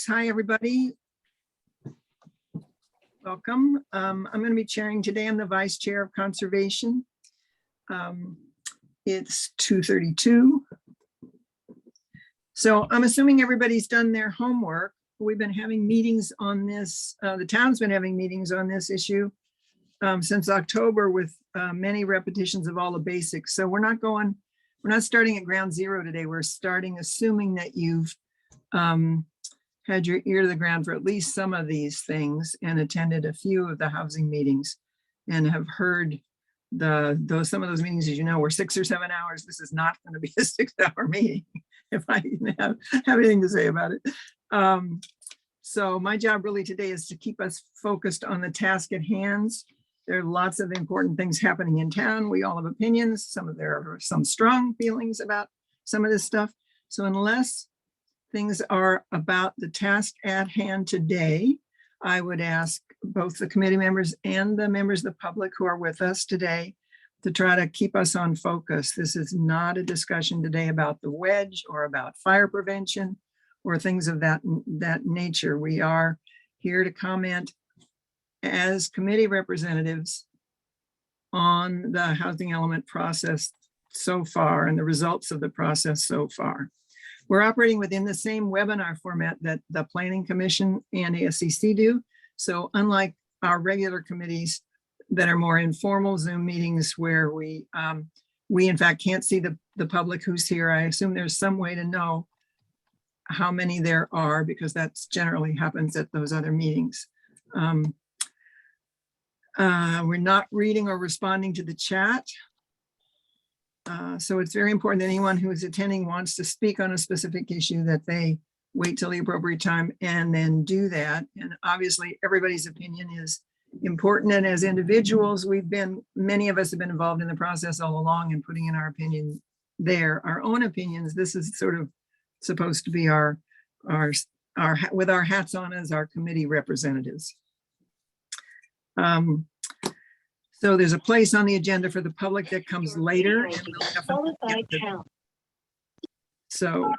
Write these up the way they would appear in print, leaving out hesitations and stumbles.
Hi, everybody. Welcome. I'm going to be chairing today. I'm the Vice Chair of Conservation. It's 2:32. So I'm assuming everybody's done their homework. We've been having meetings on this. The town's been having meetings on this issue since October with many repetitions of all the basics. So we're not starting at ground zero today. We're starting assuming that you've had your ear to the ground for at least some of these things and attended a few of the housing meetings and have heard some of those meetings, as you know, were 6 or 7 hours. This is not going to be a 6-hour meeting if I even have anything to say about it. So my job really today is to keep us focused on the task at hand. There are lots of important things happening in town. We all have opinions. There are some strong feelings about some of this stuff. So unless things are about the task at hand today, I would ask both the committee members and the members of the public who are with us today to try to keep us on focus. This is not a discussion today about the wedge or about fire prevention or things of that nature. We are here to comment as committee representatives on the housing element process so far and the results of the process so far. We're operating within the same webinar format that the Planning Commission and ASCC do. So unlike our regular committees that are more informal Zoom meetings where we in fact can't see the public who's here, I assume there's some way to know how many there are because that's generally happens at those other meetings. We're not reading or responding to the chat. So it's very important that anyone who is attending wants to speak on a specific issue that they wait till the appropriate time and then do that. And obviously everybody's opinion is important. And as individuals, many of us have been involved in the process all along and putting in our opinion there, our own opinions. This is sort of supposed to be our with our hats on as our committee representatives. So there's a place on the agenda for the public that comes later. So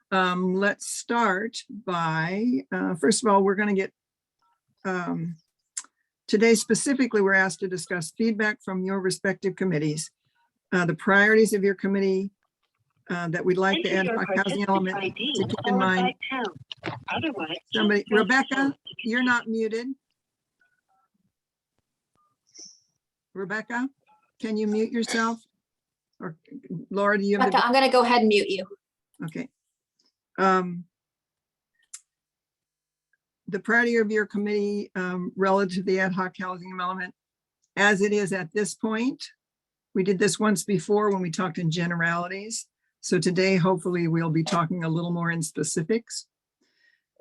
let's start by, first of all, we're going to get, today specifically, we're asked to discuss feedback from your respective committees, the priorities of your committee that we'd like the ad hoc housing element to keep in mind. Somebody, Rebecca, you're not muted. Rebecca, can you mute yourself? Or Laura, do you have Rebecca, I'm going to go ahead and mute you. Okay. The priority of your committee relative to the ad hoc housing element, as it is at this point, we did this once before when we talked in generalities. So today, hopefully, we'll be talking a little more in specifics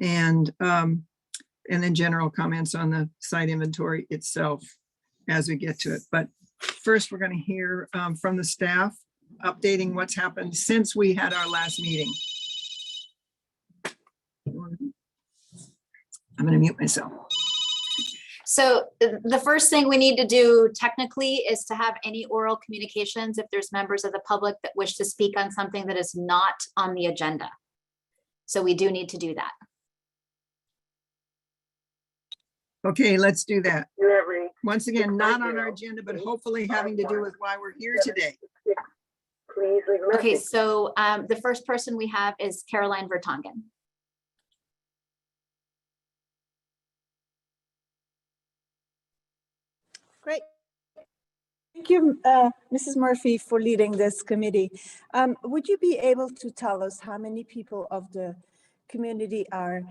and then general comments on the site inventory itself as we get to it. But first, we're going to hear from the staff updating what's happened since we had our last meeting. I'm going to mute myself. So the first thing we need to do technically is to have any oral communications if there's members of the public that wish to speak on something that is not on the agenda. So we do need to do that. Okay, let's do that. Once again, not on our agenda, but hopefully having to do with why we're here today. Okay, so the first person we have is Caroline Vertonghen. Great. Thank you, Mrs. Murphy, for leading this committee. Would you be able to tell us how many people of the community are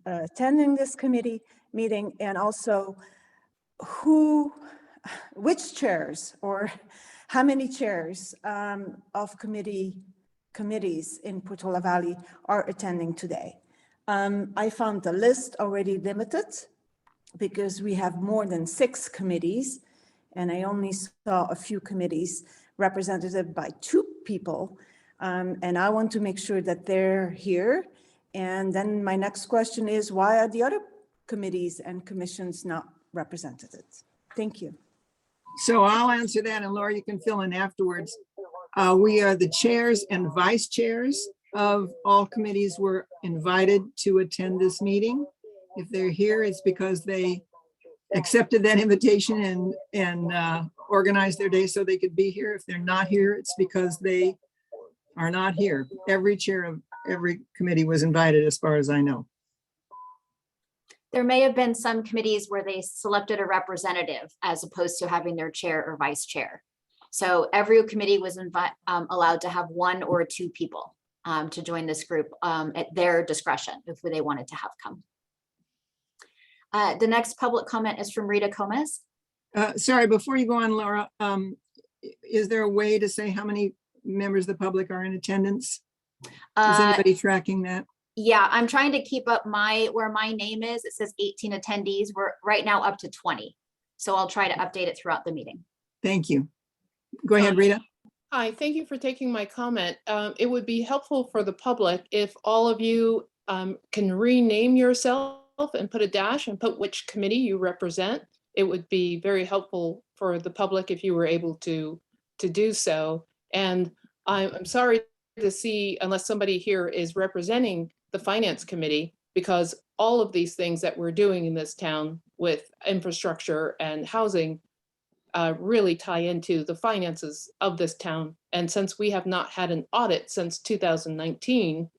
attending this committee meeting, and also which chairs or how many chairs of committees in Portola Valley are attending today? I found the list already limited because we have more than 6 committees, and I only saw a few committees represented by 2 people, and I want to make sure that they're here. And then my next question is, why are the other committees and commissions not represented? Thank you. So I'll answer that, and Laura, you can fill in afterwards. We are the chairs and vice chairs of all committees were invited to attend this meeting. If they're here, it's because they accepted that invitation and organized their day so they could be here. If they're not here, it's because they are not here. Every chair of every committee was invited, as far as I know. There may have been some committees where they selected a representative as opposed to having their chair or vice chair. So every committee was allowed to have one or two people to join this group at their discretion if they wanted to have come. The next public comment is from Rita Gomez. Sorry, before you go on, Laura, is there a way to say how many members of the public are in attendance? Is anybody tracking that? Yeah, I'm trying to keep up where my name is. It says 18 attendees. We're right now up to 20. So I'll try to update it throughout the meeting. Thank you. Go ahead, Rita. Hi, thank you for taking my comment. It would be helpful for the public if all of you can rename yourself and put a dash and put which committee you represent. It would be very helpful for the public if you were able to do so. And I'm sorry to see, unless somebody here is representing the Finance Committee, because all of these things that we're doing in this town with infrastructure and housing really tie into the finances of this town. And since we have not had an audit since 2019,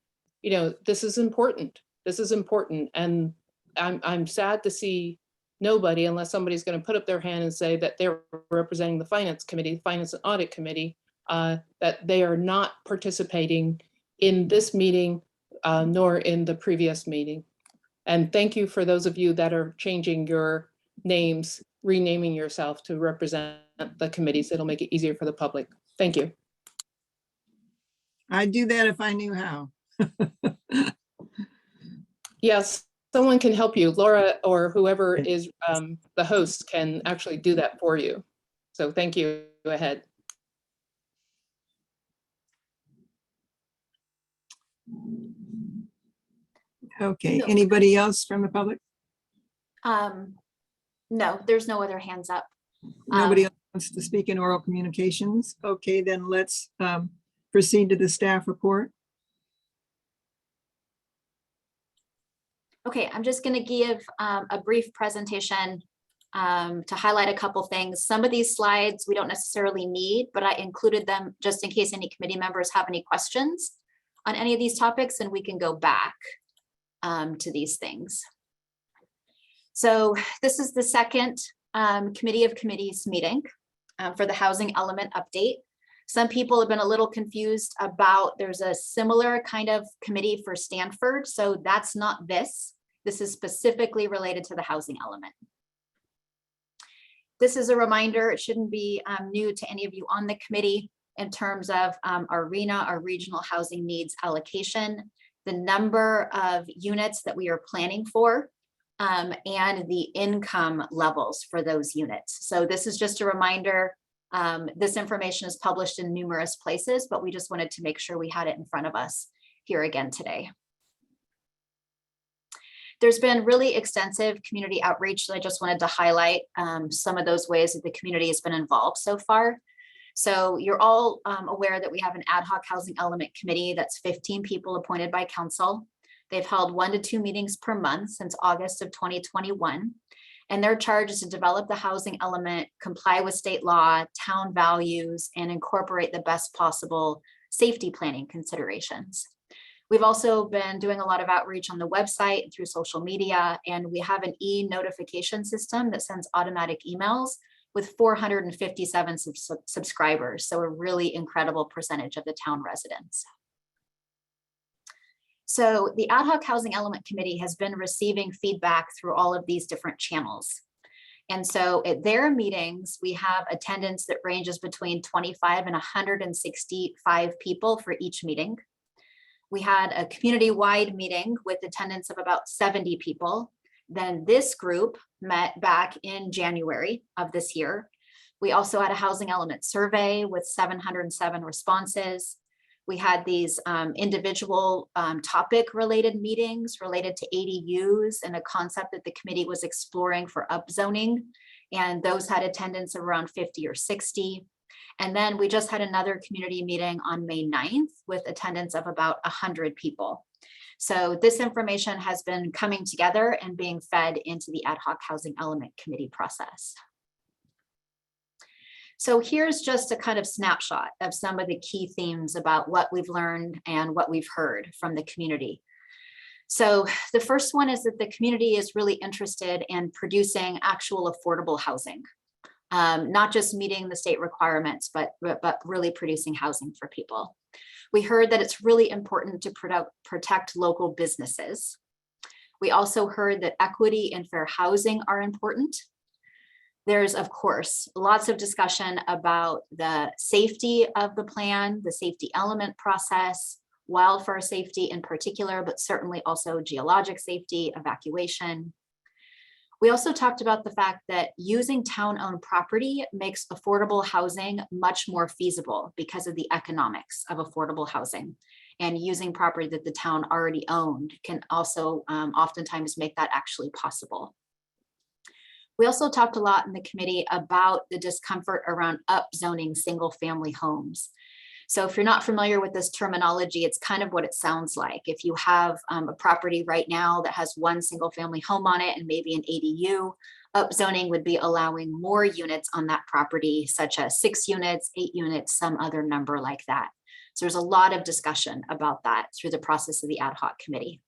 you know, this is important. This is important. And I'm sad to see nobody, unless somebody's going to put up their hand and say that they're representing the Finance Committee, the Finance and Audit Committee, that they are not participating in this meeting, nor in the previous meeting. And thank you for those of you that are changing your names, renaming yourself to represent the committees. It'll make it easier for the public. Thank you. I'd do that if I knew how. Yes, someone can help you. Laura or whoever is the host can actually do that for you. So thank you. Go ahead. Okay, anybody else from the public? No, there's no other hands up. Nobody else wants to speak in oral communications? Okay, then let's proceed to the staff report. Okay, I'm just going to give a brief presentation to highlight a couple things. Some of these slides we don't necessarily need, but I included them just in case any committee members have any questions on any of these topics, and we can go back to these things. So this is the second Committee of Committees meeting for the housing element update. Some people have been a little confused about, there's a similar kind of committee for Stanford. So that's not this. This is specifically related to the housing element. This is a reminder, it shouldn't be new to any of you on the committee in terms of our RHNA, our regional housing needs allocation, the number of units that we are planning for, and the income levels for those units. So this is just a reminder. This information is published in numerous places, but we just wanted to make sure we had it in front of us here again today. There's been really extensive community outreach, so I just wanted to highlight some of those ways that the community has been involved so far. So you're all aware that we have an ad hoc housing element committee that's 15 people appointed by council. They've held 1 to 2 meetings per month since August of 2021. And their charge is to develop the housing element, comply with state law, town values, and incorporate the best possible safety planning considerations. We've also been doing a lot of outreach on the website and through social media, and we have an e-notification system that sends automatic emails with 457 subscribers. So a really incredible percentage of the town residents. So the Ad Hoc Housing Element Committee has been receiving feedback through all of these different channels. And so at their meetings, we have attendance that ranges between 25 and 165 people for each meeting. We had a community-wide meeting with attendance of about 70 people. Then this group met back in January of this year. We also had a housing element survey with 707 responses. We had these individual topic related meetings related to ADUs and a concept that the committee was exploring for upzoning. And those had attendance of around 50 or 60. And then we just had another community meeting on May 9th with attendance of about 100 people. So this information has been coming together and being fed into the Ad Hoc Housing Element Committee process. So here's just a kind of snapshot of some of the key themes about what we've learned and what we've heard from the community. So the first one is that the community is really interested in producing actual affordable housing, not just meeting the state requirements, but really producing housing for people. We heard that it's really important to protect local businesses. We also heard that equity and fair housing are important. There's, of course, lots of discussion about the safety of the plan, the safety element process, wildfire safety in particular, but certainly also geologic safety, evacuation. We also talked about the fact that using town-owned property makes affordable housing much more feasible because of the economics of affordable housing. And using property that the town already owned can also oftentimes make that actually possible. We also talked a lot in the committee about the discomfort around upzoning single-family homes. So if you're not familiar with this terminology, it's kind of what it sounds like. If you have a property right now that has one single-family home on it and maybe an ADU, upzoning would be allowing more units on that property, such as 6 units, 8 units, some other number like that. So there's a lot of discussion about that through the process of the ad hoc committee.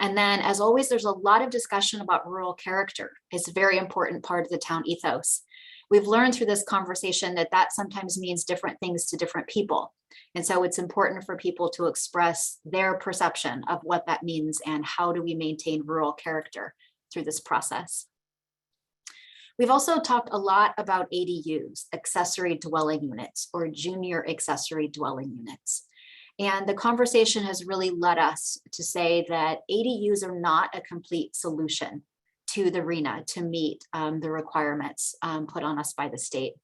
And then, as always, there's a lot of discussion about rural character. It's a very important part of the town ethos. We've learned through this conversation that that sometimes means different things to different people. And so it's important for people to express their perception of what that means and how do we maintain rural character through this process. We've also talked a lot about ADUs, accessory dwelling units, or junior accessory dwelling units. And the conversation has really led us to say that ADUs are not a complete solution to the RHNA to meet the requirements put on us by the state.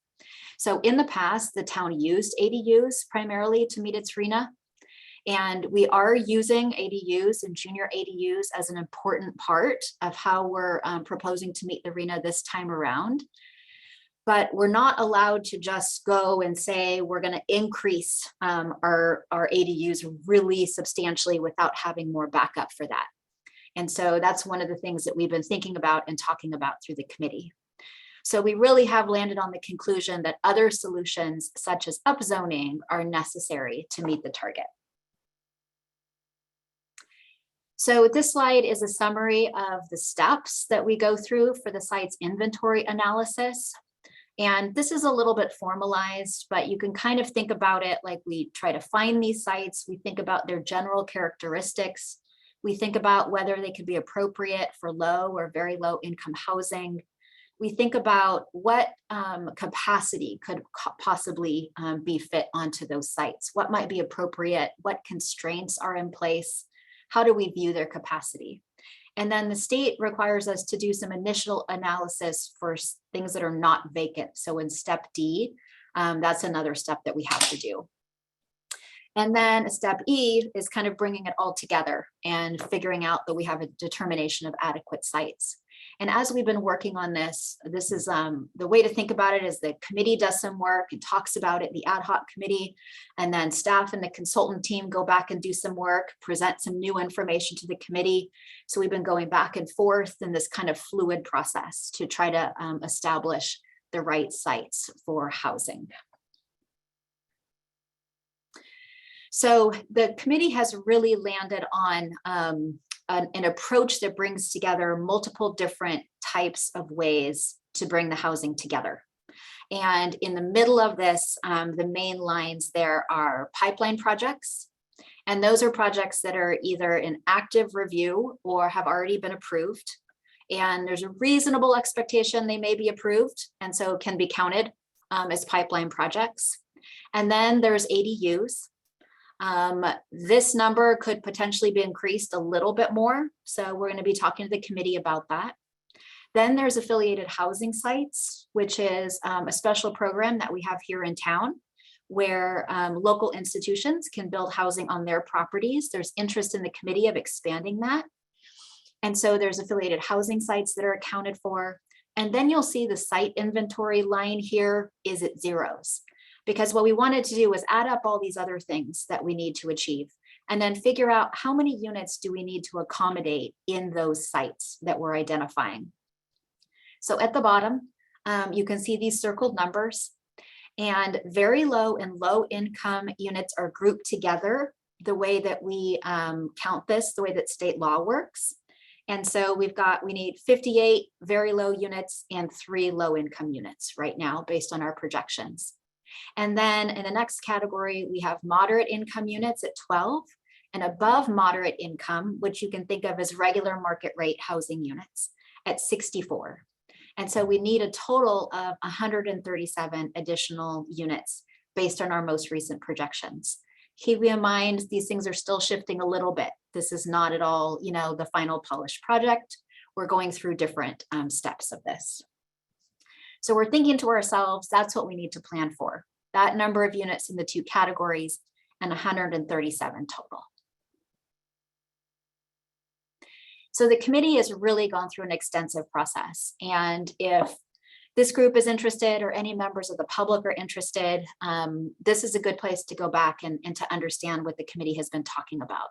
So in the past, the town used ADUs primarily to meet its RHNA. And we are using ADUs and junior ADUs as an important part of how we're proposing to meet the RHNA this time around. But we're not allowed to just go and say we're going to increase our ADUs really substantially without having more backup for that. And so that's one of the things that we've been thinking about and talking about through the committee. So we really have landed on the conclusion that other solutions such as upzoning are necessary to meet the target. So this slide is a summary of the steps that we go through for the site's inventory analysis. And this is a little bit formalized, but you can kind of think about it like we try to find these sites. We think about their general characteristics. We think about whether they could be appropriate for low or very low income housing. We think about what capacity could possibly be fit onto those sites. What might be appropriate? What constraints are in place? How do we view their capacity? And then the state requires us to do some initial analysis for things that are not vacant. So in step D, that's another step that we have to do. And then step E is kind of bringing it all together and figuring out that we have a determination of adequate sites. And as we've been working on this, this is the way to think about it is the committee does some work and talks about it, the ad hoc committee, and then staff and the consultant team go back and do some work, present some new information to the committee. So we've been going back and forth in this kind of fluid process to try to establish the right sites for housing. So the committee has really landed on an approach that brings together multiple different types of ways to bring the housing together. And in the middle of this, the main lines there are pipeline projects. And those are projects that are either in active review or have already been approved. And there's a reasonable expectation they may be approved and so can be counted as pipeline projects. And then there's ADUs. This number could potentially be increased a little bit more. So we're going to be talking to the committee about that. Then there's affiliated housing sites, which is a special program that we have here in town where local institutions can build housing on their properties. There's interest in the committee of expanding that. And so there's affiliated housing sites that are accounted for. And then you'll see the site inventory line here is at zeros. Because what we wanted to do was add up all these other things that we need to achieve and then figure out how many units do we need to accommodate in those sites that we're identifying. So at the bottom, you can see these circled numbers, and very low and low income units are grouped together the way that we count this, the way that state law works. And so we need 58 very low units and 3 low income units right now based on our projections. And then in the next category, we have moderate income units at 12 and above moderate income, which you can think of as regular market rate housing units, at 64. And so we need a total of 137 additional units based on our most recent projections. Keep in mind, these things are still shifting a little bit. This is not at all, the final polished project. We're going through different steps of this. So we're thinking to ourselves, that's what we need to plan for. That number of units in the 2 categories and 137 total. So the committee has really gone through an extensive process. And if this group is interested or any members of the public are interested, this is a good place to go back and to understand what the committee has been talking about.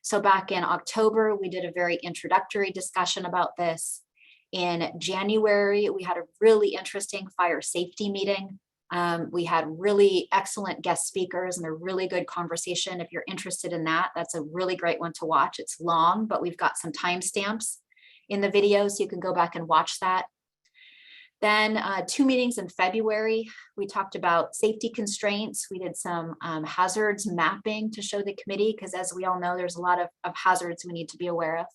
So back in October, we did a very introductory discussion about this. In January, we had a really interesting fire safety meeting. We had really excellent guest speakers and a really good conversation. If you're interested in that, that's a really great one to watch. It's long, but we've got some timestamps in the video, so you can go back and watch that. Then 2 meetings in February, we talked about safety constraints. We did some hazards mapping to show the committee, because as we all know, there's a lot of hazards we need to be aware of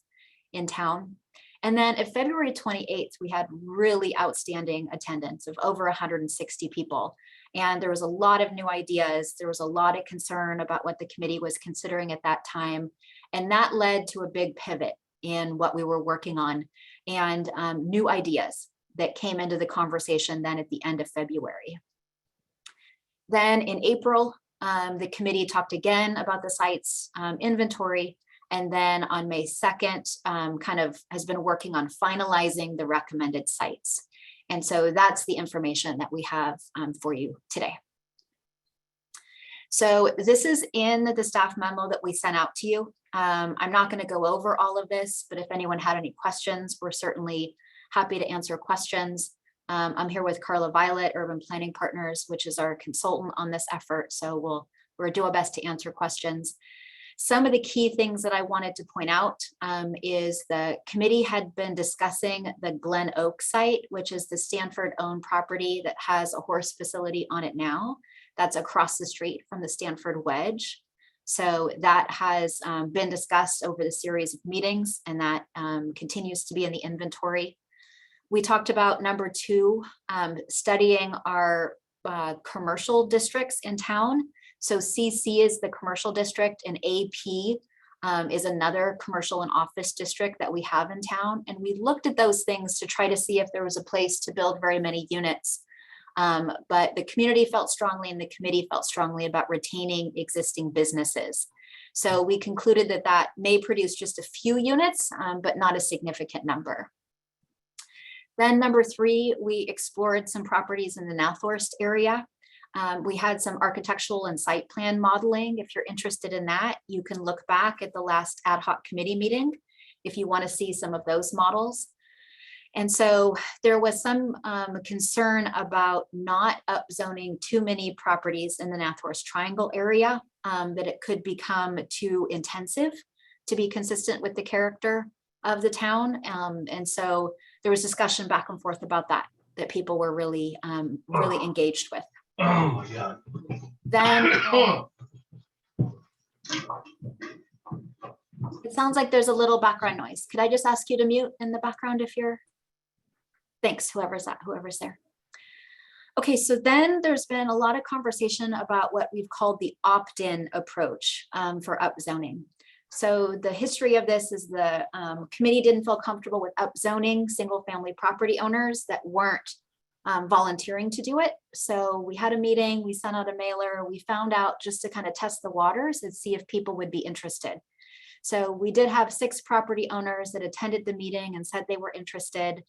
in town. And then at February 28th, we had really outstanding attendance of over 160 people. And there was a lot of new ideas. There was a lot of concern about what the committee was considering at that time. And that led to a big pivot in what we were working on and new ideas that came into the conversation then at the end of February. Then in April, the committee talked again about the site's inventory. And then on May 2nd, kind of has been working on finalizing the recommended sites. And so that's the information that we have for you today. So this is in the staff memo that we sent out to you. I'm not going to go over all of this, but if anyone had any questions, we're certainly happy to answer questions. I'm here with Carla Violet, Urban Planning Partners, which is our consultant on this effort. So we'll do our best to answer questions. Some of the key things that I wanted to point out is the committee had been discussing the Glen Oak site, which is the Stanford-owned property that has a horse facility on it now. That's across the street from the Stanford Wedge. So that has been discussed over the series of meetings, and that continues to be in the inventory. We talked about number 2, studying our commercial districts in town. So CC is the commercial district, and AP is another commercial and office district that we have in town. And we looked at those things to try to see if there was a place to build very many units. But the community felt strongly and the committee felt strongly about retaining existing businesses. So we concluded that that may produce just a few units, but not a significant number. Then number 3, we explored some properties in the Nathorst area. We had some architectural and site plan modeling. If you're interested in that, you can look back at the last ad hoc committee meeting if you want to see some of those models. And so there was some concern about not upzoning too many properties in the Nathorst Triangle area, that it could become too intensive to be consistent with the character of the town. And so there was discussion back and forth about that people were really, really engaged with. Oh my God. Then it sounds like there's a little background noise. Could I just ask you to mute in the background if you're, thanks, whoever's there. Okay, so then there's been a lot of conversation about what we've called the opt-in approach for upzoning. So the history of this is the committee didn't feel comfortable with upzoning single-family property owners that weren't volunteering to do it. So we had a meeting, we sent out a mailer, we found out just to kind of test the waters and see if people would be interested. So we did have 6 property owners that attended the meeting and said they were interested.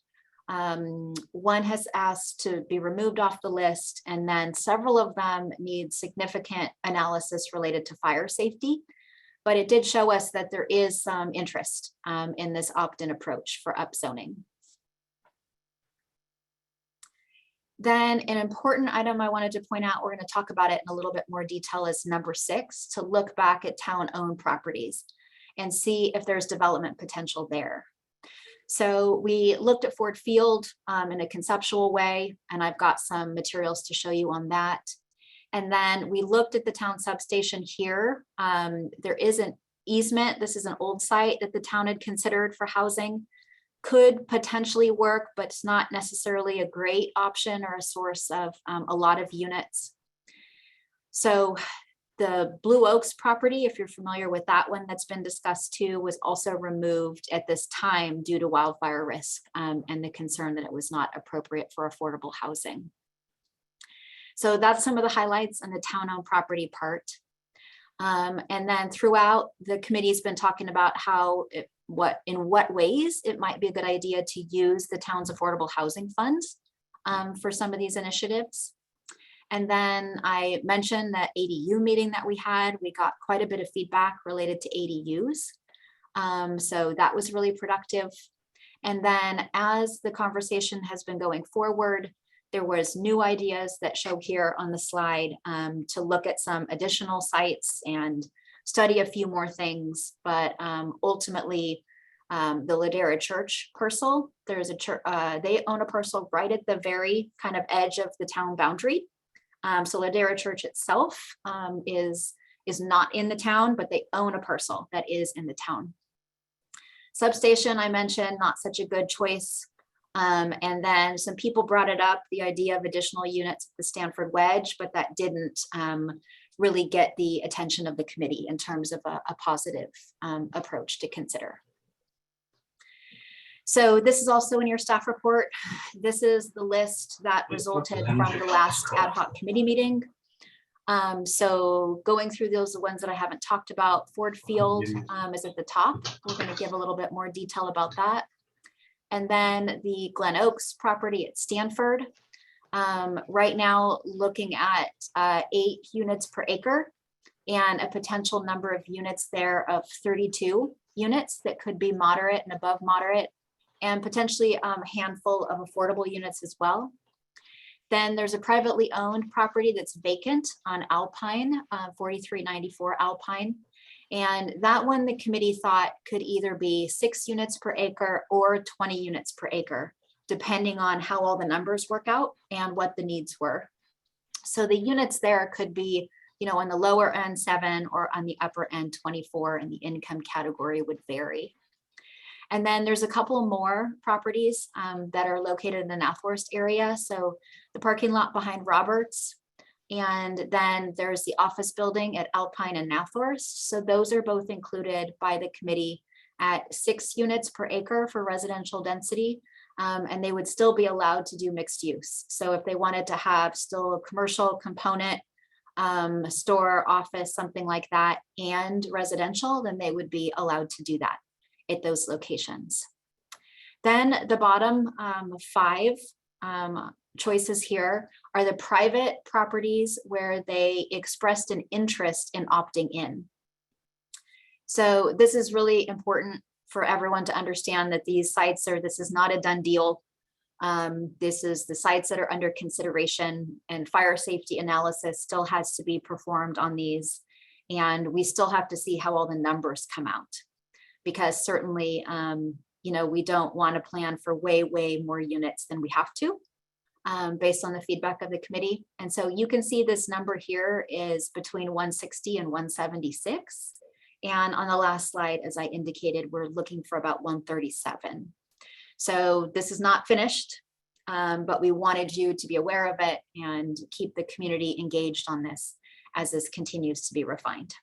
One has asked to be removed off the list, and then several of them need significant analysis related to fire safety. But it did show us that there is some interest in this opt-in approach for upzoning. Then an important item I wanted to point out, we're going to talk about it in a little bit more detail, is number 6, to look back at town-owned properties and see if there's development potential there. So we looked at Ford Field in a conceptual way, and I've got some materials to show you on that. And then we looked at the town substation here. There is an easement. This is an old site that the town had considered for housing. Could potentially work, but it's not necessarily a great option or a source of a lot of units. So the Blue Oaks property, if you're familiar with that one that's been discussed too, was also removed at this time due to wildfire risk and the concern that it was not appropriate for affordable housing. So that's some of the highlights on the town-owned property part. And then throughout, the committee's been talking about how in what ways it might be a good idea to use the town's affordable housing funds for some of these initiatives. And then I mentioned that ADU meeting that we had. We got quite a bit of feedback related to ADUs. So that was really productive. And then as the conversation has been going forward, there was new ideas that show here on the slide to look at some additional sites and study a few more things. But ultimately, the Ladera Church parcel, there's a church, they own a parcel right at the very kind of edge of the town boundary. So Ladera Church itself is not in the town, but they own a parcel that is in the town. Substation, I mentioned, not such a good choice. And then some people brought it up, the idea of additional units at the Stanford Wedge, but that didn't really get the attention of the committee in terms of a positive approach to consider. So this is also in your staff report. This is the list that resulted from the last ad hoc committee meeting. So going through those, the ones that I haven't talked about, Ford Field is at the top. We're going to give a little bit more detail about that. And then the Glen Oaks property at Stanford. Right now, looking at 8 units per acre and a potential number of units there of 32 units that could be moderate and above moderate, and potentially a handful of affordable units as well. Then there's a privately owned property that's vacant on Alpine, 4394 Alpine. And that one, the committee thought could either be 6 units per acre or 20 units per acre, depending on how all the numbers work out and what the needs were. So the units there could be, you know, on the lower end 7 or on the upper end 24, and the income category would vary. And then there's a couple more properties that are located in the Nathworst area. So the parking lot behind Roberts, and then there's the office building at Alpine and Nathworst. So those are both included by the committee at 6 units per acre for residential density. And they would still be allowed to do mixed use. So if they wanted to have still a commercial component, store, office, something like that, and residential, then they would be allowed to do that at those locations. Then the bottom 5 choices here are the private properties where they expressed an interest in opting in. So this is really important for everyone to understand that these sites this is not a done deal. This is the sites that are under consideration, and fire safety analysis still has to be performed on these. And we still have to see how all the numbers come out, because certainly, you know, we don't want to plan for way more units than we have to, based on the feedback of the committee. And so you can see this number here is between 160 and 176. And on the last slide, as I indicated, we're looking for about 137. So this is not finished, but we wanted you to be aware of it and keep the community engaged on this as this continues to be refined.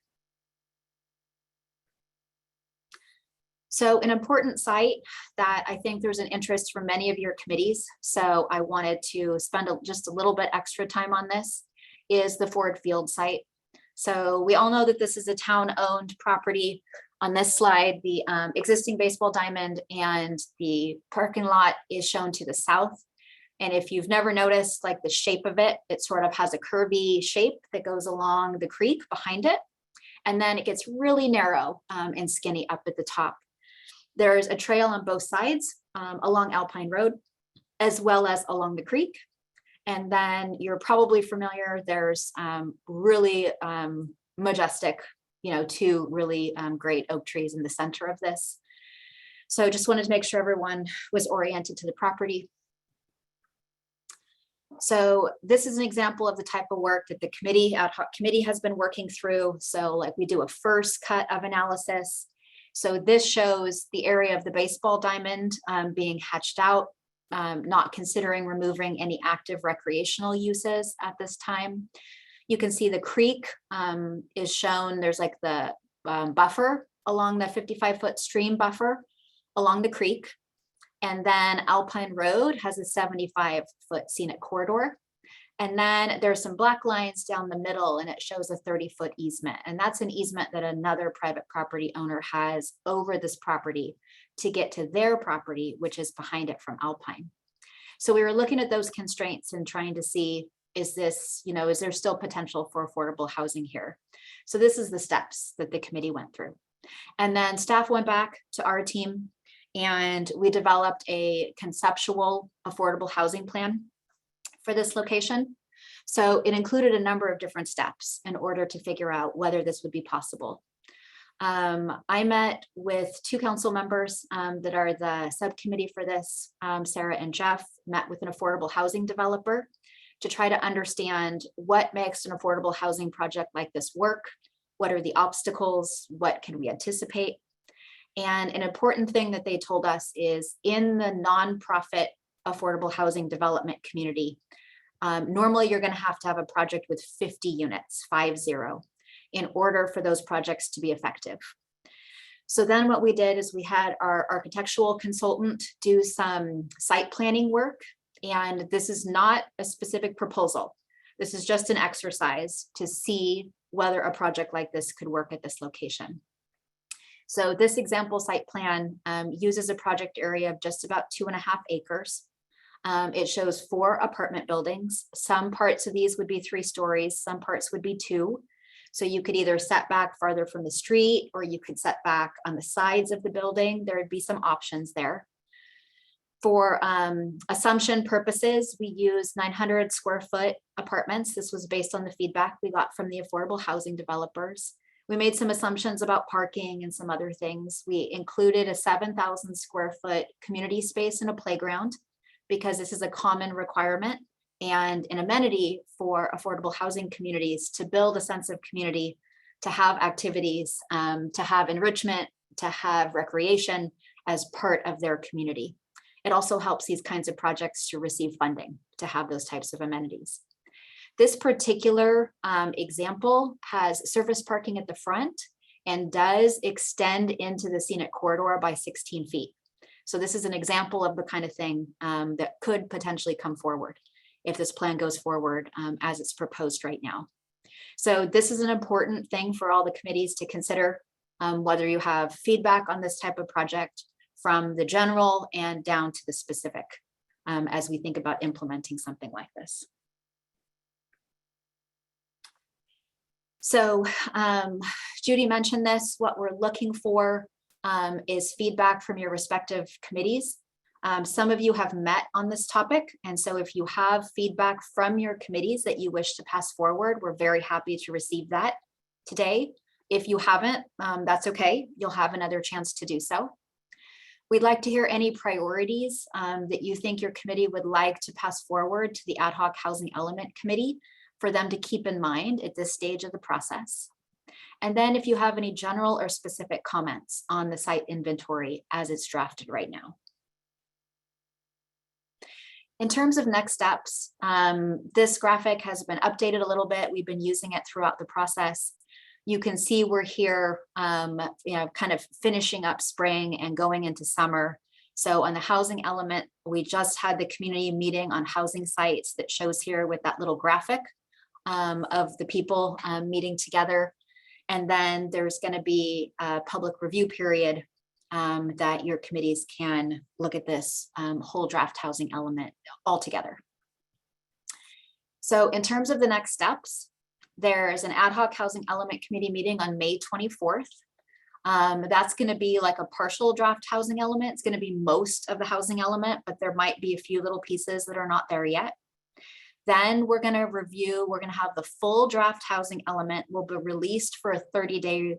So an important site that I think there's an interest from many of your committees, so I wanted to spend just a little bit extra time on this, is the Ford Field site. So we all know that this is a town-owned property. On this slide, the existing baseball diamond and the parking lot is shown to the south. And if you've never noticed, like the shape of it, it sort of has a curvy shape that goes along the creek behind it. And then it gets really narrow and skinny up at the top. There's a trail on both sides along Alpine Road, as well as along the creek. And then you're probably familiar, there's really majestic, two really great oak trees in the center of this. So just wanted to make sure everyone was oriented to the property. So this is an example of the type of work that the committee, ad hoc committee, has been working through. So like we do a first cut of analysis. So this shows the area of the baseball diamond being hatched out, not considering removing any active recreational uses at this time. You can see the creek is shown. There's like the buffer along the 55-foot stream buffer along the creek. And then Alpine Road has a 75-foot scenic corridor. And then there's some black lines down the middle, and it shows a 30-foot easement. And that's an easement that another private property owner has over this property to get to their property, which is behind it from Alpine. So we were looking at those constraints and trying to see, is this, is there still potential for affordable housing here? So this is the steps that the committee went through. And then staff went back to our team and we developed a conceptual affordable housing plan for this location. So it included a number of different steps in order to figure out whether this would be possible. I met with two council members that are the subcommittee for this, Sarah and Jeff, met with an affordable housing developer to try to understand what makes an affordable housing project like this work, what are the obstacles, what can we anticipate. And an important thing that they told us is in the nonprofit affordable housing development community, normally you're going to have a project with 50 units, 50, in order for those projects to be effective. So then what we did is we had our architectural consultant do some site planning work. And this is not a specific proposal. This is just an exercise to see whether a project like this could work at this location. So this example site plan uses a project area of just about 2.5 acres. It shows 4 apartment buildings. Some parts of these would be 3 stories, some parts would be 2. So you could either set back farther from the street or you could set back on the sides of the building. There would be some options there. For assumption purposes, we use 900 square foot apartments. This was based on the feedback we got from the affordable housing developers. We made some assumptions about parking and some other things. We included a 7,000 square foot community space and a playground because this is a common requirement and an amenity for affordable housing communities to build a sense of community, to have activities, to have enrichment, to have recreation as part of their community. It also helps these kinds of projects to receive funding to have those types of amenities. This particular example has surface parking at the front and does extend into the scenic corridor by 16 feet. So this is an example of the kind of thing that could potentially come forward if this plan goes forward as it's proposed right now. So this is an important thing for all the committees to consider, whether you have feedback on this type of project from the general and down to the specific as we think about implementing something like this. So Judy mentioned this, what we're looking for is feedback from your respective committees. Some of you have met on this topic. And so if you have feedback from your committees that you wish to pass forward, we're very happy to receive that today. If you haven't, that's okay. You'll have another chance to do so. We'd like to hear any priorities that you think your committee would like to pass forward to the Ad Hoc Housing Element Committee for them to keep in mind at this stage of the process. And then if you have any general or specific comments on the site inventory as it's drafted right now. In terms of next steps, this graphic has been updated a little bit. We've been using it throughout the process. You can see we're here, kind of finishing up spring and going into summer. So on the housing element, we just had the community meeting on housing sites that shows here with that little graphic of the people meeting together. And then there's going to be a public review period that your committees can look at this whole draft housing element altogether. So in terms of the next steps, there's an ad hoc housing element committee meeting on May 24th. That's going to be like a partial draft housing element. It's going to be most of the housing element, but there might be a few little pieces that are not there yet. Then we're going to review, we're going to have the full draft housing element will be released for a 30-day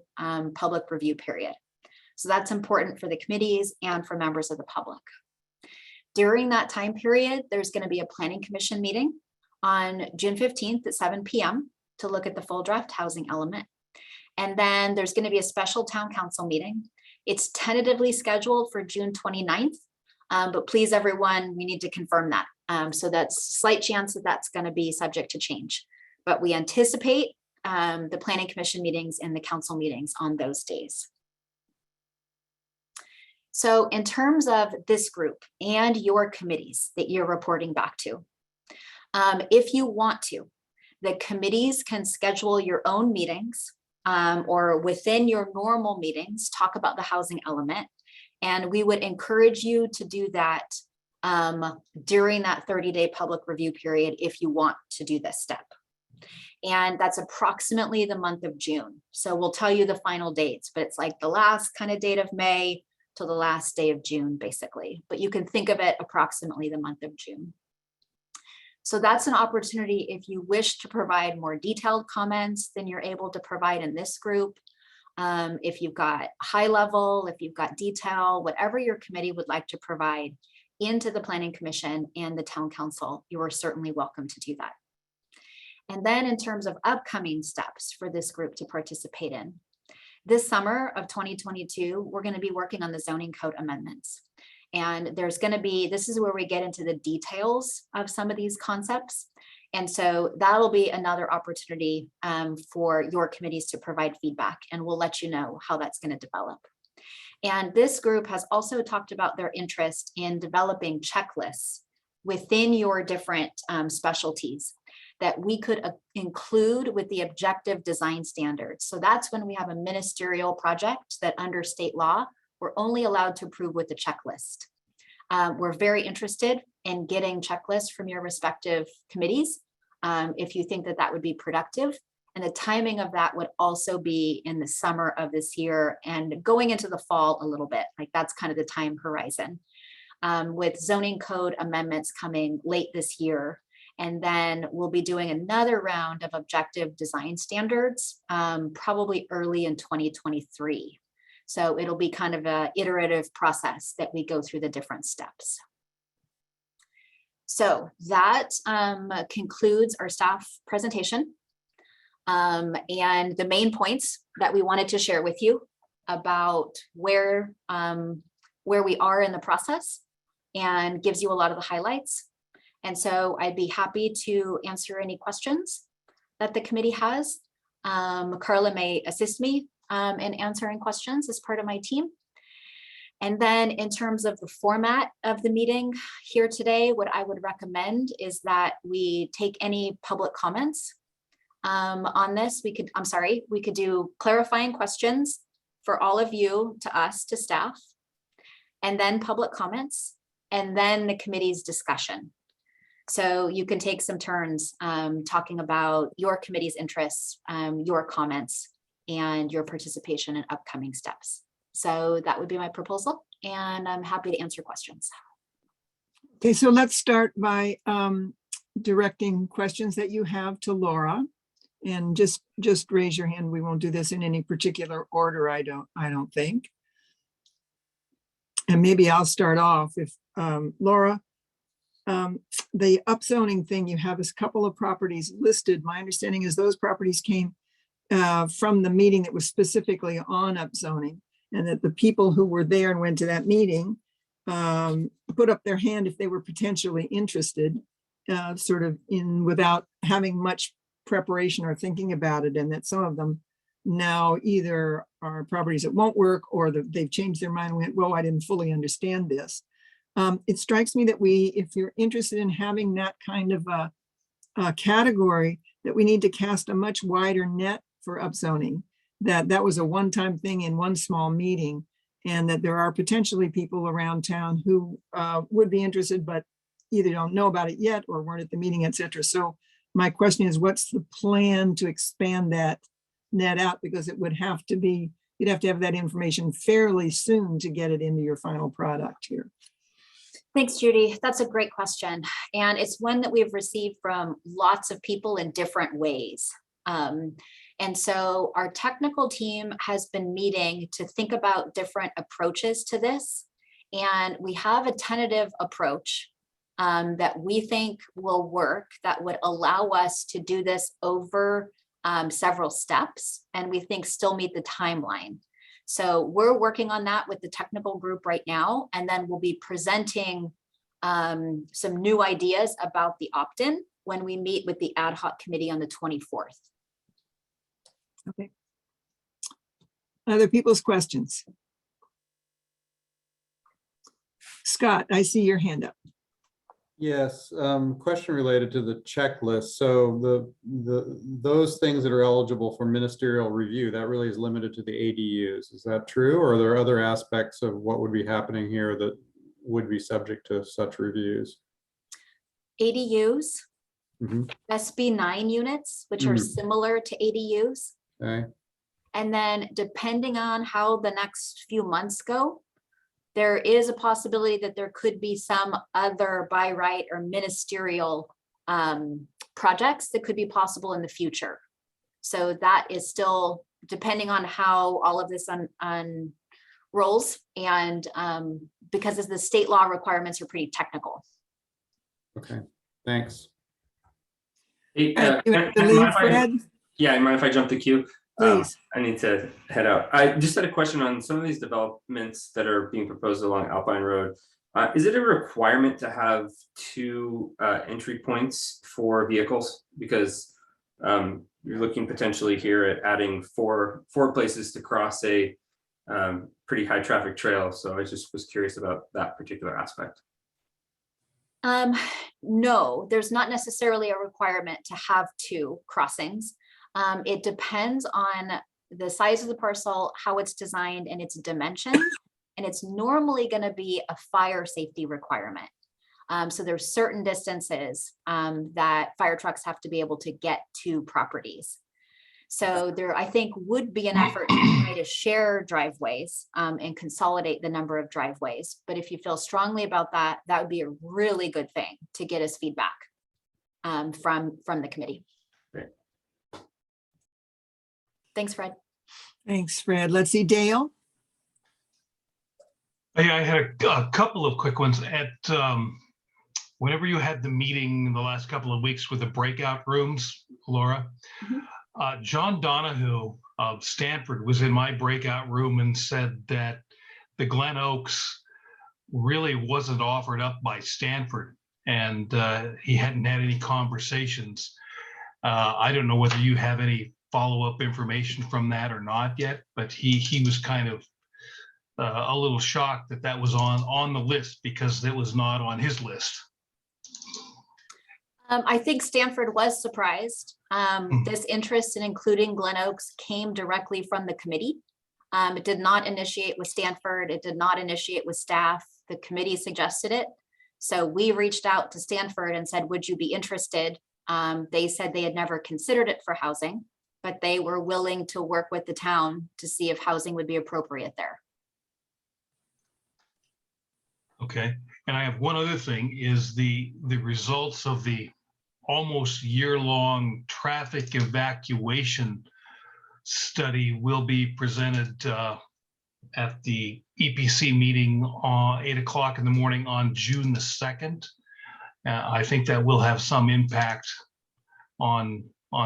public review period. So that's important for the committees and for members of the public. During that time period, there's going to be a planning commission meeting on June 15th at 7 p.m. to look at the full draft housing element. And then there's going to be a special town council meeting. It's tentatively scheduled for June 29th, but please everyone, we need to confirm that. So that's a slight chance that that's going to be subject to change. But we anticipate the planning commission meetings and the council meetings on those days. So in terms of this group and your committees that you're reporting back to, if you want to, the committees can schedule your own meetings or within your normal meetings, talk about the housing element. And we would encourage you to do that during that 30-day public review period if you want to do this step. And that's approximately the month of June. So we'll tell you the final dates, but it's like the last kind of date of May to the last day of June, basically. But you can think of it approximately the month of June. So that's an opportunity if you wish to provide more detailed comments than you're able to provide in this group. If you've got high level, if you've got detail, whatever your committee would like to provide into the Planning Commission and the Town Council, you are certainly welcome to do that. And then in terms of upcoming steps for this group to participate in, this summer of 2022, we're going to be working on the zoning code amendments. And there's going to be, this is where we get into the details of some of these concepts. And so that'll be another opportunity for your committees to provide feedback, and we'll let you know how that's going to develop. And this group has also talked about their interest in developing checklists within your different specialties that we could include with the objective design standards. So that's when we have a ministerial project that under state law, we're only allowed to approve with the checklist. We're very interested in getting checklists from your respective committees if you think that that would be productive. And the timing of that would also be in the summer of this year and going into the fall a little bit, like that's kind of the time horizon. With zoning code amendments coming late this year. And then we'll be doing another round of objective design standards, probably early in 2023. So it'll be kind of an iterative process that we go through the different steps. So that concludes our staff presentation and the main points that we wanted to share with you about where we are in the process, and gives you a lot of the highlights. And so I'd be happy to answer any questions that the committee has. Carla may assist me in answering questions as part of my team. And then in terms of the format of the meeting here today, what I would recommend is that we take any public comments on this. We could do clarifying questions for all of you, to us, to staff, and then public comments, and then the committee's discussion. So you can take some turns talking about your committee's interests, your comments, and your participation in upcoming steps. So that would be my proposal, and I'm happy to answer questions. Okay, so let's start by directing questions that you have to Laura, and just raise your hand. We won't do this in any particular order, I don't think. And maybe I'll start off if Laura, the upzoning thing, you have a couple of properties listed. My understanding is those properties came from the meeting that was specifically on upzoning, and that the people who were there and went to that meeting put up their hand if they were potentially interested, sort of without having much preparation or thinking about it, and that some of them now either are properties that won't work, or they've changed their mind and went, well, I didn't fully understand this. It strikes me that if you're interested in having that kind of a category, that we need to cast a much wider net for upzoning. that that was a one-time thing in one small meeting, and that there are potentially people around town who would be interested, but either don't know about it yet or weren't at the meeting, et cetera. So my question is, what's the plan to expand that net out? Because it would have to be, you'd have to have that information fairly soon to get it into your final product here. Thanks, Judy. That's a great question. And it's one that we've received from lots of people in different ways. And so our technical team has been meeting to think about different approaches to this. And we have a tentative approach that we think will work, that would allow us to do this over several steps, and we think still meet the timeline. So we're working on that with the technical group right now, and then we'll be presenting some new ideas about the opt-in when we meet with the ad hoc committee on the 24th. Okay. Other people's questions? Scott, I see your hand up. Yes, question related to the checklist. So those things that are eligible for ministerial review, that really is limited to the ADUs. Is that true? Or are there other aspects of what would be happening here that would be subject to such reviews? ADUs, Mm-hmm. SB 9 units, which are similar to ADUs. Okay. And then depending on how the next few months go, there is a possibility that there could be some other by right or ministerial projects that could be possible in the future. So that is still depending on how all of this unrolls, and because the state law requirements are pretty technical. Okay, thanks. Hey, You have to leave, Fred? Yeah, mind if I jump the queue? Please. I need to head out. I just had a question on some of these developments that are being proposed along Alpine Road. Is it a requirement to have 2 entry points for vehicles? Because you're looking potentially here at adding four places to cross a pretty high traffic trail. So I just was curious about that particular aspect. No, there's not necessarily a requirement to have 2 crossings. It depends on the size of the parcel, how it's designed, and its dimensions. And it's normally going to be a fire safety requirement. So there's certain distances that fire trucks have to be able to get to properties. So there, I think, would be an effort to try to share driveways and consolidate the number of driveways. But if you feel strongly about that, that would be a really good thing to get us feedback from the committee. Great. Thanks, Fred. Thanks, Fred. Let's see, Dale. Yeah, I had a couple of quick ones. At whenever you had the meeting in the last couple of weeks with the breakout rooms, Laura, John Donahue of Stanford was in my breakout room and said that the Glen Oaks really wasn't offered up by Stanford, and he hadn't had any conversations. I don't know whether you have any follow-up information from that or not yet, but he was kind of a little shocked that that was on the list because it was not on his list. I think Stanford was surprised. This interest in including Glen Oaks came directly from the committee. It did not initiate with Stanford. It did not initiate with staff. The committee suggested it. So we reached out to Stanford and said, would you be interested? They said they had never considered it for housing, but they were willing to work with the town to see if housing would be appropriate there. Okay, and I have one other thing, is the results of the almost year-long traffic evacuation study will be presented at the EPC meeting on 8 o'clock in the morning on June the 2nd. I think that will have some impact on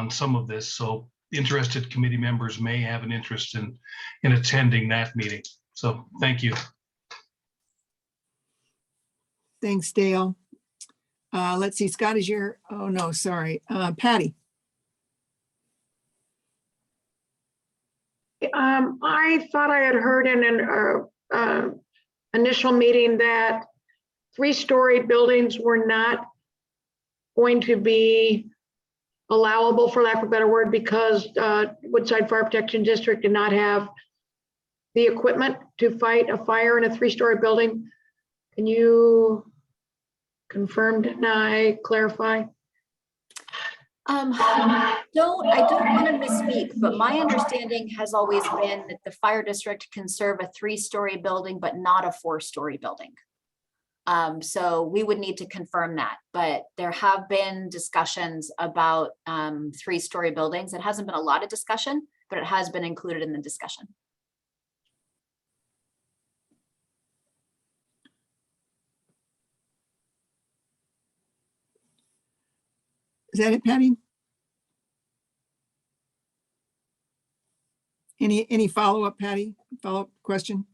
some of this. So interested committee members may have an interest in attending that meeting. So thank you. Thanks, Dale. Let's see, Scott, is your, oh no, sorry, Patty. I thought I had heard in an initial meeting that 3-story buildings were not going to be allowable, for lack of a better word, because Woodside Fire Protection District did not have the equipment to fight a fire in a 3-story building. Can you confirm, deny, clarify? I don't want to misspeak, but my understanding has always been that the fire district can serve a 3-story building, but not a 4-story building. So we would need to confirm that, but there have been discussions about 3-story buildings. It hasn't been a lot of discussion, but it has been included in the discussion. Is that it, Patty? Any follow-up, Patty? Follow-up question?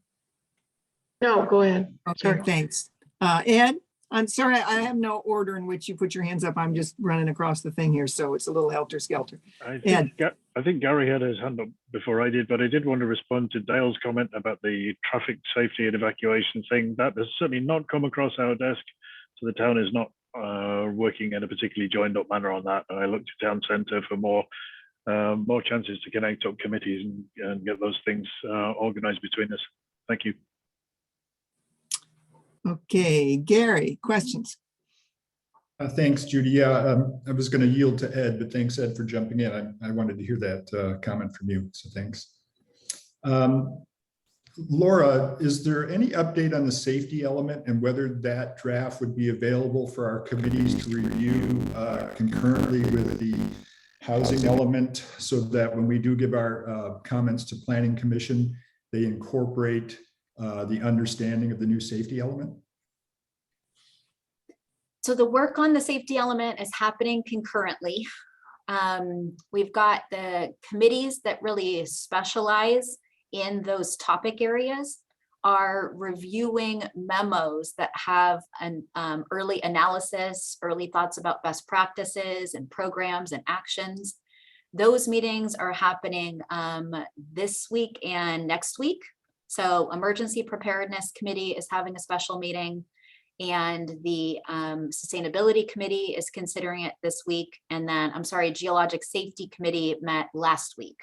No, go ahead. Okay, Sorry. thanks. Ed, I'm sorry, I have no order in which you put your hands up. I'm just running across the thing here, so it's a little helter-skelter. I think Gary had his hand up before I did, but I did want to respond to Dale's comment about the traffic safety and evacuation thing. That has certainly not come across our desk, so the town is not working in a particularly joined up manner on that. And I looked to town centre for more chances to connect up committees and get those things organised between us. Thank you. Okay, Gary, questions? Thanks, Judy. Yeah, I was going to yield to Ed, but thanks, Ed, for jumping in. I wanted to hear that comment from you, so thanks. Laura, is there any update on the safety element and whether that draft would be available for our committees to review concurrently with the housing element, so that when we do give our comments to Planning Commission, they incorporate the understanding of the new safety element? So the work on the safety element is happening concurrently. We've got the committees that really specialize in those topic areas are reviewing memos that have an early analysis, early thoughts about best practices and programs and actions. Those meetings are happening this week and next week. So Emergency Preparedness Committee is having a special meeting, and the Sustainability Committee is considering it this week. And then, I'm sorry, Geologic Safety Committee met last week.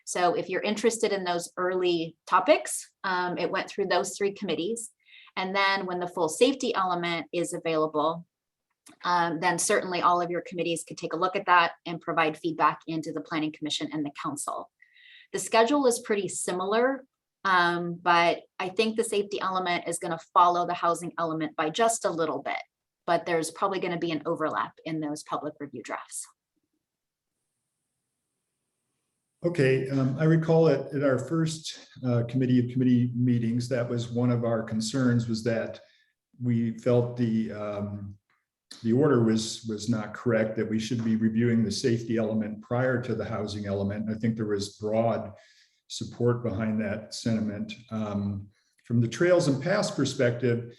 So if you're interested in those early topics, it went through those 3 committees. And then when the full safety element is available, then certainly all of your committees could take a look at that and provide feedback into the Planning Commission and the Council. The schedule is pretty similar, but I think the safety element is going to follow the housing element by just a little bit, but there's probably going to be an overlap in those public review drafts. Okay, I recall at our first committee of committee meetings, that was one of our concerns, was that we felt the order was not correct, that we should be reviewing the safety element prior to the housing element. I think there was broad support behind that sentiment. From the trails and paths perspective,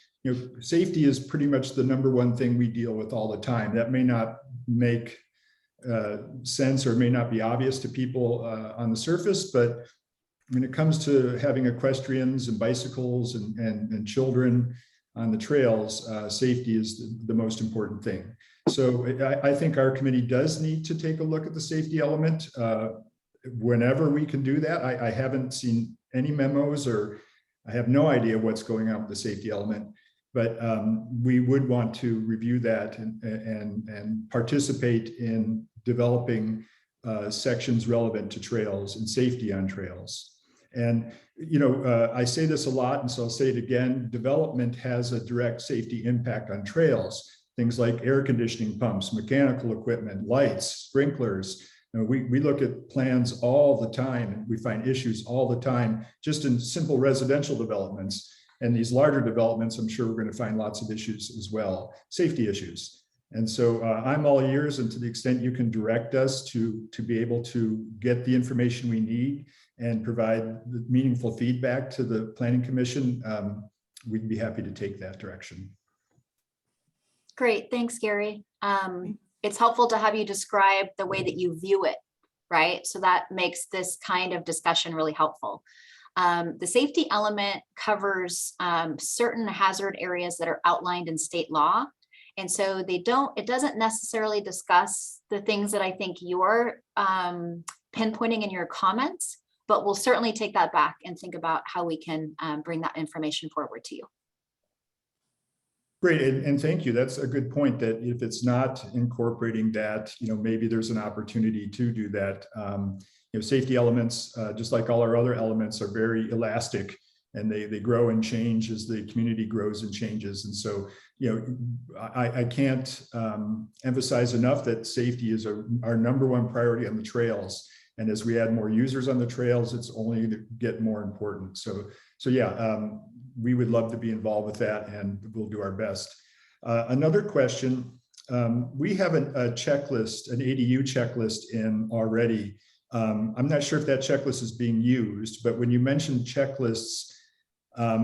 safety is pretty much the #1 thing we deal with all the time. That may not make sense or may not be obvious to people on the surface, but when it comes to having equestrians and bicycles and children on the trails, safety is the most important thing. So I think our committee does need to take a look at the safety element whenever we can do that. I haven't seen any memos, or I have no idea what's going on with the safety element, but we would want to review that and participate in developing sections relevant to trails and safety on trails. And, I say this a lot, and so I'll say it again, development has a direct safety impact on trails. Things like air conditioning pumps, mechanical equipment, lights, sprinklers. We look at plans all the time, and we find issues all the time, just in simple residential developments. And these larger developments, I'm sure we're going to find lots of issues as well, safety issues. And so I'm all ears, and to the extent you can direct us to be able to get the information we need and provide meaningful feedback to the Planning Commission, we'd be happy to take that direction. Great, thanks, Gary. It's helpful to have you describe the way that you view it, right? So that makes this kind of discussion really helpful. The safety element covers certain hazard areas that are outlined in state law. And so it doesn't necessarily discuss the things that I think you're pinpointing in your comments, but we'll certainly take that back and think about how we can bring that information forward to you. Great, and thank you. That's a good point, that if it's not incorporating that, maybe there's an opportunity to do that. Safety elements, just like all our other elements, are very elastic, and they grow and change as the community grows and changes. And so, I can't emphasize enough that safety is our #1 priority on the trails. And as we add more users on the trails, it's only going to get more important. So yeah, we would love to be involved with that, and we'll do our best. Another question, we have a checklist, an ADU checklist in already. I'm not sure if that checklist is being used, but when you mentioned checklists,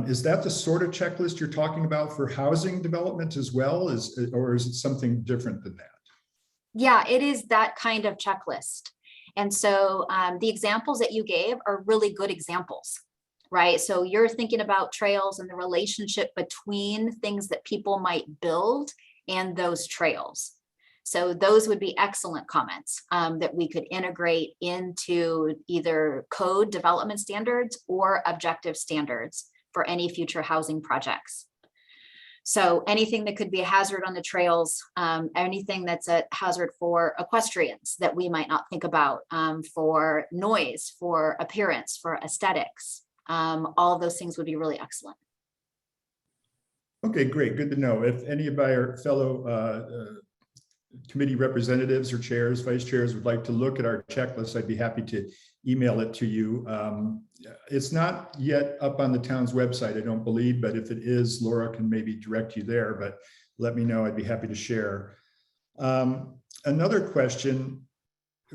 is that the sort of checklist you're talking about for housing development as well, or is it something different than that? Yeah, it is that kind of checklist. And so the examples that you gave are really good examples, right? So you're thinking about trails and the relationship between things that people might build and those trails. So those would be excellent comments that we could integrate into either code development standards or objective standards for any future housing projects. So anything that could be a hazard on the trails, anything that's a hazard for equestrians that we might not think about, for noise, for appearance, for aesthetics, all of those things would be really excellent. Okay, great. Good to know. If any of our fellow committee representatives or chairs, vice chairs would like to look at our checklist, I'd be happy to email it to you. It's not yet up on the town's website, I don't believe, but if it is, Laura can maybe direct you there, but let me know, I'd be happy to share. Another question,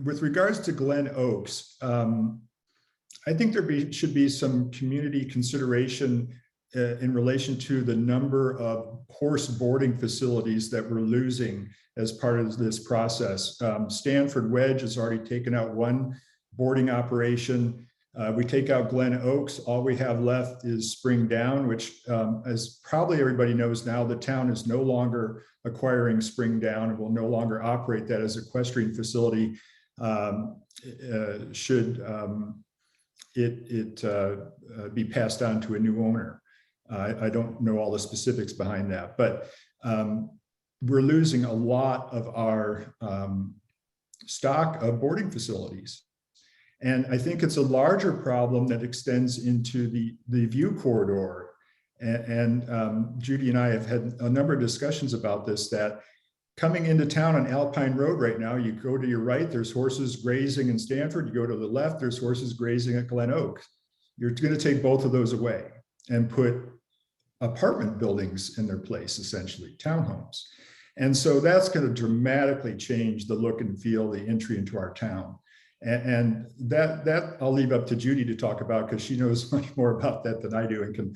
with regards to Glen Oaks, I think should be some community consideration in relation to the number of horse boarding facilities that we're losing as part of this process. Stanford Wedge has already taken out one boarding operation. We take out Glen Oaks, all we have left is Spring Down, which as probably everybody knows now, the town is no longer acquiring Spring Down and will no longer operate that as an equestrian facility. Should it be passed on to a new owner. I don't know all the specifics behind that, but we're losing a lot of our stock of boarding facilities. And I think it's a larger problem that extends into the view corridor. And Judy and I have had a number of discussions about this, that coming into town on Alpine Road right now, you go to your right, there's horses grazing in Stanford. You go to the left, there's horses grazing at Glen Oaks. You're going to take both of those away and put apartment buildings in their place, essentially, townhomes. And so that's going to dramatically change the look and feel, the entry into our town. And that I'll leave up to Judy to talk about, because she knows much more about that than I do and can,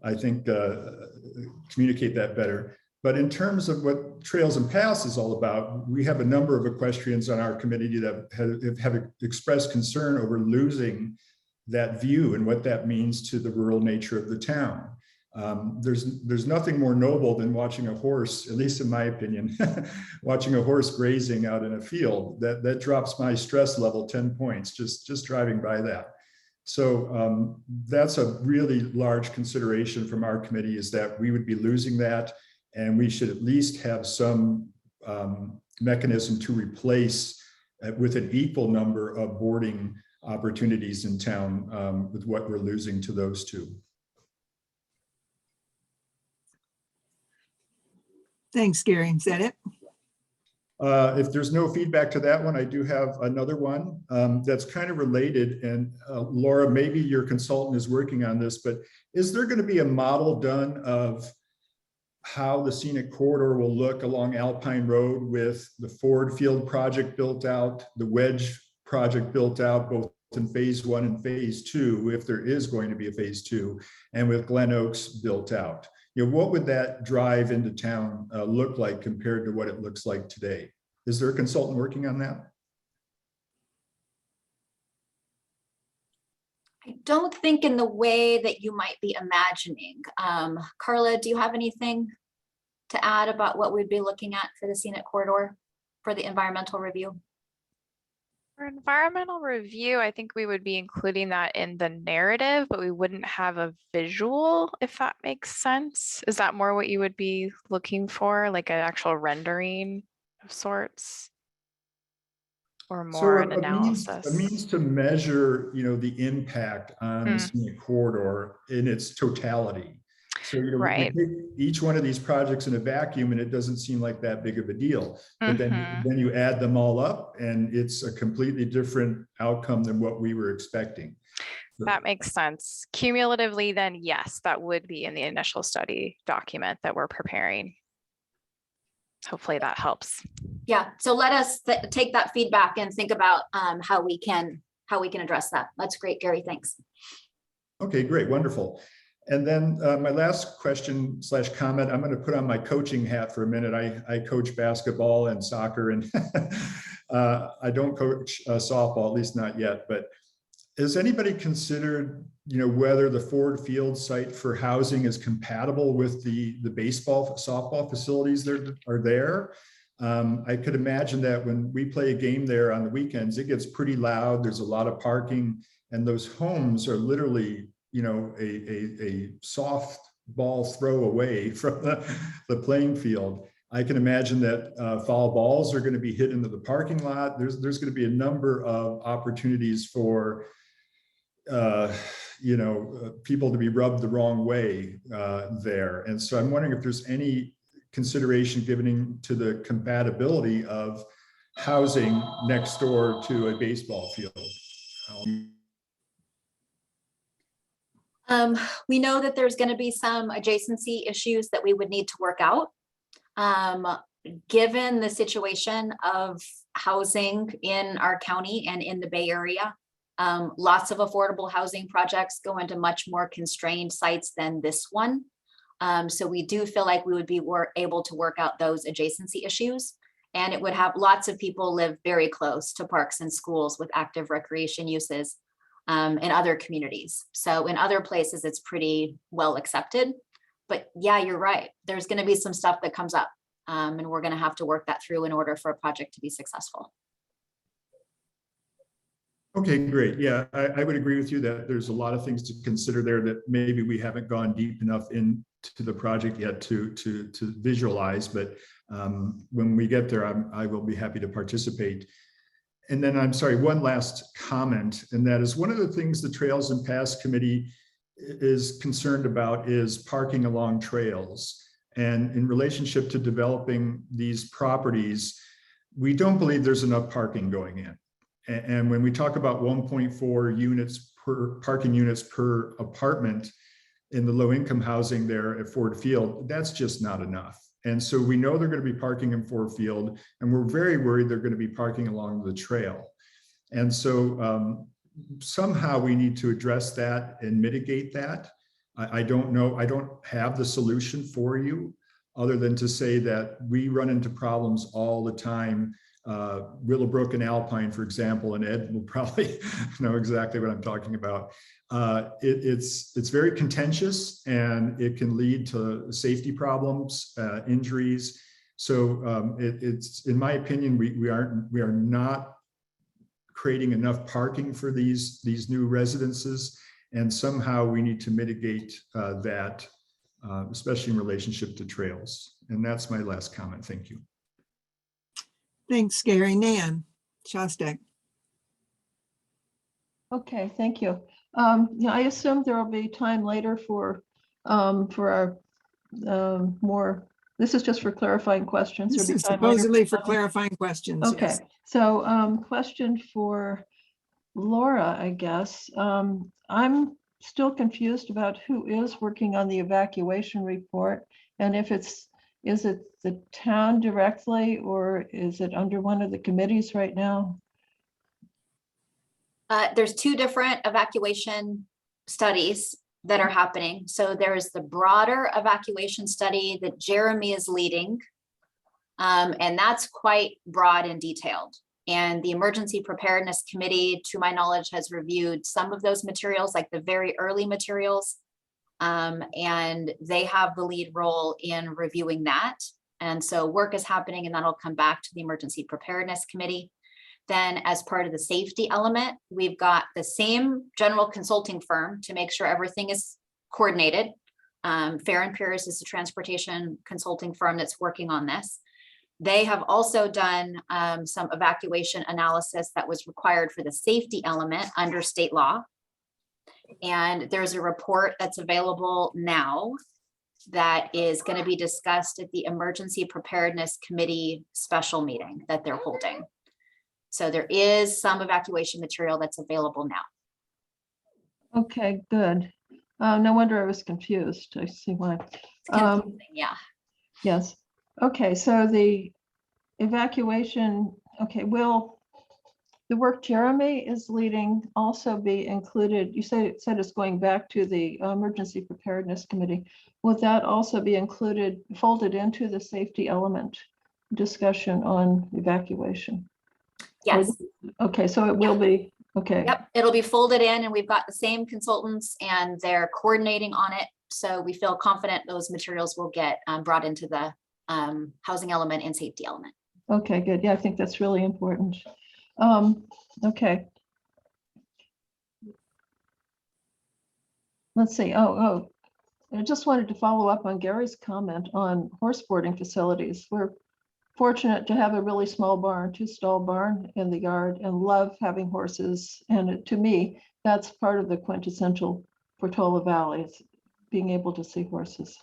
I think, communicate that better. But in terms of what Trails and Paths is all about, we have a number of equestrians on our committee that have expressed concern over losing that view and what that means to the rural nature of the town. There's nothing more noble than watching a horse, at least in my opinion, watching a horse grazing out in a field. That drops my stress level 10 points just driving by that. So that's a really large consideration from our committee, is that we would be losing that, and we should at least have some mechanism to replace with an equal number of boarding opportunities in town with what we're losing to those two. Thanks, Gary. Is that it? If there's no feedback to that one, I do have another one that's kind of related. And Laura, maybe your consultant is working on this, but is there going to be a model done of how the scenic corridor will look along Alpine Road, with the Ford Field project built out, the Wedge project built out, both in phase 1 and phase 2, if there is going to be a phase 2, and with Glen Oaks built out? What would that drive into town look like compared to what it looks like today? Is there a consultant working on that? I don't think in the way that you might be imagining. Carla, do you have anything to add about what we'd be looking at for the scenic corridor for the environmental review? For environmental review, I think we would be including that in the narrative, but we wouldn't have a visual, if that makes sense. Is that more what you would be looking for, like an actual rendering of sorts? Or more an analysis? A means to measure, the impact on the Hmm. scenic corridor in its totality. So, we Right. take each one of these projects in a vacuum and it doesn't seem like that big of a deal. But Mhm. then you add them all up and it's a completely different outcome than what we were expecting. That makes sense. Cumulatively, then yes, that would be in the initial study document that we're preparing. Hopefully that helps. Yeah, so let us take that feedback and think about how we can address that. That's great, Gary, thanks. Okay, great, wonderful. And then my last question / comment, I'm going to put on my coaching hat for a minute. I coach basketball and soccer, and I don't coach softball, at least not yet. But has anybody considered, whether the Ford Field site for housing is compatible with the baseball, softball facilities that are there? I could imagine that when we play a game there on the weekends, it gets pretty loud. There's a lot of parking, and those homes are literally, a softball throw away from the playing field. I can imagine that foul balls are going to be hit into the parking lot. There's going to be a number of opportunities for people to be rubbed the wrong way there. And so I'm wondering if there's any consideration given to the compatibility of housing next door to a baseball field. We know that there's going to be some adjacency issues that we would need to work out. Given the situation of housing in our county and in the Bay Area, lots of affordable housing projects go into much more constrained sites than this one. So we do feel like we would be able to work out those adjacency issues. And it would have lots of people live very close to parks and schools with active recreation uses in other communities. So in other places, it's pretty well accepted. But yeah, you're right. There's going to be some stuff that comes up and we're going to have to work that through in order for a project to be successful. Okay, great. Yeah, I would agree with you that there's a lot of things to consider there that maybe we haven't gone deep enough into the project yet to visualize. But when we get there, I will be happy to participate. And then I'm sorry, one last comment, and that is one of the things the Trails and Paths Committee is concerned about is parking along trails. And in relationship to developing these properties, we don't believe there's enough parking going in. And when we talk about 1.4 units per parking units per apartment in the low income housing there at Ford Field, that's just not enough. And so we know they're going to be parking in Ford Field, and we're very worried they're going to be parking along the trail. And so somehow we need to address that and mitigate that. I don't know, I don't have the solution for you other than to say that we run into problems all the time. Willowbrook and Alpine, for example, and Ed will probably know exactly what I'm talking about. It's very contentious, and it can lead to safety problems, injuries. So it's, in my opinion, we are not creating enough parking for these new residences, and somehow we need to mitigate that, especially in relationship to trails. And that's my last comment. Thank you. Thanks, Gary. Nan Shostak. Okay, thank you. Yeah, I assume there will be time later for our more. This is just for clarifying questions. This is supposedly for clarifying questions. Okay, yes. So question for Laura, I guess. I'm still confused about who is working on the evacuation report, and if is it the town directly, or is it under one of the committees right now? There's two different evacuation studies that are happening. So there's the broader evacuation study that Jeremy is leading. And that's quite broad and detailed. And the Emergency Preparedness Committee, to my knowledge, has reviewed some of those materials, like the very early materials. And they have the lead role in reviewing that. And so work is happening, and that'll come back to the Emergency Preparedness Committee. Then as part of the safety element, we've got the same general consulting firm to make sure everything is coordinated. Fair and Pierce is the transportation consulting firm that's working on this. They have also done some evacuation analysis that was required for the safety element under state law. And there's a report that's available now that is going to be discussed at the Emergency Preparedness Committee special meeting that they're holding. So there is some evacuation material that's available now. Okay, good. No wonder I was confused. I see why. It's confusing, yeah. Yes. Okay, so the evacuation, okay, will the work Jeremy is leading also be included? You said it's going back to the Emergency Preparedness Committee. Will that also be included, folded into the safety element discussion on evacuation? Yes. Okay, so it will be, okay. Yep, it'll be folded in, and we've got the same consultants and they're coordinating on it. So we feel confident those materials will get brought into the housing element and safety element. Okay, good. Yeah, I think that's really important. Okay. Let's see. Oh, I just wanted to follow up on Gary's comment on horse boarding facilities. We're fortunate to have a really small barn, 2-stall barn in the yard, and love having horses. And to me, that's part of the quintessential Portola Valley, is being able to see horses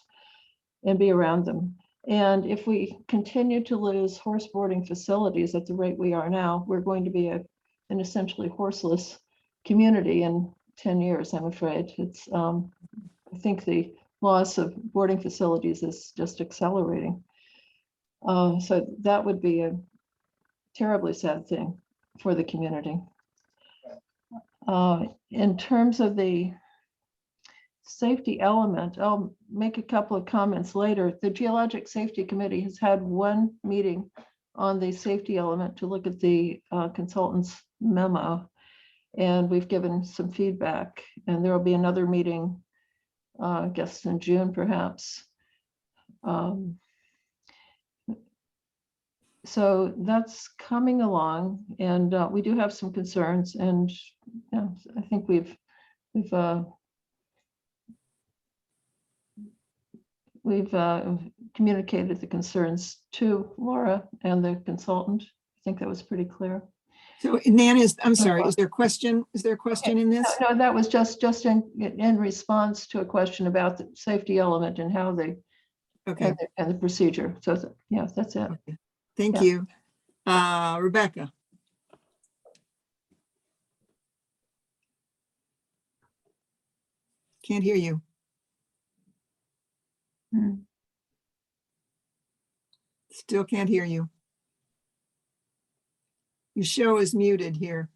and be around them. And if we continue to lose horse boarding facilities at the rate we are now, we're going to be an essentially horseless community in 10 years, I'm afraid. It's, I think the loss of boarding facilities is just accelerating. So that would be a terribly sad thing for the community. In terms of the safety element, I'll make a couple of comments later. The Geologic Safety Committee has had one meeting on the safety element to look at the consultant's memo, and we've given some feedback, and there will be another meeting, I guess in June perhaps. So that's coming along, and we do have some concerns, and yeah, I think we've communicated the concerns to Laura and the consultant. I think that was pretty clear. So Nan, I'm sorry, is there a question? Is there a question in this? No, that was just in response to a question about the safety element and how they, Okay, and the procedure. So yeah, that's it. okay. Thank Yeah. you. Rebecca. Can't hear you. Still can't hear you. Your show is muted here.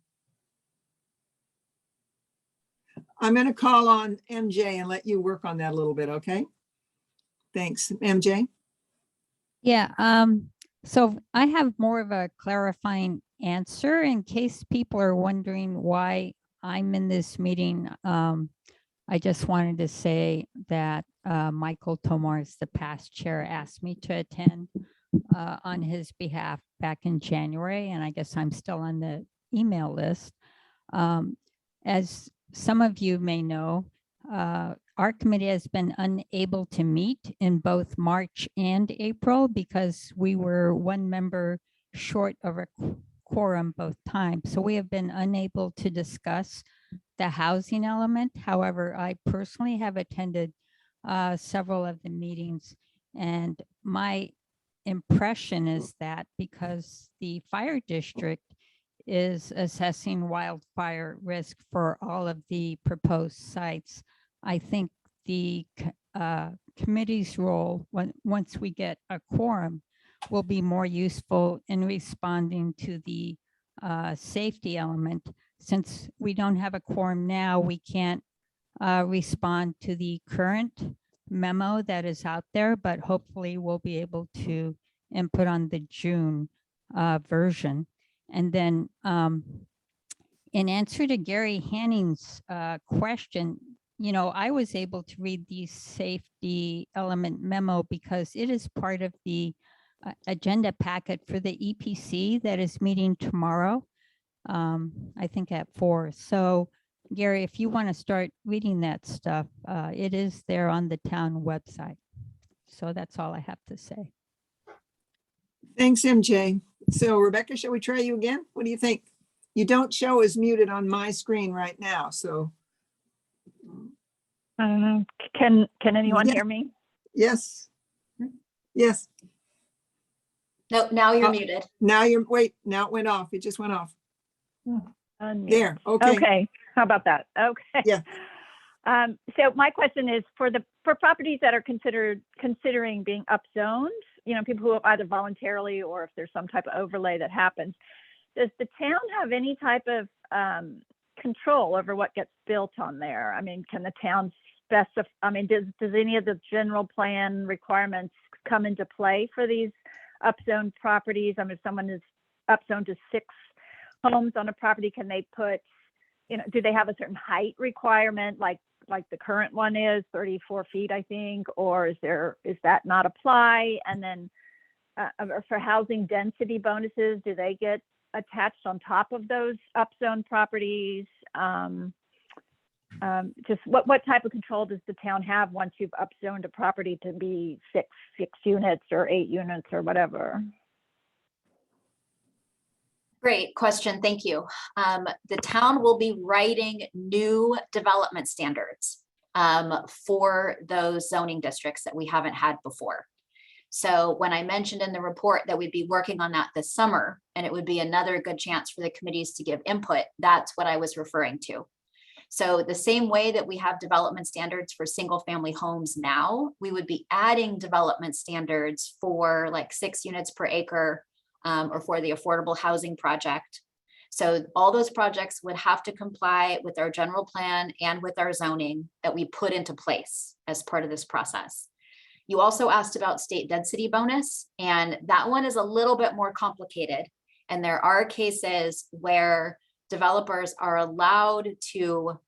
I'm going to call on MJ and let you work on that a little bit, okay? Thanks. MJ? Yeah, so I have more of a clarifying answer in case people are wondering why I'm in this meeting. I just wanted to say that Michael Tomars, the past chair, asked me to attend on his behalf back in January, and I guess I'm still on the email list. As some of you may know, our committee has been unable to meet in both March and April because we were one member short of a quorum both times. So we have been unable to discuss the housing element. However, I personally have attended several of the meetings, and my impression is that because the fire district is assessing wildfire risk for all of the proposed sites, I think the committee's role, once we get a quorum, will be more useful in responding to the safety element. Since we don't have a quorum now, we can't respond to the current memo that is out there, but hopefully we'll be able to input on the June version. And then in answer to Gary Hanning's question, I was able to read the safety element memo because it is part of the agenda packet for the EPC that is meeting tomorrow, I think at 4. So Gary, if you want to start reading that stuff, it is there on the town website. So that's all I have to say. Thanks, MJ. So Rebecca, shall we try you again? What do you think? You don't show as muted on my screen right now, so. Can anyone Yeah. hear me? Yes. Yes. No, now you're Oh. muted. Now wait, now it went off. It just went off. Unmute. There, okay. Okay, how about that? Okay. Yeah. So my question is for properties that are considering being upzoned, people who have either voluntarily or if there's some type of overlay that happens, does the town have any type of control over what gets built on there? I mean, can the town specify, does any of the general plan requirements come into play for these upzoned properties? If someone is upzoned to 6 homes on a property, can they put, do they have a certain height requirement like the current one is 34 feet, I think, or is that not apply? And then for housing density bonuses, do they get attached on top of those upzoned properties? Just what type of control does the town have once you've upzoned a property to be six units or 8 units or whatever? Great question, thank you. The town will be writing new development standards for those zoning districts that we haven't had before. So when I mentioned in the report that we'd be working on that this summer, and it would be another good chance for the committees to give input, that's what I was referring to. So the same way that we have development standards for single family homes now, we would be adding development standards for like 6 units per acre or for the affordable housing project. So all those projects would have to comply with our general plan and with our zoning that we put into place as part of this process. You also asked about state density bonus, and that one is a little bit more complicated. And there are cases where developers are allowed to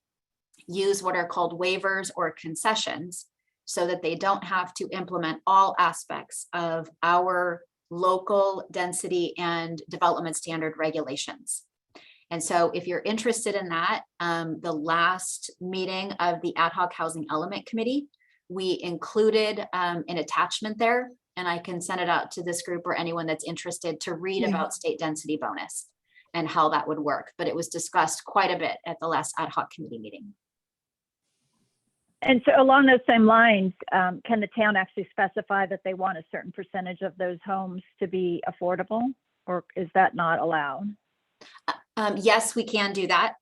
use what are called waivers or concessions so that they don't have to implement all aspects of our local density and development standard regulations. And so if you're interested in that, the last meeting of the Ad Hoc Housing Element Committee, we included an attachment there, and I can send it out to this group or anyone that's interested to read about state density bonus and how that would work. But it was discussed quite a bit at the last Ad Hoc Committee meeting. And so along those same lines, can the town actually specify that they want a certain percentage of those homes to be affordable, or is that not allowed? Yes, we can do that.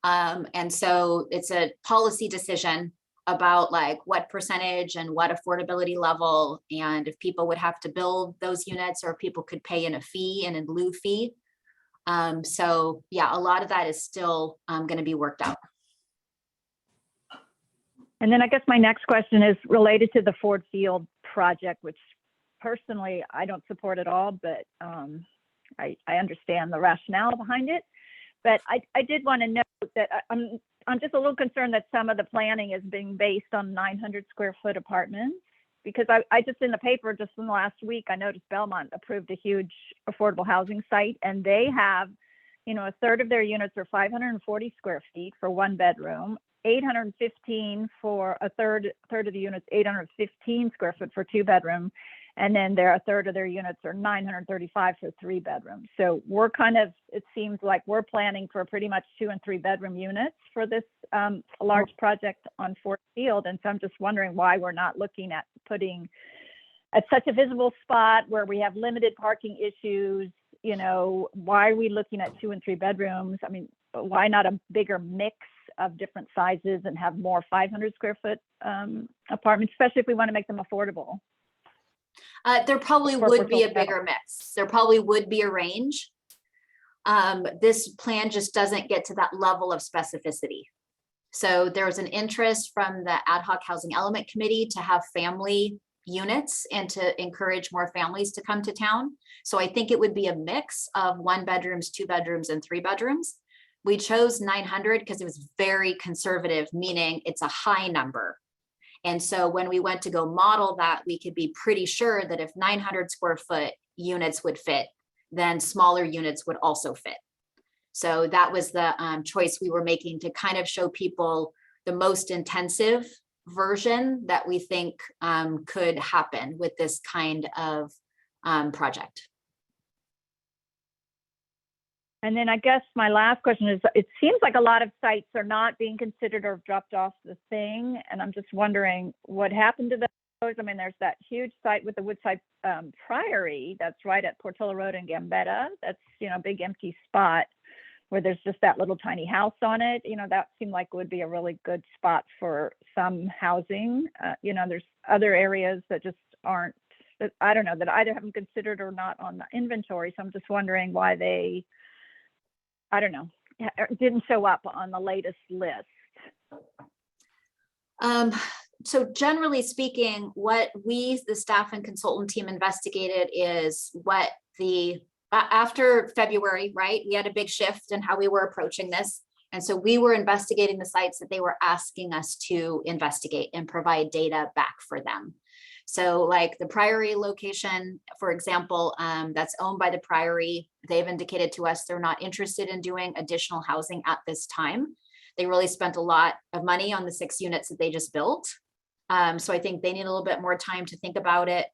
And so it's a policy decision about like what percentage and what affordability level, and if people would have to build those units or if people could pay in a fee and in lieu fee. So yeah, a lot of that is still going to be worked out. And then I guess my next question is related to the Ford Field project, which personally I don't support at all, but I understand the rationale behind it. But I did want to note that I'm just a little concerned that some of the planning is being based on 900 square foot apartments, because I just in the paper just in the last week, I noticed Belmont approved a huge affordable housing site, and they have, a third of their units are 540 square feet for 1 bedroom, 815 for a third of the units, 815 square foot for 2 bedroom. And then a third of their units are 935 for 3 bedrooms. So we're it seems like we're planning for pretty much 2 and 3 bedroom units for this large project on Ford Field. And so I'm just wondering why we're not looking at putting at such a visible spot where we have limited parking issues. Why are we looking at 2 and 3 bedrooms? I mean, why not a bigger mix of different sizes and have more 500 square foot apartments, especially if we want to make them affordable? There probably would be a bigger mix. There probably would be a range. This plan just doesn't get to that level of specificity. So there's an interest from the Ad Hoc Housing Element Committee to have family units and to encourage more families to come to town. So I think it would be a mix of 1 bedrooms, 2 bedrooms, and 3 bedrooms. We chose 900 because it was very conservative, meaning it's a high number. And so when we went to go model that, we could be pretty sure that if 900 square foot units would fit, then smaller units would also fit. So that was the choice we were making to kind of show people the most intensive version that we think could happen with this kind of project. And then I guess my last question is, it seems like a lot of sites are not being considered or dropped off the thing. And I'm just wondering what happened to those. I mean, there's that huge site with the Woodside Priory that's right at Portola Road in Gambetta. That's, you know, a big empty spot where there's just that little tiny house on it. You know, that seemed like would be a really good spot for some housing. You know, there's other areas that just aren't, that I don't know, that either haven't considered or not on the inventory. So I'm just wondering why they, I don't know, didn't show up on the latest list. So generally speaking, what we, the staff and consultant team, investigated is what the, after February, right? We had a big shift in how we were approaching this. And so we were investigating the sites that they were asking us to investigate and provide data back for them. So like the Priory location, for example, that's owned by the Priory, they've indicated to us they're not interested in doing additional housing at this time. They really spent a lot of money on the 6 units that they just built. So I think they need a little bit more time to think about it.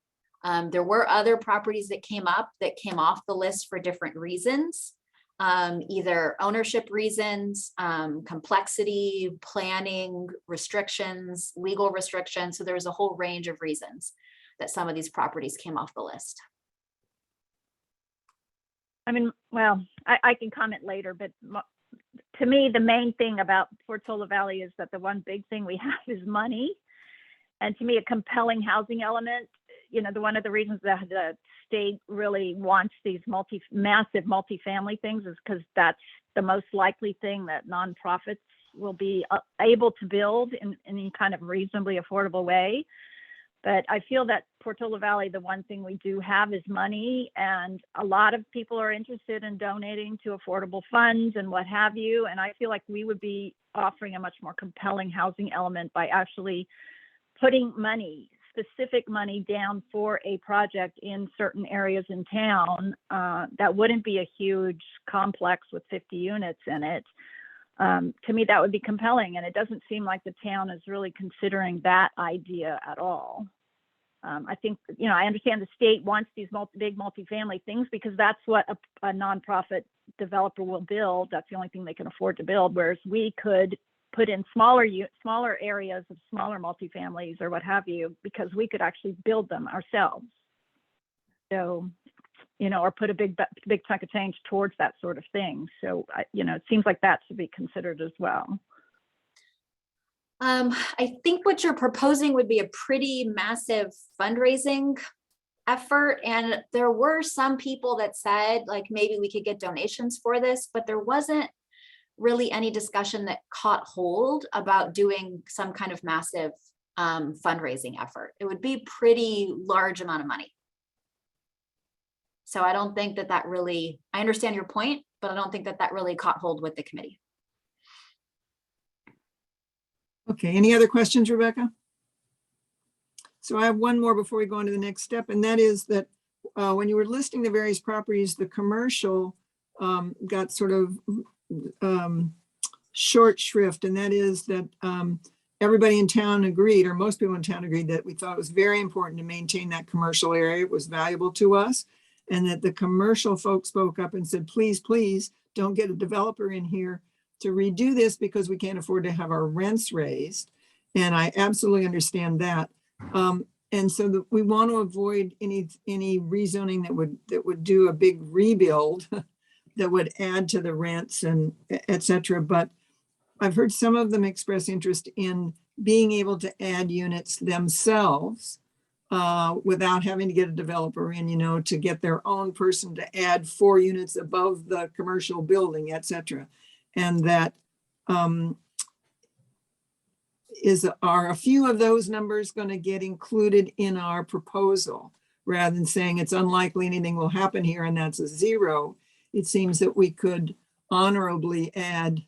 There were other properties that came up that came off the list for different reasons, either ownership reasons, complexity, planning restrictions, legal restrictions. So there's a whole range of reasons that some of these properties came off the list. I mean, well, I can comment later, but to me, the main thing about Portola Valley is that the one big thing we have is money. And to me, a compelling housing element, you know, one of the reasons that the state really wants these massive multifamily things is because that's the most likely thing that nonprofits will be able to build in any kind of reasonably affordable way. But I feel that Portola Valley, the one thing we do have is money, and a lot of people are interested in donating to affordable funds and what have you. And I feel like we would be offering a much more compelling housing element by actually putting money, specific money down for a project in certain areas in town. That wouldn't be a huge complex with 50 units in it. To me, that would be compelling. And it doesn't seem like the town is really considering that idea at all. I think, you know, I understand the state wants these big multifamily things because that's what a nonprofit developer will build. That's the only thing they can afford to build. Whereas we could put in smaller areas of smaller multifamilies or what have you, because we could actually build them ourselves. So, you know, or put a big chunk of change towards that sort of thing. So, you know, it seems like that should be considered as well. I think what you're proposing would be a pretty massive fundraising effort. And there were some people that said, like, maybe we could get donations for this, but there wasn't really any discussion that caught hold about doing some kind of massive fundraising effort. It would be pretty large amount of money. So I don't think that really, I understand your point, but I don't think that really caught hold with the committee. Okay, any other questions, Rebecca? So I have one more before we go on to the next step, and that is that when you were listing the various properties, the commercial got sort of short shrift, and that is that everybody in town agreed, or most people in town agreed, that we thought it was very important to maintain that commercial area. It was valuable to us, and that the commercial folks spoke up and said, please, please don't get a developer in here to redo this because we can't afford to have our rents raised. And I absolutely understand that. And so we want to avoid any rezoning that would do a big rebuild that would add to the rents and et cetera. But I've heard some of them express interest in being able to add units themselves without having to get a developer in, you know, to get their own person to add 4 units above the commercial building, et cetera. And that are a few of those numbers going to get included in our proposal, rather than saying it's unlikely anything will happen here and that's a 0. It seems that we could honorably add,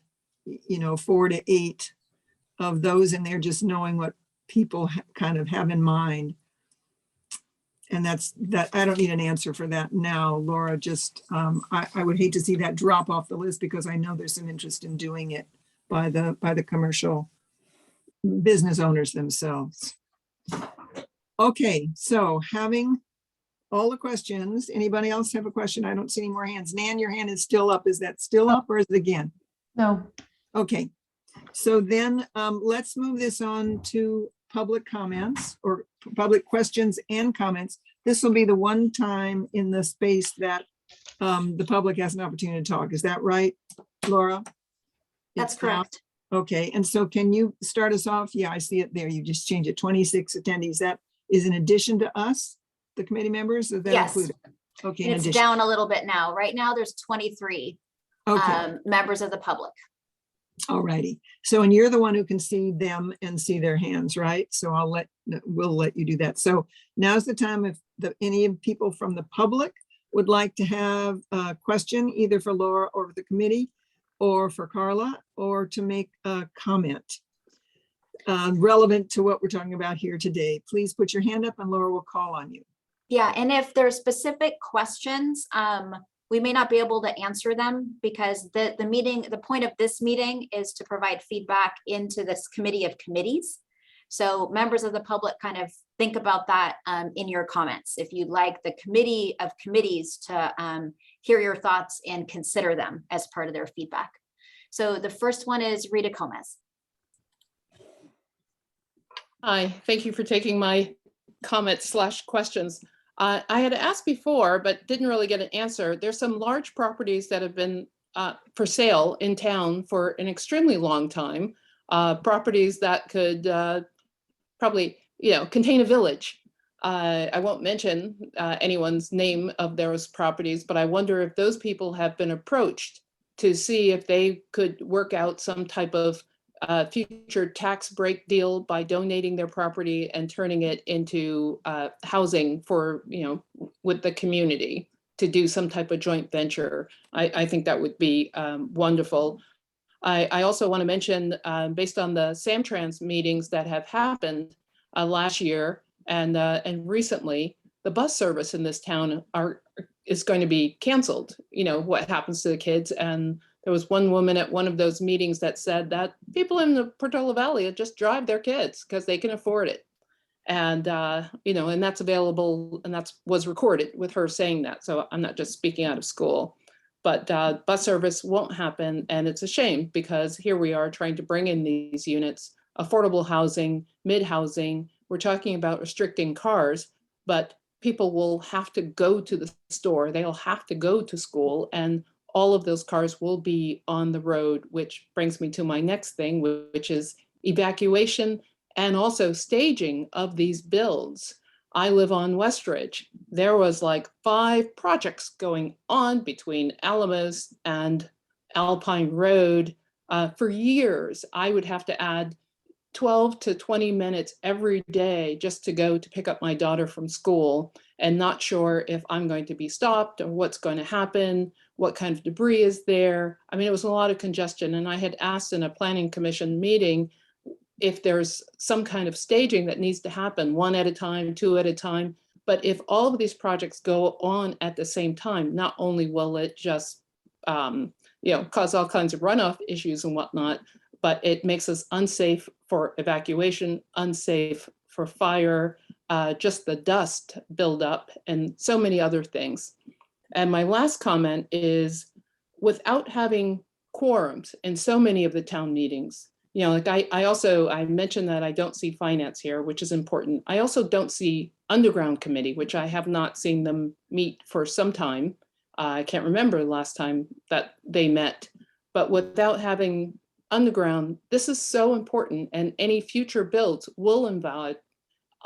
4 to 8 of those in there, just knowing what people kind of have in mind. And that's that. I don't need an answer for that now, Laura. Just I would hate to see that drop off the list, because I know there's some interest in doing it by the commercial business owners themselves. Okay, so having all the questions, anybody else have a question? I don't see any more hands. Nan, your hand is still up. Is that still up or is it again? No. Okay, so then let's move this on to public comments or public questions and comments. This will be the one time in the space that the public has an opportunity to talk. Is that right, Laura? That's It's now- correct. Okay, and so can you start us off? Yeah, I see it there. You just changed it. 26 attendees. That is in addition to us, the committee members? Is that Yes. included? Okay, in It's addition. down a little bit now. Right now, there's 23 Okay, members of the public. all righty. So, and you're the one who can see them and see their hands, right? So we'll let you do that. So now's the time if any people from the public would like to have a question, either for Laura or the committee, or for Carla, or to make a comment relevant to what we're talking about here today. Please put your hand up and Laura will call on you. Yeah, and if there's specific questions, we may not be able to answer them because the point of this meeting is to provide feedback into this committee of committees. So members of the public kind of think about that in your comments. If you'd like the committee of committees to hear your thoughts and consider them as part of their feedback. So the first one is Rita Gomez. Hi, thank you for taking my comments / questions. I had asked before, but didn't really get an answer. There's some large properties that have been for sale in town for an extremely long time. Properties that could probably, contain a village. I won't mention anyone's name of those properties, but I wonder if those people have been approached to see if they could work out some type of future tax break deal by donating their property and turning it into housing for, with the community to do some type of joint venture. I think that would be wonderful. I also want to mention, based on the Samtrans meetings that have happened last year and recently, the bus service in this town is going to be canceled. What happens to the kids? And there was one woman at one of those meetings that said that people in the Portola Valley just drive their kids because they can afford it. And, and that's available, and was recorded with her saying that. So I'm not just speaking out of school, but bus service won't happen. And it's a shame because here we are trying to bring in these units, affordable housing, mid-housing. We're talking about restricting cars, but people will have to go to the store. They'll have to go to school, and all of those cars will be on the road, which brings me to my next thing, which is evacuation and also staging of these builds. I live on Westridge. There was like 5 projects going on between Alamos and Alpine Road for years. I would have to add 12 to 20 minutes every day just to go to pick up my daughter from school, and not sure if I'm going to be stopped or what's going to happen, what kind of debris is there. I mean, it was a lot of congestion, and I had asked in a planning commission meeting if there's some kind of staging that needs to happen, 1 at a time, 2 at a time. But if all of these projects go on at the same time, not only will it just cause all kinds of runoff issues and whatnot, but it makes us unsafe for evacuation, unsafe for fire, just the dust buildup, and so many other things. And my last comment is, without having quorums in so many of the town meetings, I mentioned that I don't see finance here, which is important. I also don't see underground committee, which I have not seen them meet for some time. I can't remember the last time that they met, but without having underground, this is so important, and any future builds will involve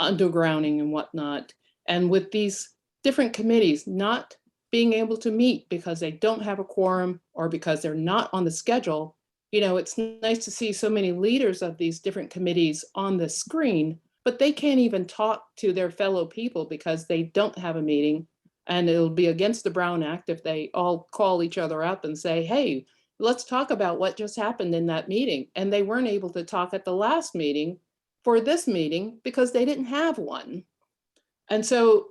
undergrounding and whatnot. And with these different committees not being able to meet because they don't have a quorum or because they're not on the schedule, it's nice to see so many leaders of these different committees on the screen, but they can't even talk to their fellow people because they don't have a meeting. And it'll be against the Brown Act if they all call each other up and say, hey, let's talk about what just happened in that meeting. And they weren't able to talk at the last meeting for this meeting because they didn't have one. And so,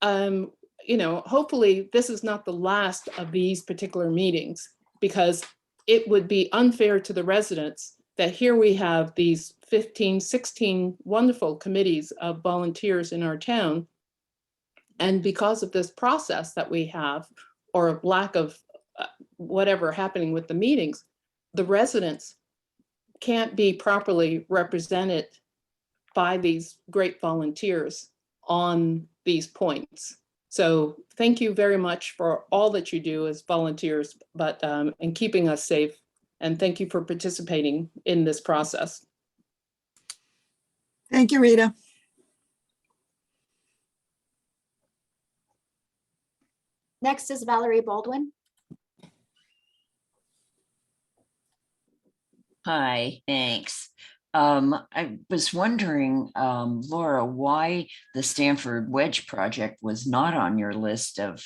you know, hopefully this is not the last of these particular meetings, because it would be unfair to the residents that here we have these 15, 16 wonderful committees of volunteers in our town. And because of this process that we have, or lack of whatever happening with the meetings, the residents can't be properly represented by these great volunteers on these points. So thank you very much for all that you do as volunteers, but in keeping us safe. And thank you for participating in this process. Thank you, Rita. Next is Valerie Baldwin. Hi, thanks. I was wondering, Laura, why the Stanford Wedge project was not on your list of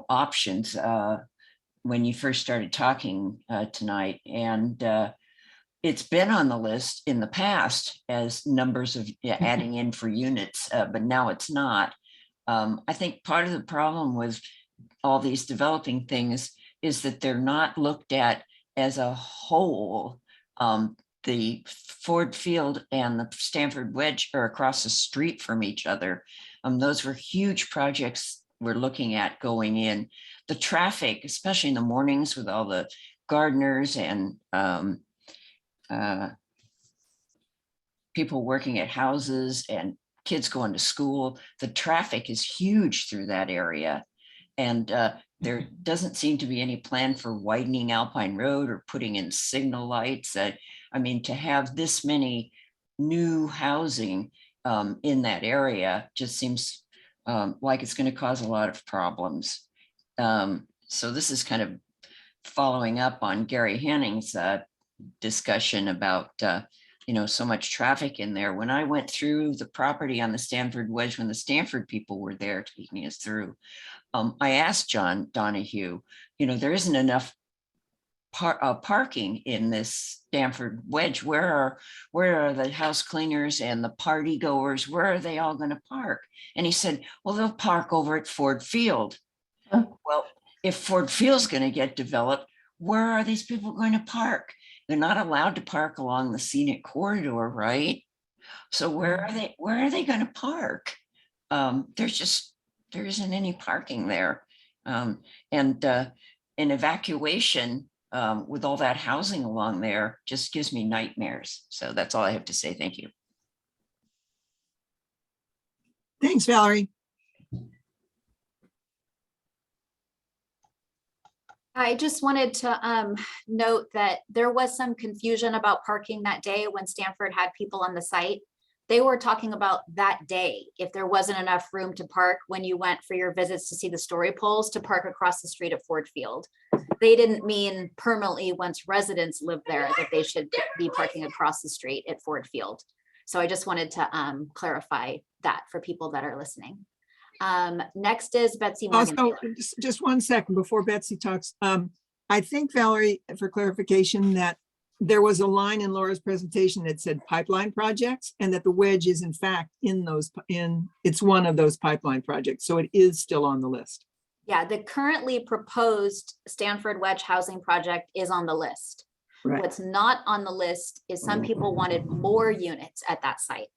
options when you first started talking tonight. And it's been on the list in the past as numbers of adding in for units, but now it's not. I think part of the problem with all these developing things is that they're not looked at as a whole. The Ford Field and the Stanford Wedge are across the street from each other. Those were huge projects we're looking at going in. The traffic, especially in the mornings with all the gardeners and people working at houses and kids going to school, the traffic is huge through that area. And there doesn't seem to be any plan for widening Alpine Road or putting in signal lights. I mean, to have this many new housing in that area just seems like it's going to cause a lot of problems. So this is kind of following up on Gary Hanning's discussion about so much traffic in there. When I went through the property on the Stanford Wedge, when the Stanford people were there taking us through, I asked John Donahue, there isn't enough parking in this Stanford Wedge. Where are the house cleaners and the party goers? Where are they all going to park? And he said, well, they'll park over at Ford Field. Well, if Ford Field's going to get developed, where are these people going to park? They're not allowed to park along the scenic corridor, right? So where are they going to park? There isn't any parking there. And an evacuation with all that housing along there just gives me nightmares. So that's all I have to say. Thank you. Thanks, Valerie. I just wanted to note that there was some confusion about parking that day when Stanford had people on the site. They were talking about that day, if there wasn't enough room to park when you went for your visits to see the story poles, to park across the street at Ford Field. They didn't mean permanently once residents live there that they should be parking across the street at Ford Field. So I just wanted to clarify that for people that are listening. Next is Betsy Mcmahon. Also, just 1 second before Betsy talks. I think, Valerie, for clarification, that there was a line in Laura's presentation that said pipeline projects, and that the wedge is in fact it's one of those pipeline projects. So it is still on the list. Yeah, the currently proposed Stanford Wedge housing project is on the list. Right. What's not on the list is some people wanted more units at that site,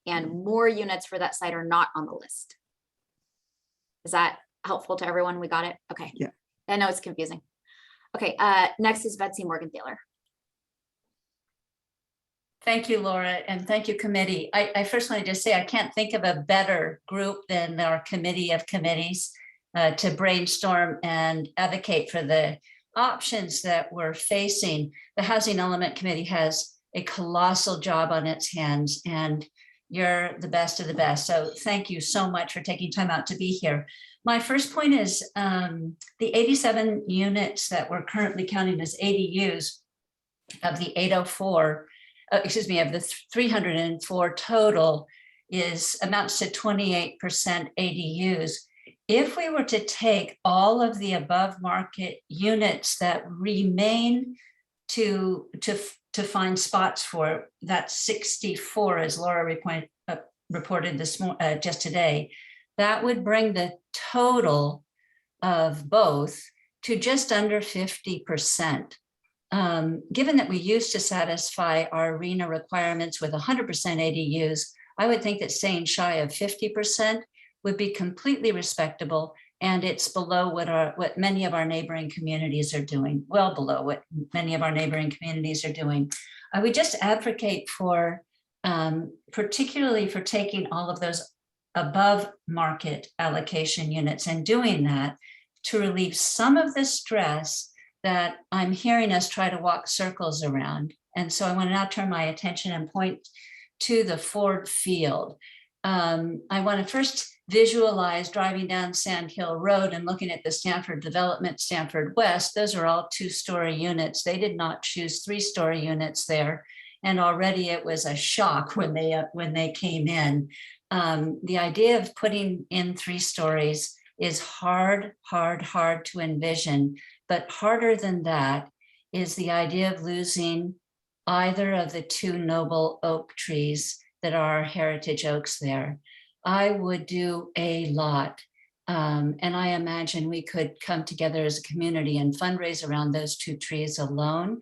and more units for that site are not on the list. Is that helpful to everyone? We got it? Okay. Yeah. I know it's confusing. Okay, next is Betsy Morgan-Thaler. Thank you, Laura, and thank you, committee. I first wanted to say I can't think of a better group than our committee of committees to brainstorm and advocate for the options that we're facing. The Housing Element Committee has a colossal job on its hands, and you're the best of the best. So thank you so much for taking time out to be here. My first point is the 87 units that we're currently counting as ADUs of the 804, of the 304 total amounts to 28% ADUs. if we were to take all of the above market units that remain to find spots for, that's 64, as Laura reported this morning, just today, that would bring the total of both to just under 50%. Given that we used to satisfy our arena requirements with 100% ADUs, I would think that staying shy of 50% would be completely respectable, and it's below what many of our neighboring communities are doing, well below what many of our neighboring communities are doing. I would just advocate for, particularly for taking all of those above market allocation units and doing that to relieve some of the stress that I'm hearing us try to walk circles around. And so I want to now turn my attention and point to the Ford Field. I want to first visualize driving down Sand Hill Road and looking at the Stanford Development, Stanford West. Those are all 2-story units. They did not choose 3-story units there. And already it was a shock when they came in. The idea of putting in 3 stories is hard to envision, but harder than that is the idea of losing either of the 2 noble oak trees that are heritage oaks there. I would do a lot. And I imagine we could come together as a community and fundraise around those 2 trees alone.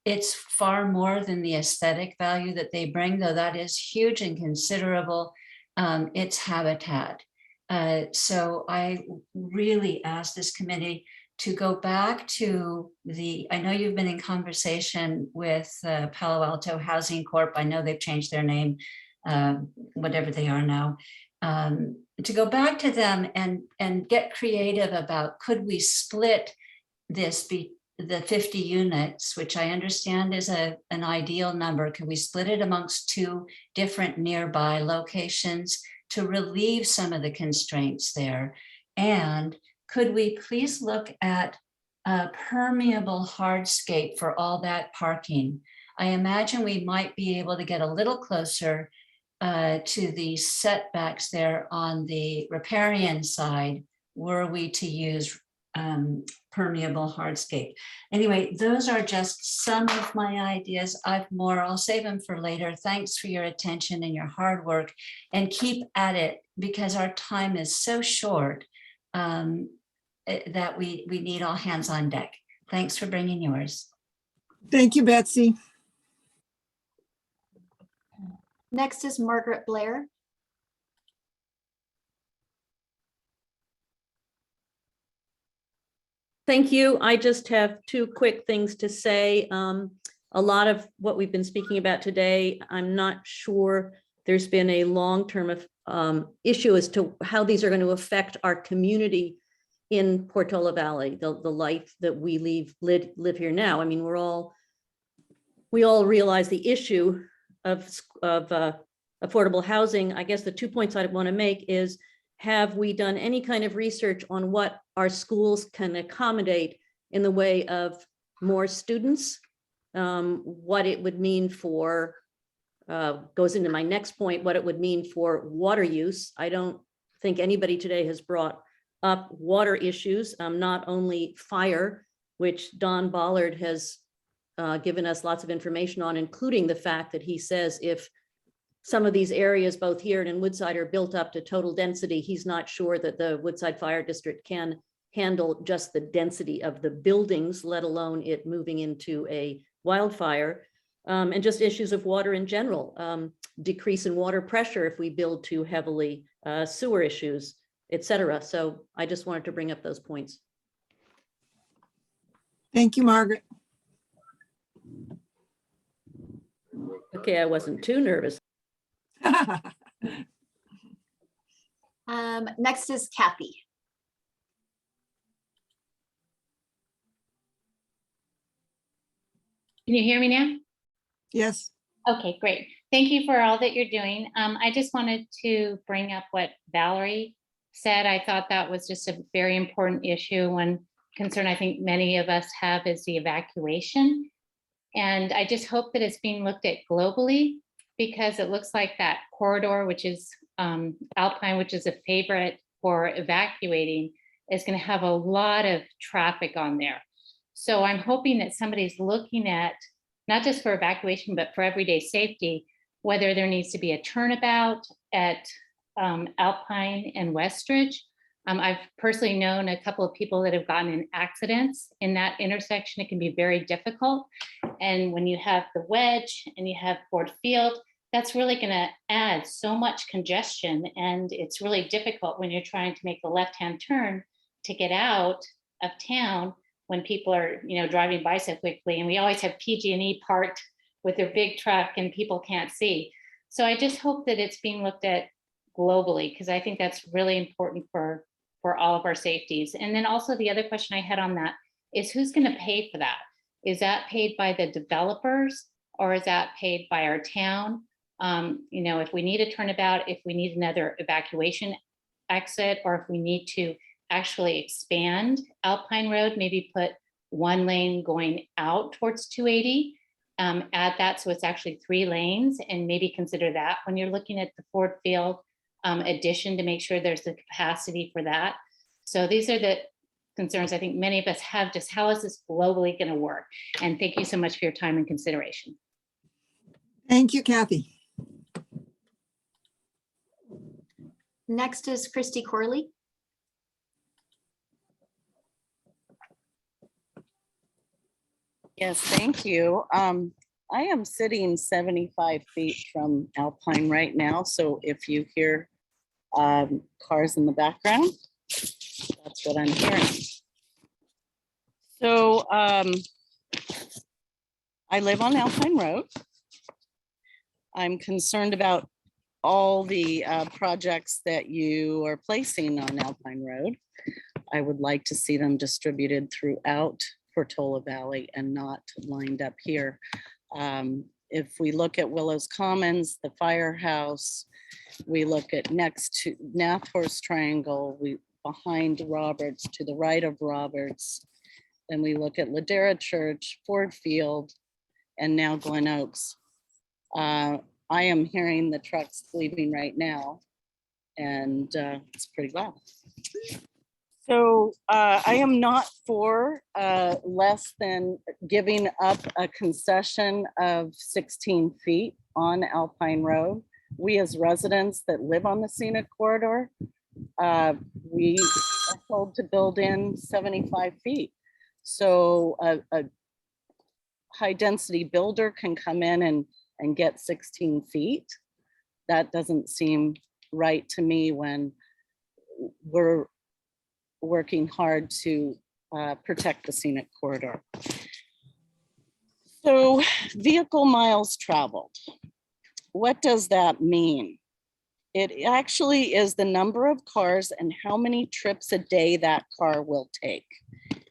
It's far more than the aesthetic value that they bring, though that is huge and considerable. It's habitat. So I really ask this committee to go back to I know you've been in conversation with Palo Alto Housing Corp. I know they've changed their name, whatever they are now, to go back to them and get creative about, could we split the 50 units, which I understand is an ideal number. Could we split it amongst 2 different nearby locations to relieve some of the constraints there? And could we please look at a permeable hardscape for all that parking? I imagine we might be able to get a little closer to the setbacks there on the riparian side were we to use permeable hardscape. Anyway, those are just some of my ideas. I've more, I'll save them for later. Thanks for your attention and your hard work, and keep at it, because our time is so short that we need all hands on deck. Thanks for bringing yours. Thank you, Betsy. Next is Margaret Blair. Thank you. I just have 2 quick things to say. A lot of what we've been speaking about today, I'm not sure there's been a long-term issue as to how these are going to affect our community in Portola Valley, the life that we live here now. I mean, we all realize the issue of affordable housing. I guess the 2 points I want to make is, have we done any kind of research on what our schools can accommodate in the way of more students? What it would mean for, goes into my next point, what it would mean for water use. I don't think anybody today has brought up water issues, not only fire, which Don Ballard has given us lots of information on, including the fact that he says if some of these areas, both here and in Woodside, are built up to total density, he's not sure that the Woodside Fire District can handle just the density of the buildings, let alone it moving into a wildfire, and just issues of water in general, decrease in water pressure if we build too heavily, sewer issues, etc. So I just wanted to bring up those points. Thank you, Margaret. Okay, I wasn't too nervous. Next is Kathy. Can you hear me now? Yes. Okay, great. Thank you for all that you're doing. I just wanted to bring up what Valerie said. I thought that was just a very important issue. One concern I think many of us have is the evacuation. And I just hope that it's being looked at globally, because it looks like that corridor, which is Alpine, which is a favorite for evacuating is going to have a lot of traffic on there. So I'm hoping that somebody's looking at, not just for evacuation, but for everyday safety, whether there needs to be a turnabout at Alpine and Westridge. I've personally known a couple of people that have gotten in accidents in that intersection. It can be very difficult. And when you have the wedge and you have Ford Field, that's really going to add so much congestion. And it's really difficult when you're trying to make the left-hand turn to get out of town when people are, driving by so quickly. And we always have PG&E parked with their big truck and people can't see. So I just hope that it's being looked at globally, because I think that's really important for all of our safeties. And then also the other question I had on that is, who's going to pay for that? Is that paid by the developers, or is that paid by our town? If we need a turnabout, if we need another evacuation exit, or if we need to actually expand Alpine Road, maybe put one lane going out towards 280, add that so it's actually 3 lanes, and maybe consider that when you're looking at the Ford Field addition, to make sure there's the capacity for that. So these are the concerns I think many of us have, just how is this globally going to work? And thank you so much for your time and consideration. Thank you, Kathy. Next is Christy Corley. Yes, thank you. I am sitting 75 feet from Alpine right now. So if you hear cars in the background, that's what I'm hearing. So I live on Alpine Road. I'm concerned about all the projects that you are placing on Alpine Road. I would like to see them distributed throughout Portola Valley and not lined up here. If we look at Willows Commons, the firehouse, we look at next to Nathorst Triangle, we behind Roberts, to the right of Roberts, then we look at Ladera Church, Ford Field, and now Glen Oaks. I am hearing the trucks leaving right now, and it's pretty loud. So I am not for less than giving up a concession of 16 feet on Alpine Road. We as residents that live on the scenic corridor, we are told to build in 75 feet. So a high density builder can come in and get 16 feet. That doesn't seem right to me when we're working hard to protect the scenic corridor. So vehicle miles traveled. What does that mean? It actually is the number of cars and how many trips a day that car will take.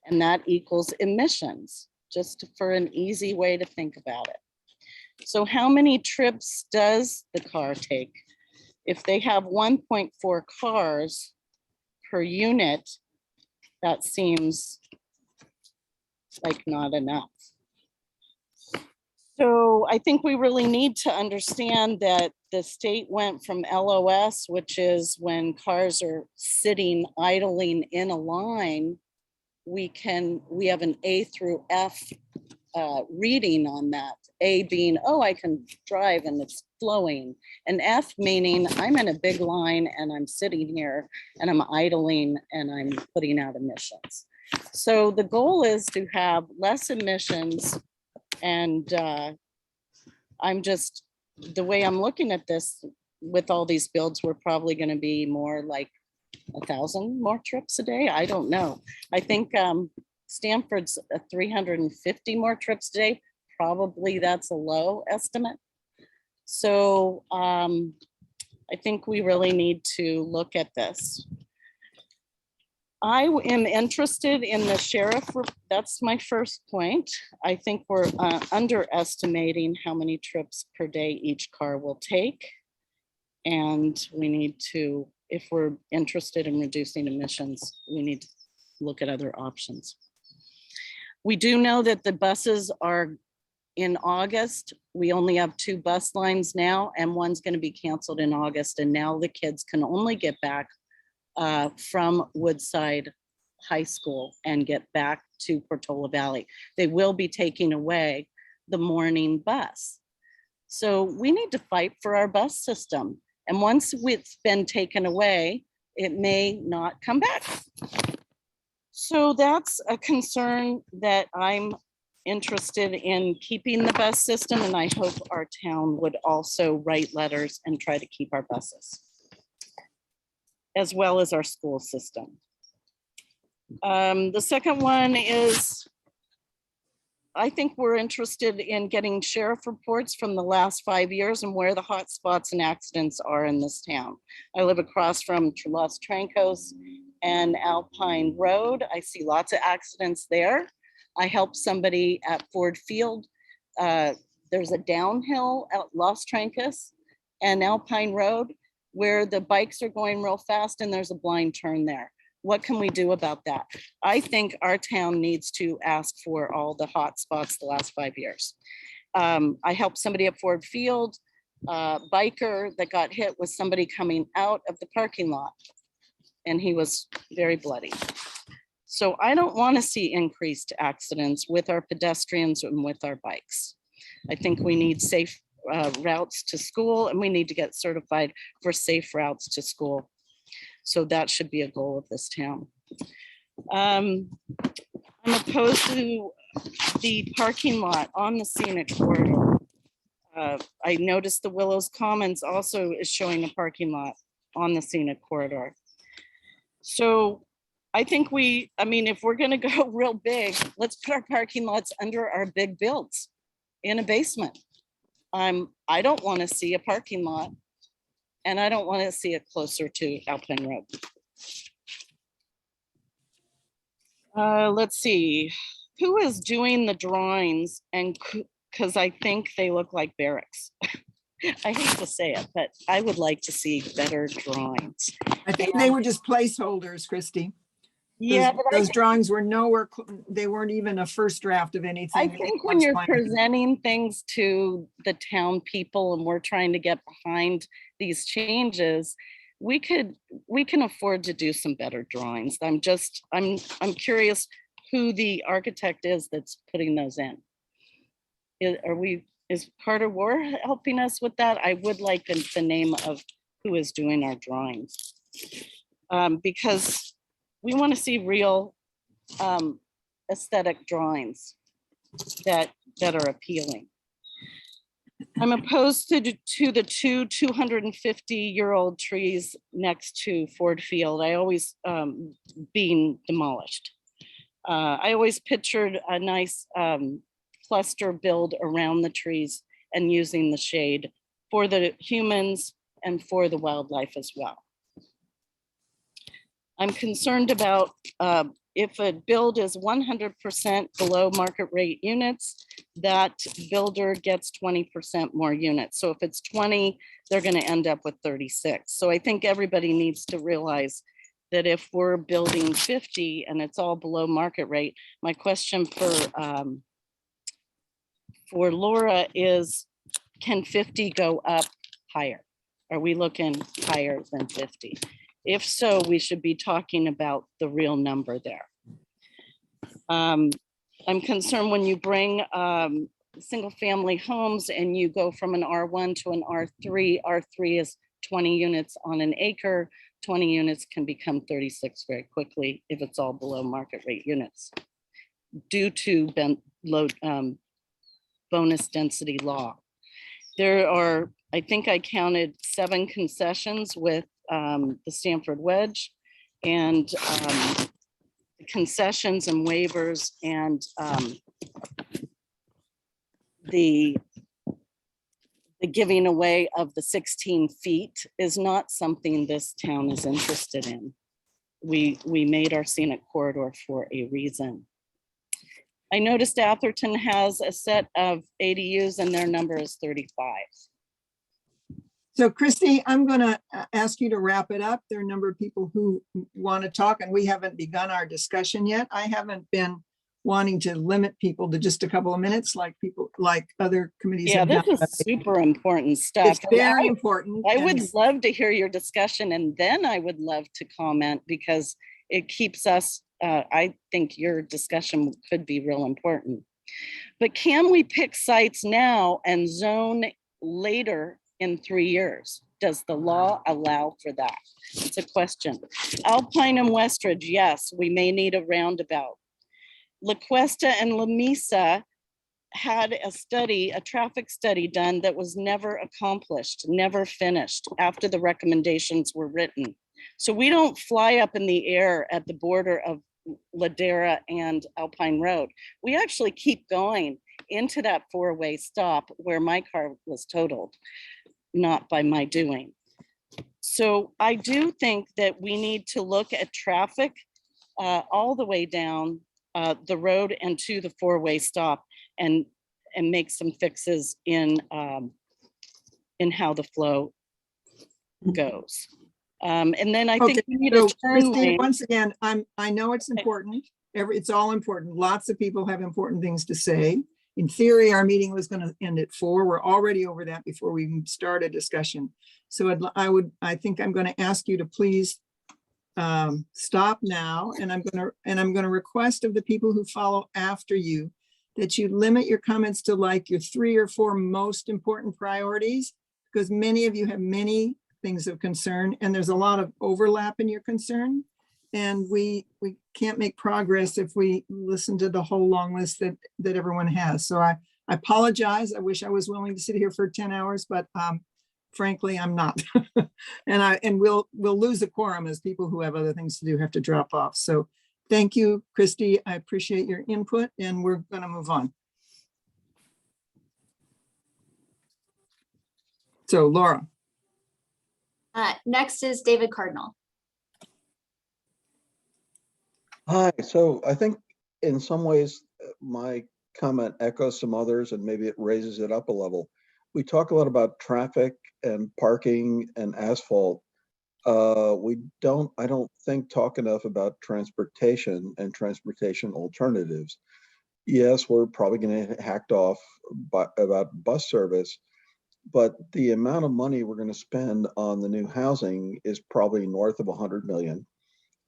And that equals emissions, just for an easy way to think about it. So how many trips does the car take? If they have 1.4 cars per unit, that seems like not enough. So I think we really need to understand that the state went from LOS, which is when cars are sitting idling in a line, we have an A through F reading on that. A being, oh, I can drive and it's flowing. And F meaning I'm in a big line and I'm sitting here and I'm idling and I'm putting out emissions. So the goal is to have less emissions, and the way I'm looking at this, with all these builds, we're probably going to be more like 1,000 more trips a day. I don't know. I think Stanford's 350 more trips a day. Probably that's a low estimate. So I think we really need to look at this. I am interested in the sheriff. That's my first point. I think we're underestimating how many trips per day each car will take. And we need to, if we're interested in reducing emissions, we need to look at other options. We do know that the buses are in August. We only have 2 bus lines now, and one's going to be canceled in August. And now the kids can only get back from Woodside High School and get back to Portola Valley. They will be taking away the morning bus. So we need to fight for our bus system. And once it's been taken away, it may not come back. So that's a concern that I'm interested in keeping the bus system, and I hope our town would also write letters and try to keep our buses, as well as our school system. The second one is, I think we're interested in getting sheriff reports from the last 5 years and where the hot spots and accidents are in this town. I live across from Los Trancos and Alpine Road. I see lots of accidents there. I helped somebody at Ford Field. There's a downhill at Los Trancos and Alpine Road where the bikes are going real fast and there's a blind turn there. What can we do about that? I think our town needs to ask for all the hot spots the last 5 years. I helped somebody at Ford Field, biker that got hit was somebody coming out of the parking lot and he was very bloody. So I don't want to see increased accidents with our pedestrians and with our bikes. I think we need safe routes to school and we need to get certified for safe routes to school. So that should be a goal of this town. I'm opposed to the parking lot on the scenic corridor. I noticed the Willows Commons also is showing a parking lot on the scenic corridor. So I think if we're gonna go real big, let's put our parking lots under our big builds in a basement. I don't want to see a parking lot and I don't want to see it closer to Alpine Road. Let's see, who is doing the drawings? And because I think they look like barracks. I hate to say it, but I would like to see better drawings. I think they were just placeholders, Christy. Yeah, those drawings were nowhere, they weren't even a first draft of anything. I think when you're presenting things to the town people and we're trying to get behind these changes, we can afford to do some better drawings. I'm curious who the architect is that's putting those in. Is Carter War helping us with that? I would like the name of who is doing our drawings. Because we want to see real aesthetic drawings that are appealing. I'm opposed to the two 250-year-old trees next to Ford Field. I always being demolished. I always pictured a nice cluster build around the trees and using the shade for the humans and for the wildlife as well. I'm concerned about if a build is 100% below market rate units, that builder gets 20% more units. So if it's 20, they're going to end up with 36. So I think everybody needs to realize that if we're building 50 and it's all below market rate, my question for Laura is, can 50 go up higher? Are we looking higher than 50? If so, we should be talking about the real number there. I'm concerned when you bring single family homes and you go from an R1 to an R3. R3 is 20 units on an acre. 20 units can become 36 very quickly if it's all below market rate units due to bonus density law. There are, I think I counted 7 concessions with the Stanford Wedge and concessions and waivers and the giving away of the 16 feet is not something this town is interested in. We made our scenic corridor for a reason. I noticed Atherton has a set of ADUs and their number is 35. So Christy, I'm going to ask you to wrap it up. There are a number of people who want to talk and we haven't begun our discussion yet. I haven't been wanting to limit people to just a couple of minutes like other committees Yeah, have this done. is super important stuff. It's very important. I and would it's- love to hear your discussion, and then I would love to comment because it keeps us, I think your discussion could be real important. But can we pick sites now and zone later in 3 years? Does the law allow for that? It's a question. Alpine and Westridge, yes, we may need a roundabout. La Cuesta and La Mesa had a study, a traffic study done that was never accomplished, never finished after the recommendations were written. So we don't fly up in the air at the border of Ladera and Alpine Road. We actually keep going into that four-way stop where my car was totaled, not by my doing. So I do think that we need to look at traffic all the way down the road and to the four-way stop and make some fixes in how the flow goes. And then I think Okay, we need so a turn Christine, lane. once again, I know it's important. It's all important. Lots of people have important things to say. In theory, our meeting was going to end at 4. We're already over that before we even start a discussion. So I think I'm going to ask you to please stop now. And I'm going to request of the people who follow after you that you limit your comments to like your 3 or 4 most important priorities, because many of you have many things of concern and there's a lot of overlap in your concern. And we can't make progress if we listen to the whole long list that everyone has. So I apologize. I wish I was willing to sit here for 10 hours, but frankly, I'm not. and we'll lose a quorum as people who have other things to do have to drop off. So thank you, Christy. I appreciate your input and we're going to move on. So Laura. Next is David Cardinal. Hi, so I think in some ways my comment echoes some others and maybe it raises it up a level. We talk a lot about traffic and parking and asphalt. I don't think talk enough about transportation and transportation alternatives. Yes, we're probably going to get hacked off about bus service, but the amount of money we're going to spend on the new housing is probably north of 100 million.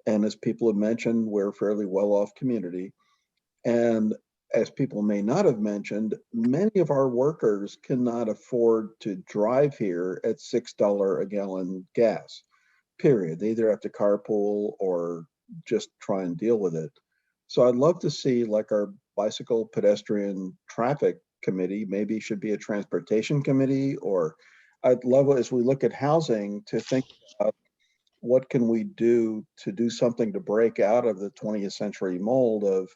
And as people have mentioned, we're a fairly well-off community. And as people may not have mentioned, many of our workers cannot afford to drive here at $6 a gallon gas, period. They either have to carpool or just try and deal with it. So I'd love to see, like, our bicycle pedestrian traffic committee maybe should be a transportation committee, or I'd love, as we look at housing, to think about what can we do to do something to break out of the 20th century mold of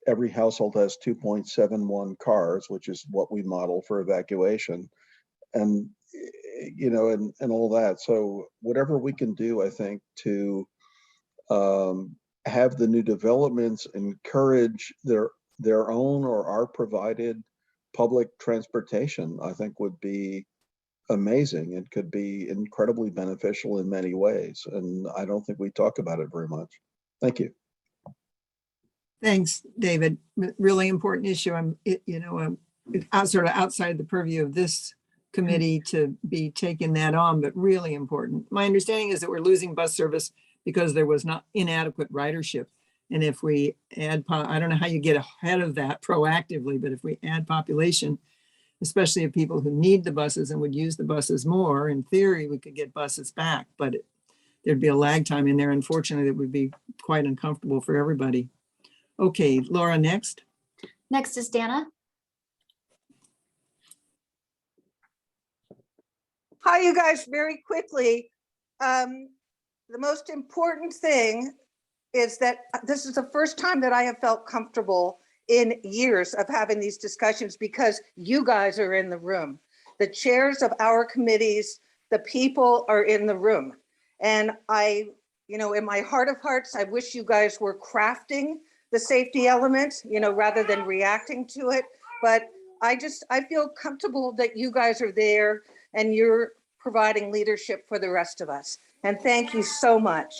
every household has 2.71 cars, which is what we model for evacuation, and and all that. So whatever we can do, I think, to have the new developments encourage their own or our provided public transportation, I think would be amazing. It could be incredibly beneficial in many ways. And I don't think we talk about it very much. Thank you. Thanks, David. Really important issue. It's sort of outside the purview of this committee to be taking that on, but really important. My understanding is that we're losing bus service because there was not inadequate ridership. And if we add, I don't know how you get ahead of that proactively, but if we add population, especially of people who need the buses and would use the buses more, in theory, we could get buses back, but there'd be a lag time in there. Unfortunately, that would be quite uncomfortable for everybody. Okay, Laura, next. Next is Dana. Hi, you guys, very quickly. The most important thing is that this is the first time that I have felt comfortable in years of having these discussions because you guys are in the room. The chairs of our committees, the people are in the room. And in my heart of hearts, I wish you guys were crafting the safety element, rather than reacting to it. But I feel comfortable that you guys are there and you're providing leadership for the rest of us. And thank you so much.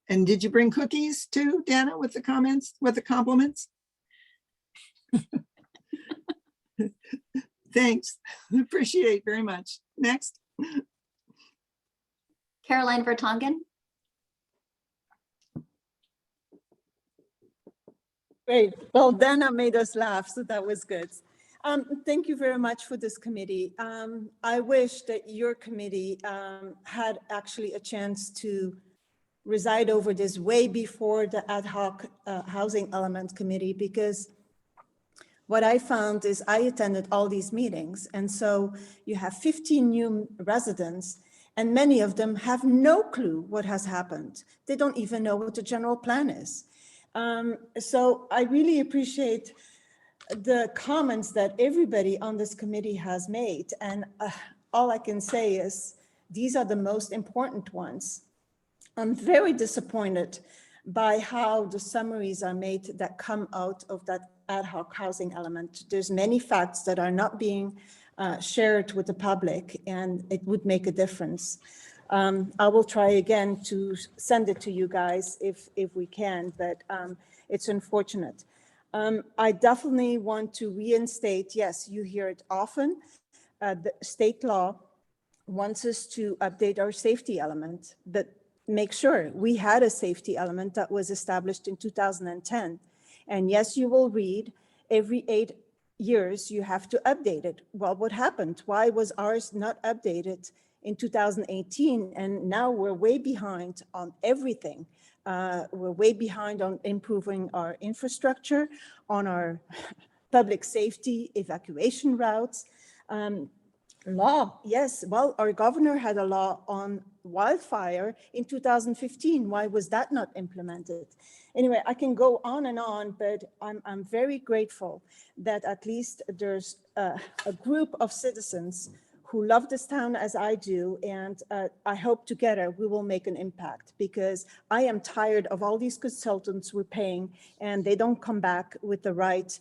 And did you bring cookies too, Dana, with the comments, with the compliments? Thanks. Appreciate very much. Next. Caroline Vertonghen. Great. Well, Dana made us laugh, so that was good. Thank you very much for this committee. I wish that your committee had actually a chance to reside over this way before the ad hoc housing element committee, because what I found is I attended all these meetings. And so you have 15 new residents, and many of them have no clue what has happened. They don't even know what the general plan is. So I really appreciate the comments that everybody on this committee has made. And all I can say is these are the most important ones. I'm very disappointed by how the summaries are made that come out of that ad hoc housing element. There's many facts that are not being shared with the public, and it would make a difference. I will try again to send it to you guys if we can, but it's unfortunate. I definitely want to reinstate, yes, you hear it often, the state law wants us to update our safety element, but make sure we had a safety element that was established in 2010. And yes, you will read every 8 years you have to update it. Well, what happened? Why was ours not updated in 2018? And now we're way behind on everything. We're way behind on improving our infrastructure, on our public safety evacuation routes. Law, yes, well, our governor had a law on wildfire in 2015. Why was that not implemented? Anyway, I can go on and on, but I'm very grateful that at least there's a group of citizens who love this town as I do, and I hope together we will make an impact, because I am tired of all these consultants we're paying and they don't come back with the right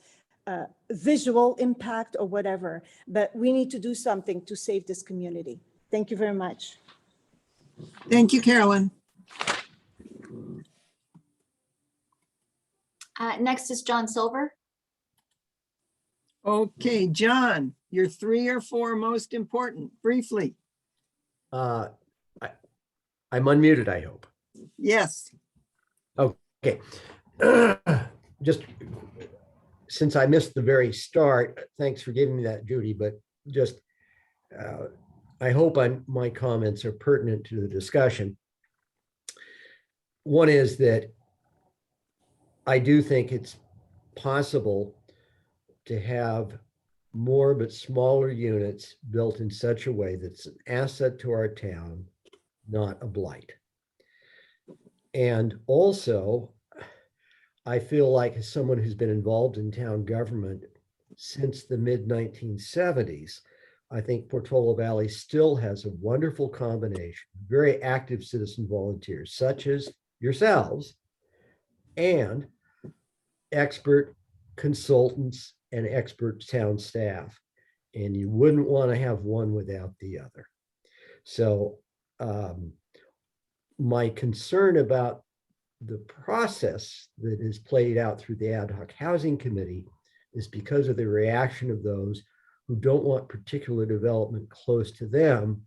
visual impact or whatever, but we need to do something to save this community. Thank you very much. Thank you, Carolyn. Next is John Silver. Okay, John, your 3 or 4 most important, briefly. I'm unmuted, I hope. Yes. Okay. Just since I missed the very start, thanks for giving me that, Judy, but just I hope my comments are pertinent to the discussion. One is that I do think it's possible to have more but smaller units built in such a way that's an asset to our town, not a blight. And also, I feel like as someone who's been involved in town government since the mid-1970s, I think Portola Valley still has a wonderful combination of very active citizen volunteers, such as yourselves, and expert consultants and expert town staff. And you wouldn't want to have one without the other. So my concern about the process that is played out through the ad hoc housing committee is because of the reaction of those who don't want particular development close to them.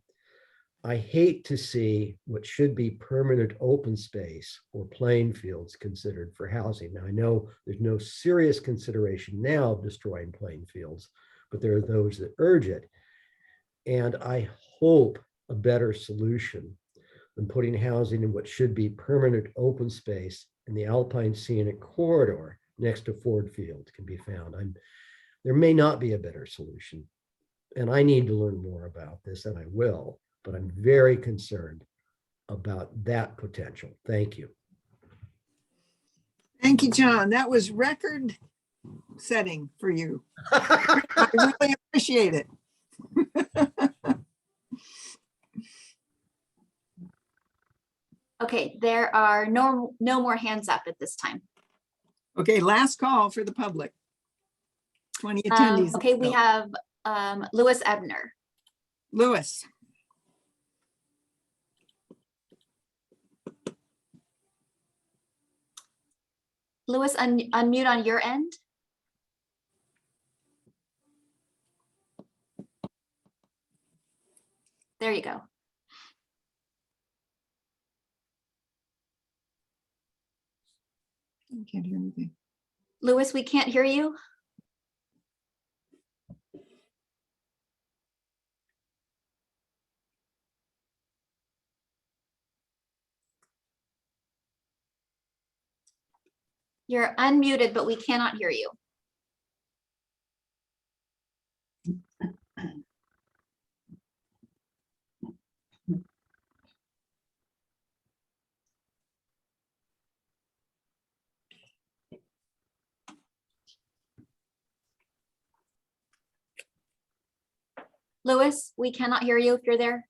I hate to see what should be permanent open space or playing fields considered for housing. Now, I know there's no serious consideration now of destroying playing fields, but there are those that urge it. And I hope a better solution than putting housing in what should be permanent open space in the Alpine Scenic Corridor next to Ford Field can be found. There may not be a better solution, and I need to learn more about this, and I will, but I'm very concerned about that potential. Thank you. Thank you, John. That was record setting for you. I really appreciate it. Okay, there are no more hands up at this time. Okay, last call for the public. 20 attendees. Okay, we have Louis Ebner. Louis. Louis, unmute on your end. There you go. I can't hear anything. Louis, we can't hear you. You're unmuted, but we cannot hear you. Louis, we cannot hear you if you're there.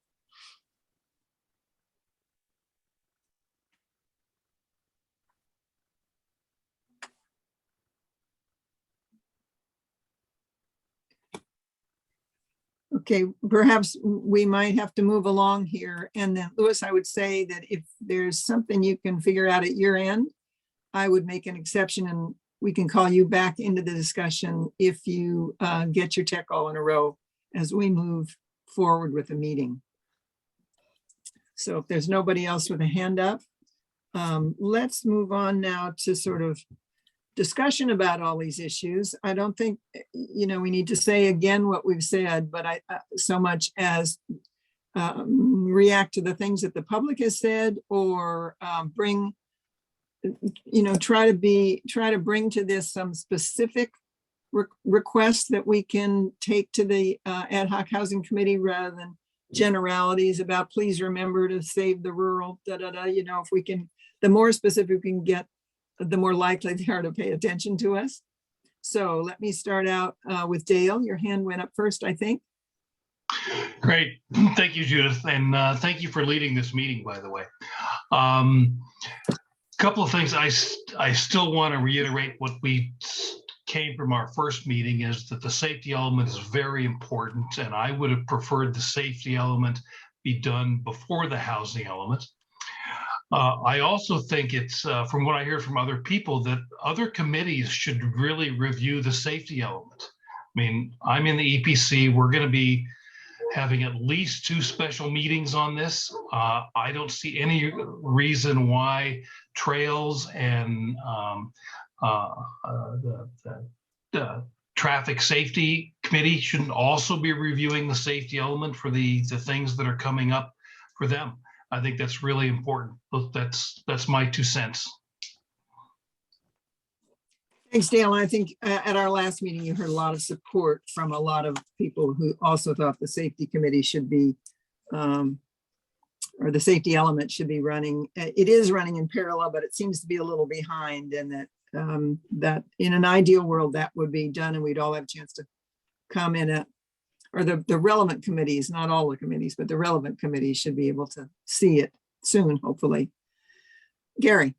Okay, perhaps we might have to move along here. And then Louis, I would say that if there's something you can figure out at your end, I would make an exception and we can call you back into the discussion if you get your tech all in a row as we move forward with the meeting. So if there's nobody else with a hand up, let's move on now to sort of discussion about all these issues. I don't think, we need to say again what we've said, but I so much as react to the things that the public has said or bring, try to bring to this some specific requests that we can take to the ad hoc housing committee rather than generalities about please remember to save the rural, if we can, the more specific we can get, the more likely they are to pay attention to us. So let me start out with Dale. Your hand went up first, I think. Great. Thank you, Judith. And thank you for leading this meeting, by the way. Couple of things I still want to reiterate what we came from our first meeting is that the safety element is very important. And I would have preferred the safety element be done before the housing element. I also think it's, from what I hear from other people, that other committees should really review the safety element. I mean, I'm in the EPC. We're going to be having at least 2 special meetings on this. I don't see any reason why trails and the traffic safety committee shouldn't also be reviewing the safety element for the things that are coming up for them. I think that's really important. That's my 2 cents. Thanks, Dale. I think at our last meeting, you heard a lot of support from a lot of people who also thought the safety committee should be, or the safety element should be running. It is running in parallel, but it seems to be a little behind, and that in an ideal world that would be done and we'd all have a chance to comment or the relevant committees, not all the committees, but the relevant committees should be able to see it soon, hopefully. Gary.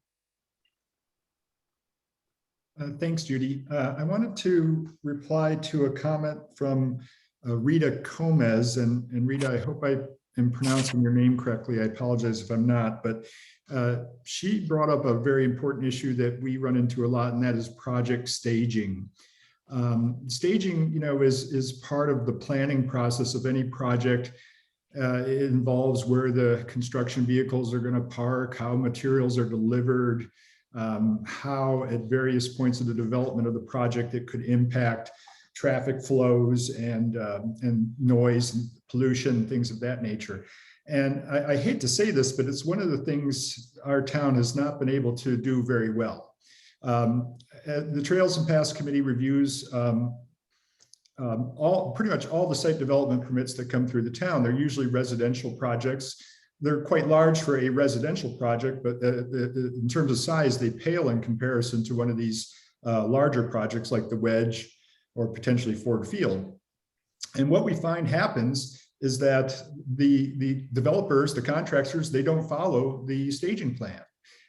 Thanks, Judy. I wanted to reply to a comment from Rita Gomez, and Rita, I hope I am pronouncing your name correctly. I apologize if I'm not, but she brought up a very important issue that we run into a lot, and that is project staging. Staging, is part of the planning process of any project. It involves where the construction vehicles are going to park, how materials are delivered, how at various points of the development of the project it could impact traffic flows and noise and pollution, things of that nature. And I hate to say this, but it's one of the things our town has not been able to do very well. The Trails and Paths Committee reviews pretty much all the site development permits that come through the town. They're usually residential projects. They're quite large for a residential project, but in terms of size, they pale in comparison to one of these larger projects like the Wedge or potentially Ford Field. And what we find happens is that the developers, the contractors, they don't follow the staging plan.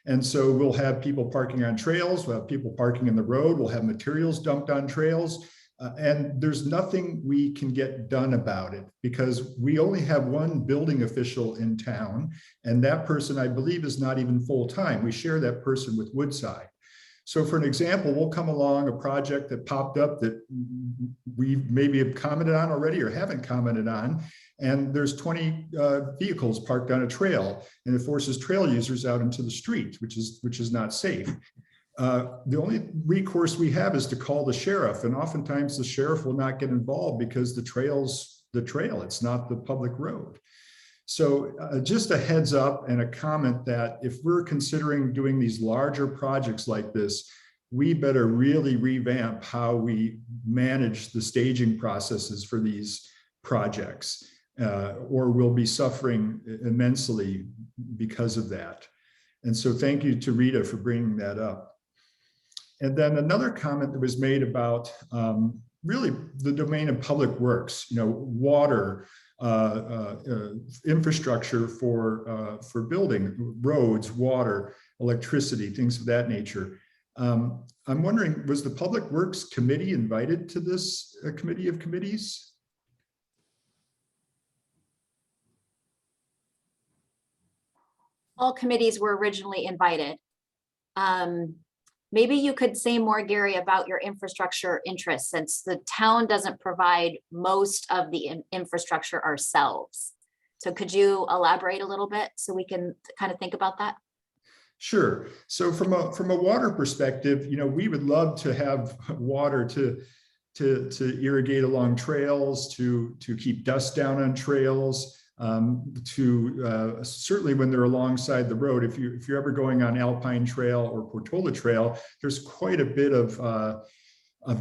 And so we'll have people parking on trails, we'll have people parking in the road, we'll have materials dumped on trails, and there's nothing we can get done about it because we only have one building official in town, and that person, I believe, is not even full-time. We share that person with Woodside. So for an example, we'll come along a project that popped up that we maybe have commented on already or haven't commented on, and there's 20 vehicles parked on a trail, and it forces trail users out into the street, which is not safe. The only recourse we have is to call the sheriff, and oftentimes the sheriff will not get involved because the trail's the trail, it's not the public road. So just a heads up and a comment that if we're considering doing these larger projects like this, we better really revamp how we manage the staging processes for these projects, or we'll be suffering immensely because of that. And so thank you to Rita for bringing that up. And then another comment that was made about really the domain of public works, water, infrastructure for building, roads, water, electricity, things of that nature. I'm wondering, was the Public Works Committee invited to this committee of committees? All committees were originally invited. Maybe you could say more, Gary, about your infrastructure interests, since the town doesn't provide most of the infrastructure ourselves. So could you elaborate a little bit so we can kind of think about that? Sure. So from a water perspective, we would love to have water to irrigate along trails, to keep dust down on trails, certainly when they're alongside the road. If you're ever going on Alpine Trail or Portola Trail, there's quite a bit of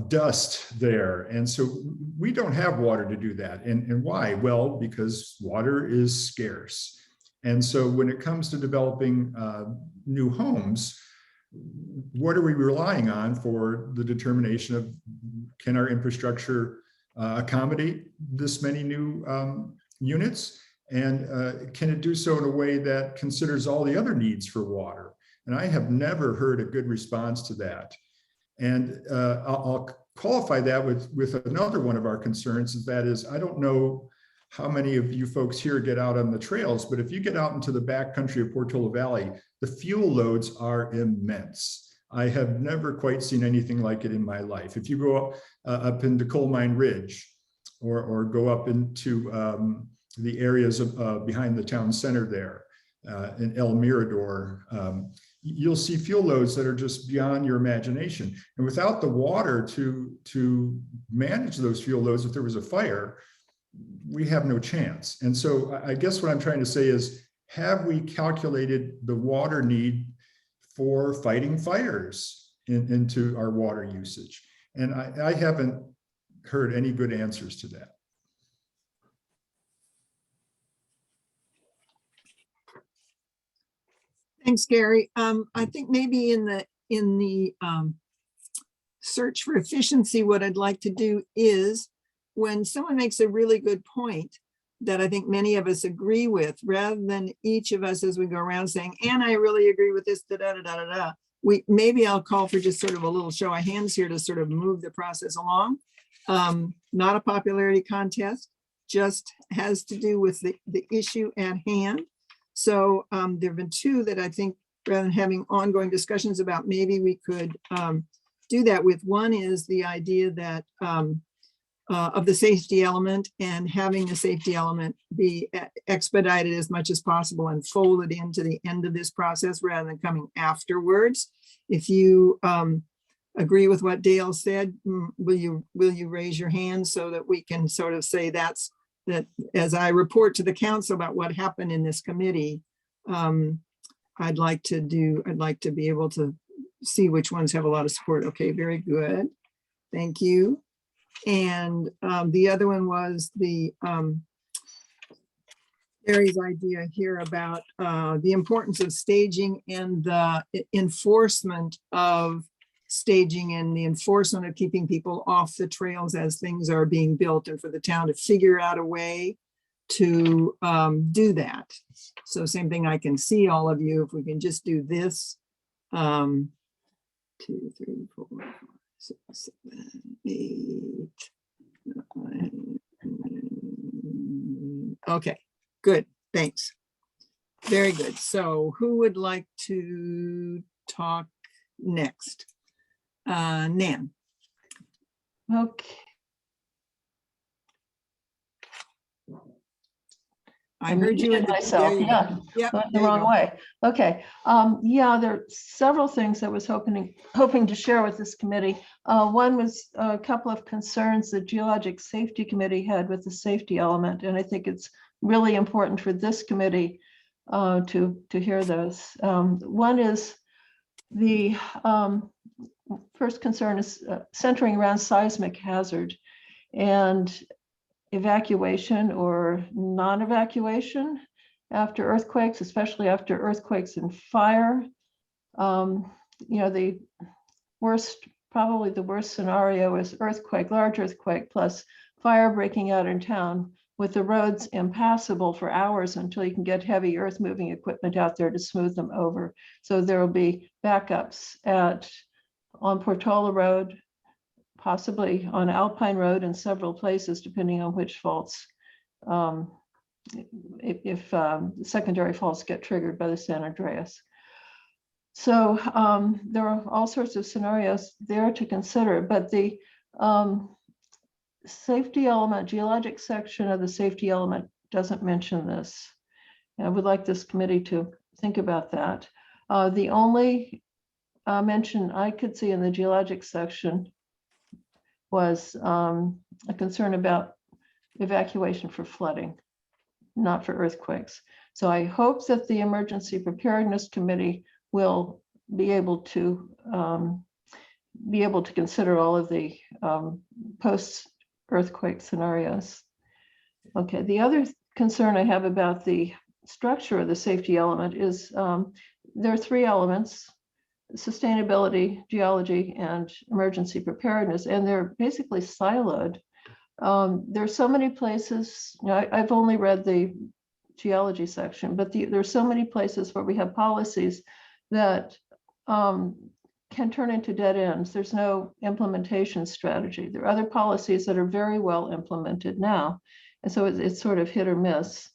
dust there. And so we don't have water to do that. And why? Well, because water is scarce. And so when it comes to developing new homes, what are we relying on for the determination of, can our infrastructure accommodate this many new units? And can it do so in a way that considers all the other needs for water? And I have never heard a good response to that. And I'll qualify that with another one of our concerns, is that is, I don't know how many of you folks here get out on the trails, but if you get out into the back country of Portola Valley, the fuel loads are immense. I have never quite seen anything like it in my life. If you go up into Coal Mine Ridge, or go up into the areas of behind the town center there in El Mirador, you'll see fuel loads that are just beyond your imagination. And without the water to manage those fuel loads, if there was a fire, we have no chance. And so I guess what I'm trying to say is, have we calculated the water need for fighting fires into our water usage? And I haven't heard any good answers to that. Thanks, Gary. I think maybe in the search for efficiency, what I'd like to do is, when someone makes a really good point that I think many of us agree with, rather than each of us as we go around saying, and I really agree with this, maybe I'll call for just sort of a little show of hands here to sort of move the process along. Not a popularity contest, just has to do with the issue at hand. So there have been two that I think, rather than having ongoing discussions about, maybe we could do that with. One is the idea that of the safety element, and having the safety element be expedited as much as possible and folded into the end of this process rather than coming afterwards. If you agree with what Dale said, will you raise your hand so that we can sort of say that as I report to the council about what happened in this committee, I'd like to be able to see which ones have a lot of support. Okay, very good. Thank you. And the other one was Gary's idea here about the importance of staging and the enforcement of staging and the enforcement of keeping people off the trails as things are being built, and for the town to figure out a way to do that. So same thing, I can see all of you, if we can just do this. 2, 3, 4, 5, 6, 7, 8, 9. Okay, good, thanks. Very good. So who would like to talk next. Nan. Okay. I heard you in myself. Yeah, Yep, went the there you wrong go. way. Okay. Yeah, there are several things I was hoping to share with this committee. One was a couple of concerns the Geologic Safety Committee had with the safety element, and I think it's really important for this committee to hear those. One is the first concern is centering around seismic hazard and evacuation or non-evacuation after earthquakes, especially after earthquakes and fire. The worst, probably the worst scenario is earthquake, large earthquake plus fire breaking out in town with the roads impassable for hours until you can get heavy earth moving equipment out there to smooth them over. So there will be backups on Portola Road, possibly on Alpine Road in several places, depending on which faults, if secondary faults get triggered by the San Andreas. So there are all sorts of scenarios there to consider, but the safety element, geologic section of the safety element doesn't mention this. And I would like this committee to think about that. The only mention I could see in the geologic section was a concern about evacuation for flooding, not for earthquakes. So I hope that the Emergency Preparedness Committee will be able to consider all of the post-earthquake scenarios. Okay, the other concern I have about the structure of the safety element is there are three elements: sustainability, geology, and emergency preparedness, and they're basically siloed. There's so many places, I've only read the geology section, but there's so many places where we have policies that can turn into dead ends. There's no implementation strategy. There are other policies that are very well implemented now, and so it's sort of hit or miss.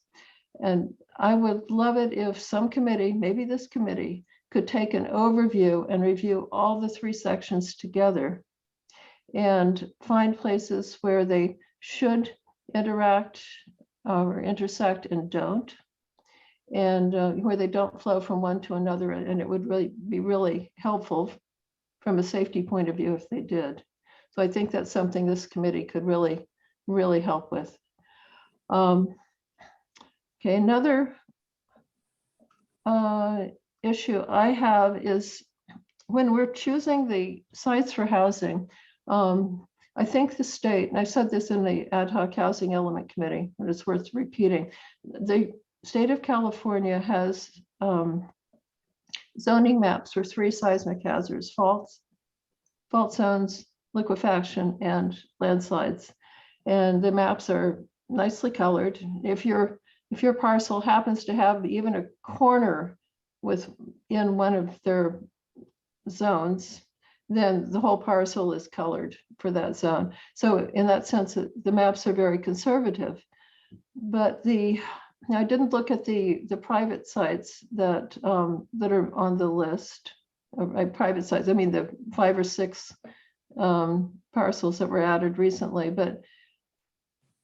And I would love it if some committee, maybe this committee, could take an overview and review all the three sections together and find places where they should interact or intersect and don't, and where they don't flow from one to another. And it would really be really helpful from a safety point of view if they did. So I think that's something this committee could really, really help with. Okay, another issue I have is when we're choosing the sites for housing, I think the state, and I said this in the ad hoc housing element committee, but it's worth repeating, the state of California has zoning maps for three seismic hazards: fault zones, liquefaction, and landslides. And the maps are nicely colored. If your parcel happens to have even a corner in one of their zones, then the whole parcel is colored for that zone. So in that sense, the maps are very conservative. But I didn't look at the private sites that are on the list. Private sites, I mean the 5 or 6 parcels that were added recently, but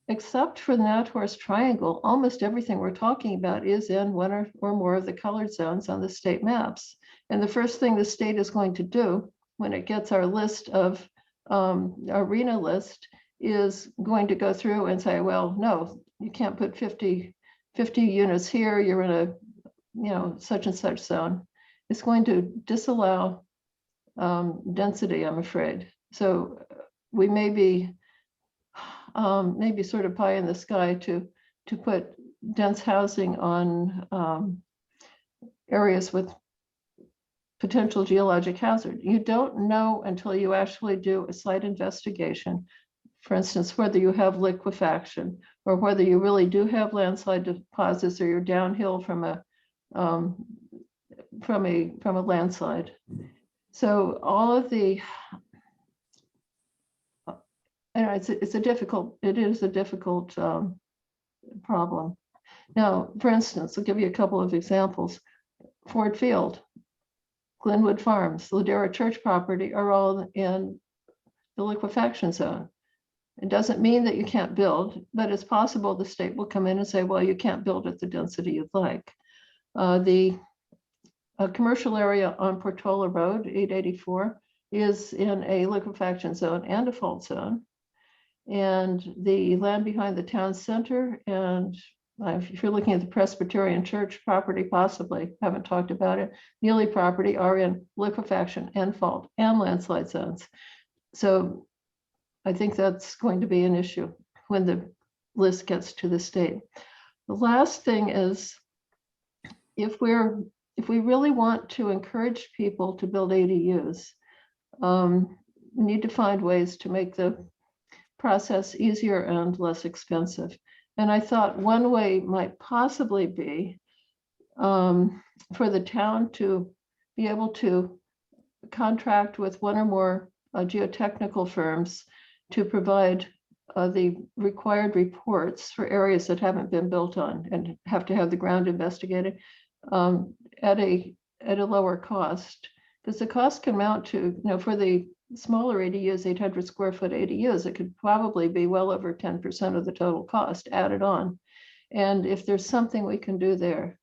except for the Natworth Triangle, almost everything we're talking about is in one or more of the colored zones on the state maps. And the first thing the state is going to do when it gets our list of arena list is going to go through and say, well, no, you can't put 50 units here. You're in a such and such zone. It's going to disallow density, I'm afraid. So we may be sort of pie in the sky to put dense housing on areas with potential geologic hazard. You don't know until you actually do a site investigation, for instance, whether you have liquefaction or whether you really do have landslide deposits or you're downhill from a landslide. So all of the, it is a difficult problem. Now, for instance, I'll give you a couple of examples. Ford Field. Glenwood Farms, Ladera Church property are all in the liquefaction zone. It doesn't mean that you can't build, but it's possible the state will come in and say, well, you can't build at the density you'd like. The commercial area on Portola Road, 884, is in a liquefaction zone and a fault zone. And the land behind the town center, and if you're looking at the Presbyterian Church property, possibly, haven't talked about it, Neely property are in liquefaction and fault and landslide zones. So I think that's going to be an issue when the list gets to the state. The last thing is, if we really want to encourage people to build ADUs, we need to find ways to make the process easier and less expensive. And I thought one way might possibly be for the town to be able to contract with one or more geotechnical firms to provide the required reports for areas that haven't been built on and have to have the ground investigated at a lower cost. Because the cost can amount to, for the smaller ADUs, 800 square foot ADUs, it could probably be well over 10% of the total cost added on. And if there's something we can do there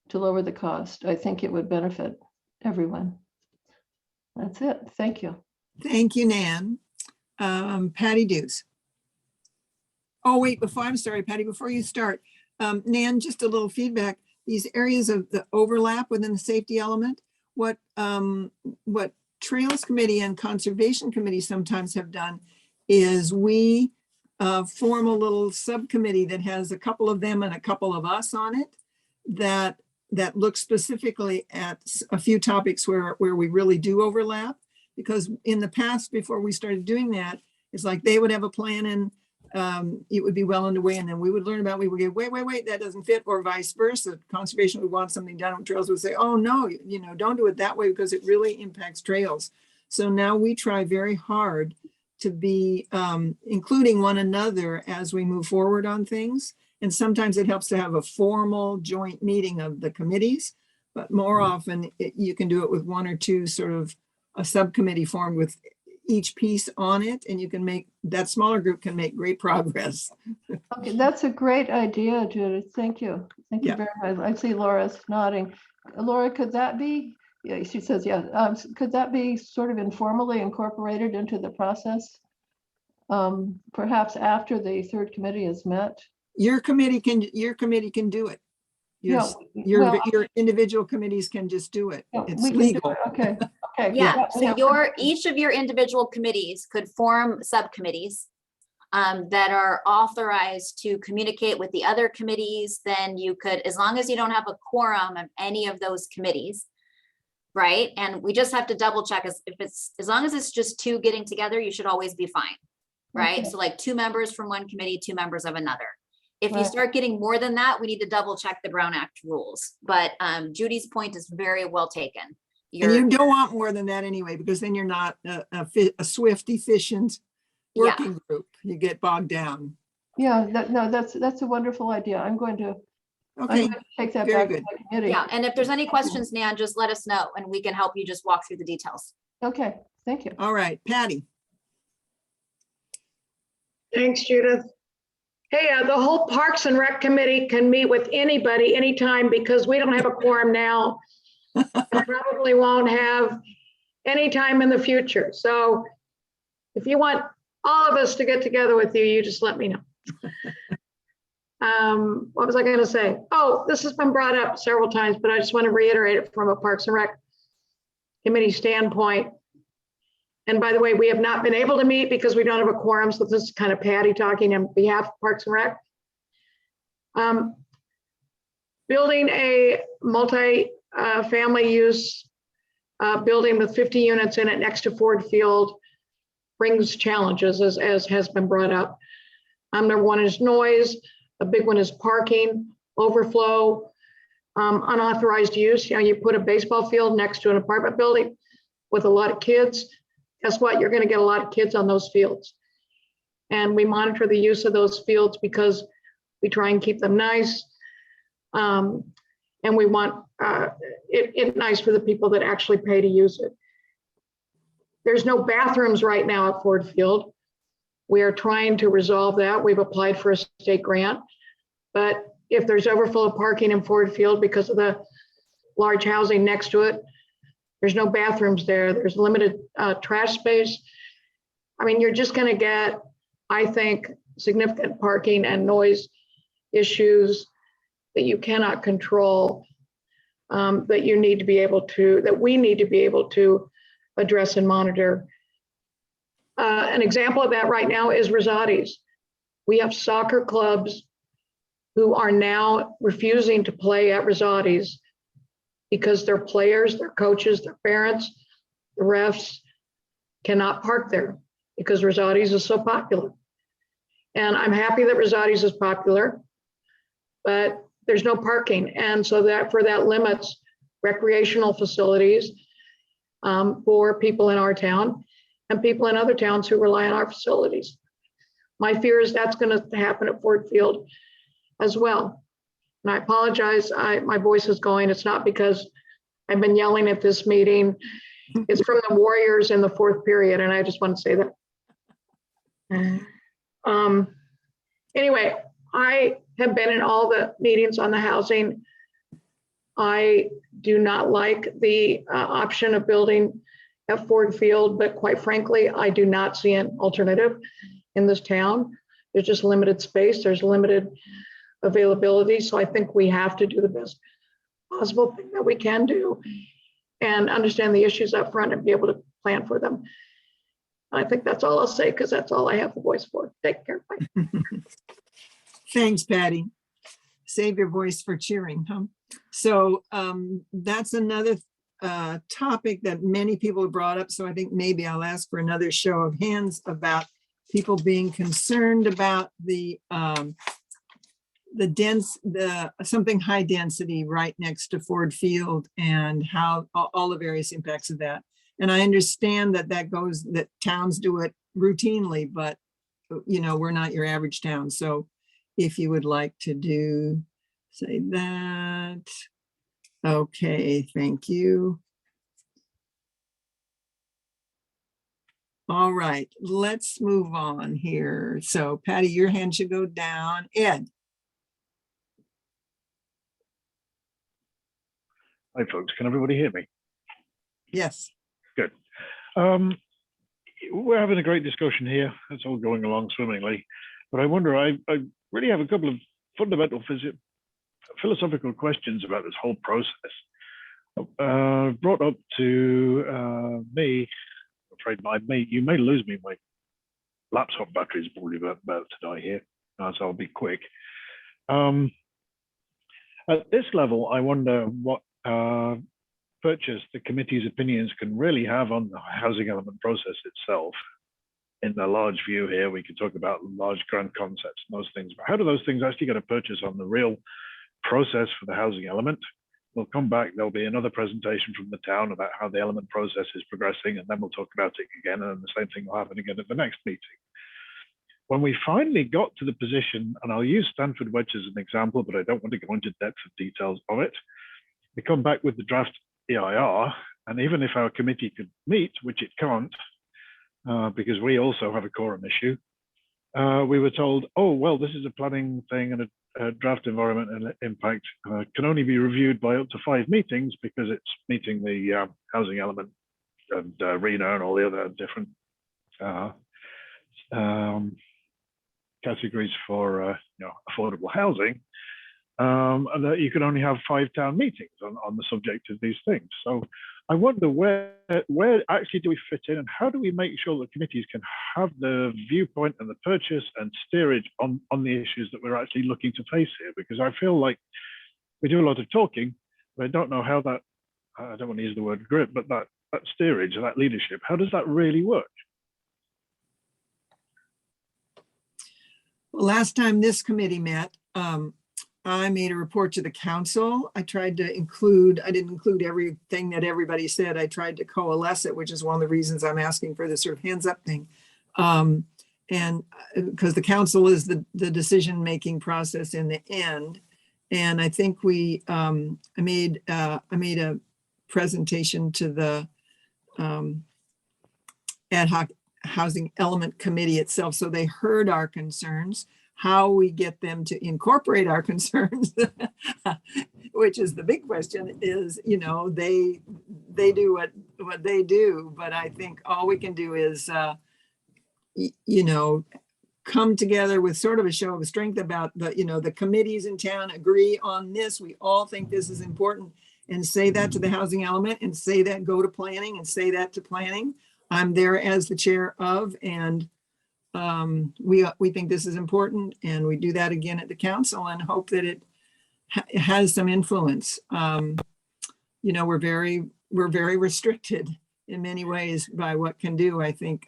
to lower the cost, I think it would benefit everyone. That's it. Thank you. Thank you, Nan. Patty Dews. Oh, wait, I'm sorry, Patty, before you start, Nan, just a little feedback. These areas of the overlap within the safety element, what Trails Committee and Conservation Committee sometimes have done is we form a little subcommittee that has a couple of them and a couple of us on it that looks specifically at a few topics where we really do overlap. Because in the past, before we started doing that, it's like they would have a plan and it would be well underway, and then we would learn about, we would get, wait, that doesn't fit, or vice versa. Conservation would want something done, and Trails would say, oh no, don't do it that way because it really impacts trails. So now we try very hard to be including one another as we move forward on things. And sometimes it helps to have a formal joint meeting of the committees, but more often you can do it with one or two sort of a subcommittee formed with each piece on it, and you can make that smaller group can make great progress. Okay, that's a great idea, Judith. Thank you. Thank you very much. I see Laura's nodding. Laura, could that be? Yeah, she says yeah. Could that be sort of informally incorporated into the process? Perhaps after the third committee is met. Your committee can do it. Your individual committees can just do it. It's legal. Okay. Yeah. So each of your individual committees could form subcommittees that are authorized to communicate with the other committees. Then you could, as long as you don't have a quorum of any of those committees, right? And we just have to double check as long as it's just two getting together, you should always be fine, right? Okay. So like 2 members from one committee, 2 members of another. If you start getting more than that, we need to double check the Brown Act rules. But Judy's point is very well taken. And you don't want more than that anyway, because then you're not a swift, efficient working group. You get bogged down. Yeah, that's a wonderful idea. I'm going to take that back to my committee. Yeah, and if there's any questions, Nan, just let us know and we can help you just walk through the details. Okay, thank you. All right, Patty. Thanks, Judith. Hey, the whole Parks and Rec Committee can meet with anybody, anytime, because we don't have a quorum now. And probably won't have any time in the future. So if you want all of us to get together with you, you just let me know. What was I going to say? Oh, this has been brought up several times, but I just want to reiterate it from a Parks and Rec Committee standpoint. And by the way, we have not been able to meet because we don't have a quorum. So this is kind of Patty talking on behalf of Parks and Rec. Building a multi-family use building with 50 units in it next to Ford Field brings challenges, as has been brought up. Number one is noise. A big one is parking, overflow, unauthorized use. You put a baseball field next to an apartment building with a lot of kids. Guess what? You're going to get a lot of kids on those fields. And we monitor the use of those fields because we try and keep them nice. And we want it nice for the people that actually pay to use it. There's no bathrooms right now at Ford Field. We are trying to resolve that. We've applied for a state grant. But if there's overflow parking in Ford Field because of the large housing next to it, there's no bathrooms there. There's limited trash space. I mean, you're just going to get, I think, significant parking and noise issues that you cannot control, that you need to be able to, that we need to be able to address and monitor. An example of that right now is Rosati's. We have soccer clubs who are now refusing to play at Rosati's because their players, their coaches, their parents, the refs cannot park there because Rosati's is so popular. And I'm happy that Rosati's is popular, but there's no parking. And so that limits recreational facilities for people in our town and people in other towns who rely on our facilities. My fear is that's going to happen at Ford Field as well. And I apologize, my voice is going. It's not because I've been yelling at this meeting. It's from the Warriors in the fourth period, and I just want to say that. Anyway, I have been in all the meetings on the housing. I do not like the option of building at Ford Field, but quite frankly, I do not see an alternative in this town. There's just limited space, there's limited availability. So I think we have to do the best possible thing that we can do and understand the issues up front and be able to plan for them. I think that's all I'll say because that's all I have the voice for. Take care. Bye. Thanks, Patty. Save your voice for cheering, huh? So that's another topic that many people have brought up. So I think maybe I'll ask for another show of hands about people being concerned about the something high density right next to Ford Field and how all the various impacts of that. And I understand that towns do it routinely, but you know, we're not your average town. So if you would like to say that. Okay, thank you. All right, let's move on here. So Patty, your hand should go down. Ed. Hi, folks. Can everybody hear me? Yes. Good. We're having a great discussion here. It's all going along swimmingly. But I wonder, I really have a couple of fundamental philosophical questions about this whole process. Brought up to me, I'm afraid you may lose me. My laptop battery is probably about to die here, so I'll be quick. At this level, I wonder what purchase the committee's opinions can really have on the housing element process itself. In the large view here, we could talk about large grand concepts and those things, but how do those things actually get a purchase on the real process for the housing element? We'll come back, there'll be another presentation from the town about how the element process is progressing, and then we'll talk about it again, and the same thing will happen again at the next meeting. When we finally got to the position, and I'll use Stanford Wedge as an example, but I don't want to go into depth of details of it. We come back with the draft EIR, and even if our committee could meet, which it can't, because we also have a quorum issue, we were told, oh, well, this is a planning thing and a draft environment and impact can only be reviewed by up to 5 meetings because it's meeting the housing element and RENA and all the other different categories for affordable housing. And that you can only have 5 town meetings on the subject of these things. So I wonder where actually do we fit in, and how do we make sure that committees can have the viewpoint and the purchase and steerage on the issues that we're actually looking to face here? Because I feel like we do a lot of talking, but I don't know how that, I don't want to use the word grip, but that steerage, that leadership, how does that really work? Well, last time this committee met, I made a report to the council. I tried to include, I didn't include everything that everybody said. I tried to coalesce it, which is one of the reasons I'm asking for this sort of hands up thing. And because the council is the decision-making process in the end. And I think I made a presentation to the ad hoc housing element committee itself. So they heard our concerns. How we get them to incorporate our concerns, which is the big question, is, they do what they do. But I think all we can do is, come together with sort of a show of strength about the committees in town agree on this. We all think this is important, and say that to the housing element, and say that go to planning, and say that to planning. I'm there as the chair of, and we think this is important, and we do that again at the council and hope that it has some influence. We're very restricted in many ways by what can do. I think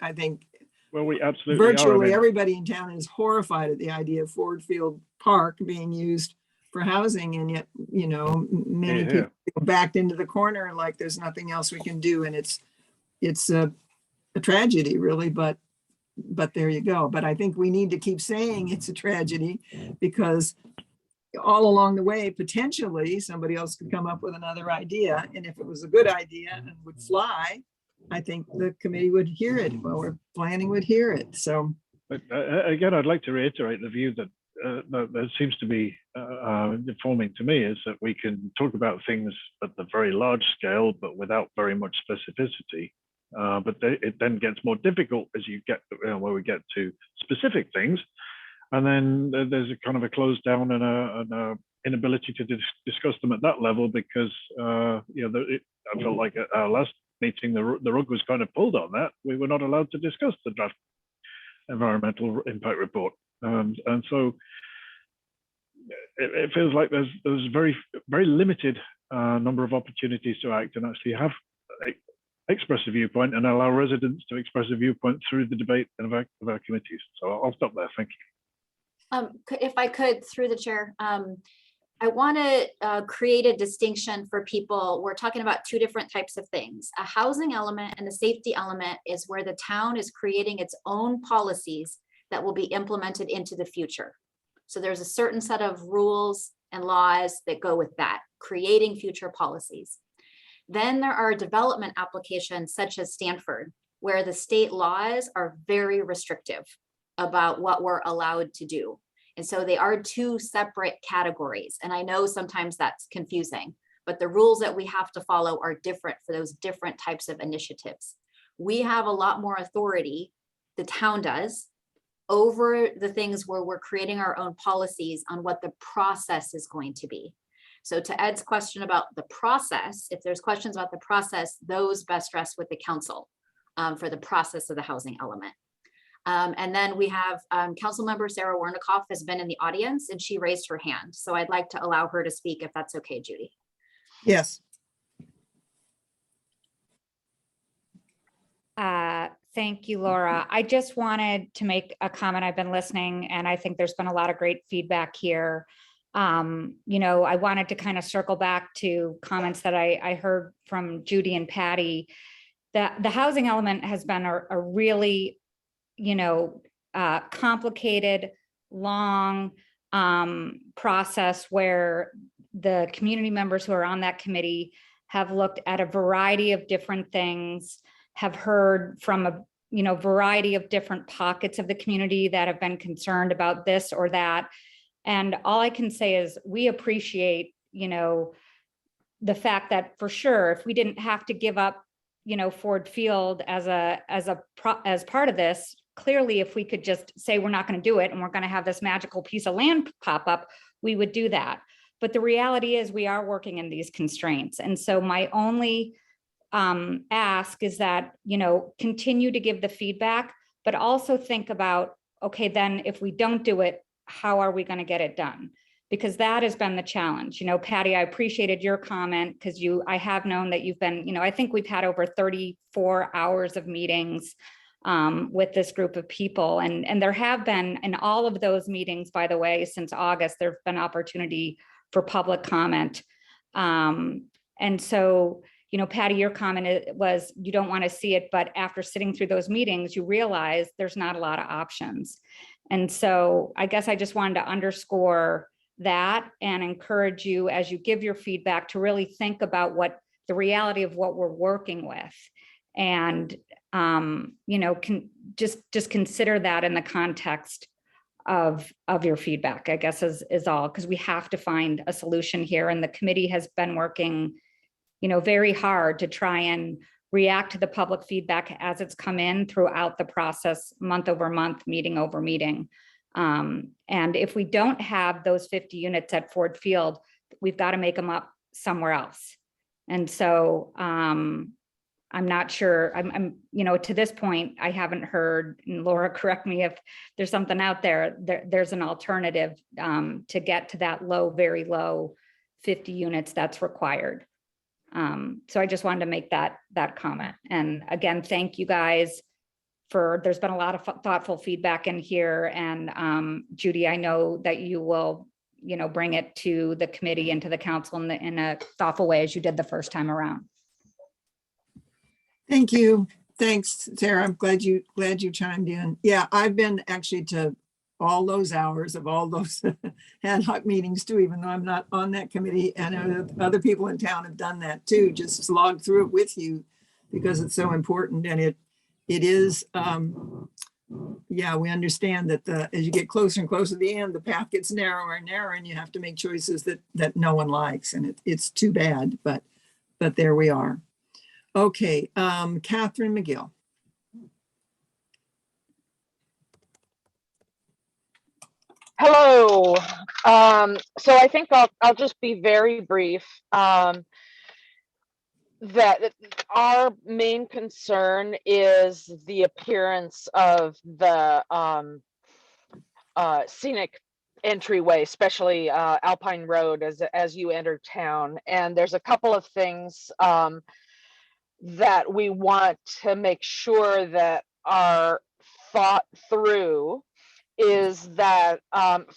Well, we absolutely are. I virtually mean, everybody in town is horrified at the idea of Ford Field Park being used for housing, and yet, many Yeah. people feel backed into the corner like there's nothing else we can do, and it's a tragedy, really, but there you go. But I think we need to keep saying it's a tragedy, because all along the way, potentially somebody else could come up with another idea, and if it was a good idea and would fly, I think the committee would hear it, or planning would hear it. So, but again, I'd like to reiterate the view that that seems to be informing to me, is that we can talk about things at the very large scale, but without very much specificity. But it then gets more difficult as you get where we get to specific things, and then there's a kind of a close down and a inability to discuss them at that level, because I felt like at our last meeting the rug was kind of pulled on that. We were not allowed to discuss the draft environmental impact report, and so it feels like there's very limited number of opportunities to act and actually express a viewpoint and allow residents to express a viewpoint through the debate of our committees. So I'll stop there. Thank you. If I could, through the chair, I want to create a distinction for people. We're talking about two different types of things. A housing element and a safety element is where the town is creating its own policies that will be implemented into the future. So there's a certain set of rules and laws that go with that, creating future policies. Then there are development applications such as Stanford, where the state laws are very restrictive about what we're allowed to do. And so they are two separate categories. And I know sometimes that's confusing, but the rules that we have to follow are different for those different types of initiatives. We have a lot more authority, the town does, over the things where we're creating our own policies on what the process is going to be. So to Ed's question about the process, if there's questions about the process, those best rest with the council for the process of the housing element. And then we have Council Member Sarah Warnikoff has been in the audience, and she raised her hand. So I'd like to allow her to speak if that's okay, Judy. yes. Thank you, Laura. I just wanted to make a comment. I've been listening, and I think there's been a lot of great feedback here. I wanted to kind of circle back to comments that I heard from Judy and Patty, that the housing element has been a really, complicated, long process where the community members who are on that committee have looked at a variety of different things, have heard from a variety of different pockets of the community that have been concerned about this or that. And all I can say is we appreciate, the fact that for sure, if we didn't have to give up, Ford Field as part of this, clearly, if we could just say we're not going to do it and we're going to have this magical piece of land pop up, we would do that. But the reality is we are working in these constraints. And so my only ask is that, continue to give the feedback, but also think about, okay, then if we don't do it, how are we going to get it done? Because that has been the challenge. Patty, I appreciated your comment because I have known that you've been, I think we've had over 34 hours of meetings with this group of people. And there have been, in all of those meetings, by the way, since August, there've been opportunity for public comment. And so, Patty, your comment was you don't want to see it, but after sitting through those meetings, you realize there's not a lot of options. And so I guess I just wanted to underscore that and encourage you as you give your feedback to really think about what the reality of what we're working with. And, can just consider that in the context of your feedback, I guess is all, because we have to find a solution here. And the committee has been working, very hard to try and react to the public feedback as it's come in throughout the process, month over month, meeting over meeting. And if we don't have those 50 units at Ford Field, we've got to make them up somewhere else. And so I'm not sure, I'm to this point, I haven't heard, and Laura, correct me if there's something out there, there's an alternative to get to that low, very low 50 units that's required. So I just wanted to make that comment. And again, thank you guys there's been a lot of thoughtful feedback in here. And Judy, I know that you will, bring it to the committee and to the council in a thoughtful way as you did the first time around. Thank you. Thanks, Sarah. I'm glad you chimed in. Yeah, I've been actually to all those hours of all those ad hoc meetings too, even though I'm not on that committee, and other people in town have done that too, just logged through it with you because it's so important. And it is, yeah, we understand that as you get closer and closer to the end, the path gets narrower and narrower, and you have to make choices that no one likes, and it's too bad, but there we are. Okay, Catherine McGill. Hello. So I think I'll just be very brief. That our main concern is the appearance of the scenic entryway, especially Alpine Road as you enter town. And there's a couple of things that we want to make sure that are thought through. Is that,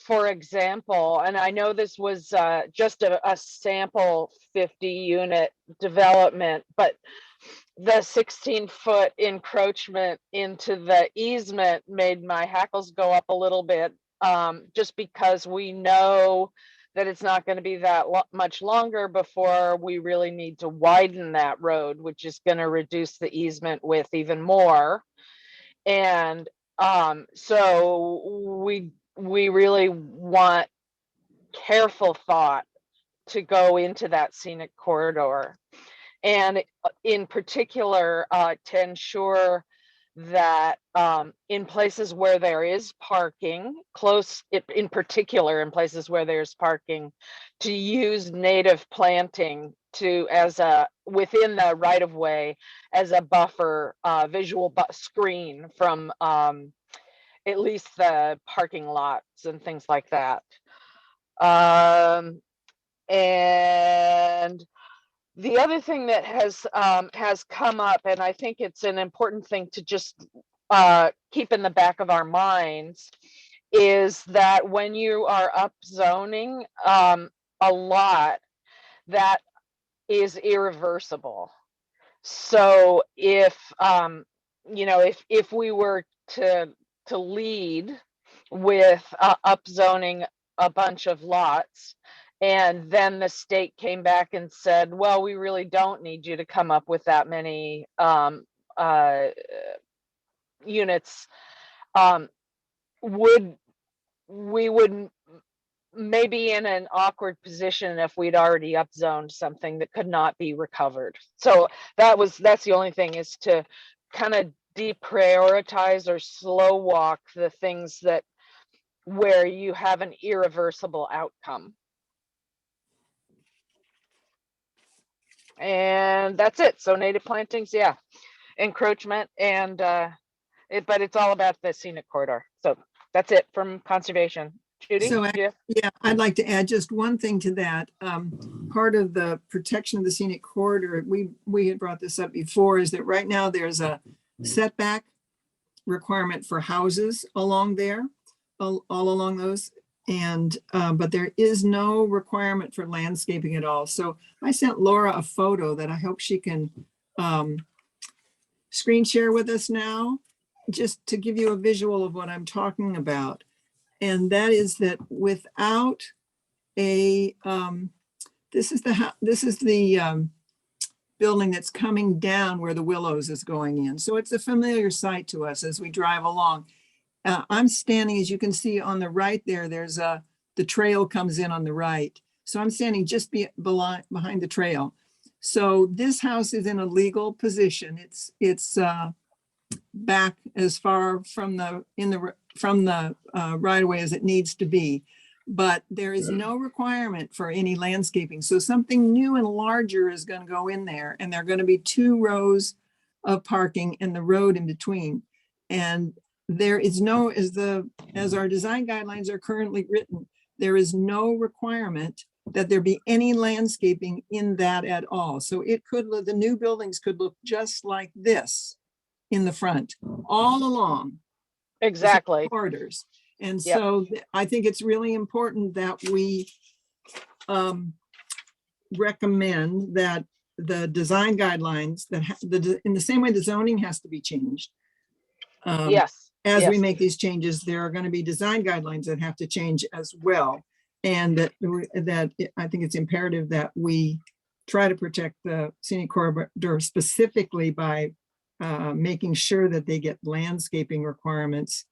for example, and I know this was just a sample 50 unit development, but the 16-foot encroachment into the easement made my hackles go up a little bit, just because we know that it's not going to be that much longer before we really need to widen that road, which is going to reduce the easement width even more. And so we really want careful thought to go into that scenic corridor, and in particular to ensure that in places where there is parking, in particular in places where there's parking, to use native planting within the right of way as a buffer, visual screen from at least the parking lots and things like that. And the other thing that has come up, and I think it's an important thing to just keep in the back of our minds, is that when you are upzoning a lot, that is irreversible. So if if we were to lead with upzoning a bunch of lots, and then the state came back and said, well, we really don't need you to come up with that many units, we would maybe in an awkward position if we'd already upzoned something that could not be recovered. So that's the only thing, is to kind of deprioritize or slow walk the things where you have an irreversible outcome. And that's it. So native plantings, yeah, encroachment, and but it's all about the scenic corridor. So that's it from conservation. Judy? So yeah, I'd like to add just one thing to that. Part of the protection of the scenic corridor, we had brought this up before, is that right now there's a setback requirement for houses along there, all along those. And but there is no requirement for landscaping at all. So I sent Laura a photo that I hope she can screen share with us now, just to give you a visual of what I'm talking about. And that is that without a, this is the building that's coming down where the Willows is going in. So it's a familiar sight to us as we drive along. I'm standing, as you can see on the right there, there's the trail comes in on the right. So I'm standing just behind the trail. So this house is in a legal position. It's back as far from the right of way as it needs to be, but there is no requirement for any landscaping. So something new and larger is going to go in there, and there are going to be 2 rows of parking and the road in between. And there is no, as our design guidelines are currently written, there is no requirement that there be any landscaping in that at all. So it could, the new buildings could look just like this in the front, all along. Exactly. Corridors. And Yep. so I think it's really important that we recommend that the design guidelines that in the same way the zoning has to be changed. Yes. As we yes. make these changes, there are going to be design guidelines that have to change as well. And that I think it's imperative that we try to protect the scenic corridor specifically by making sure that they get landscaping requirements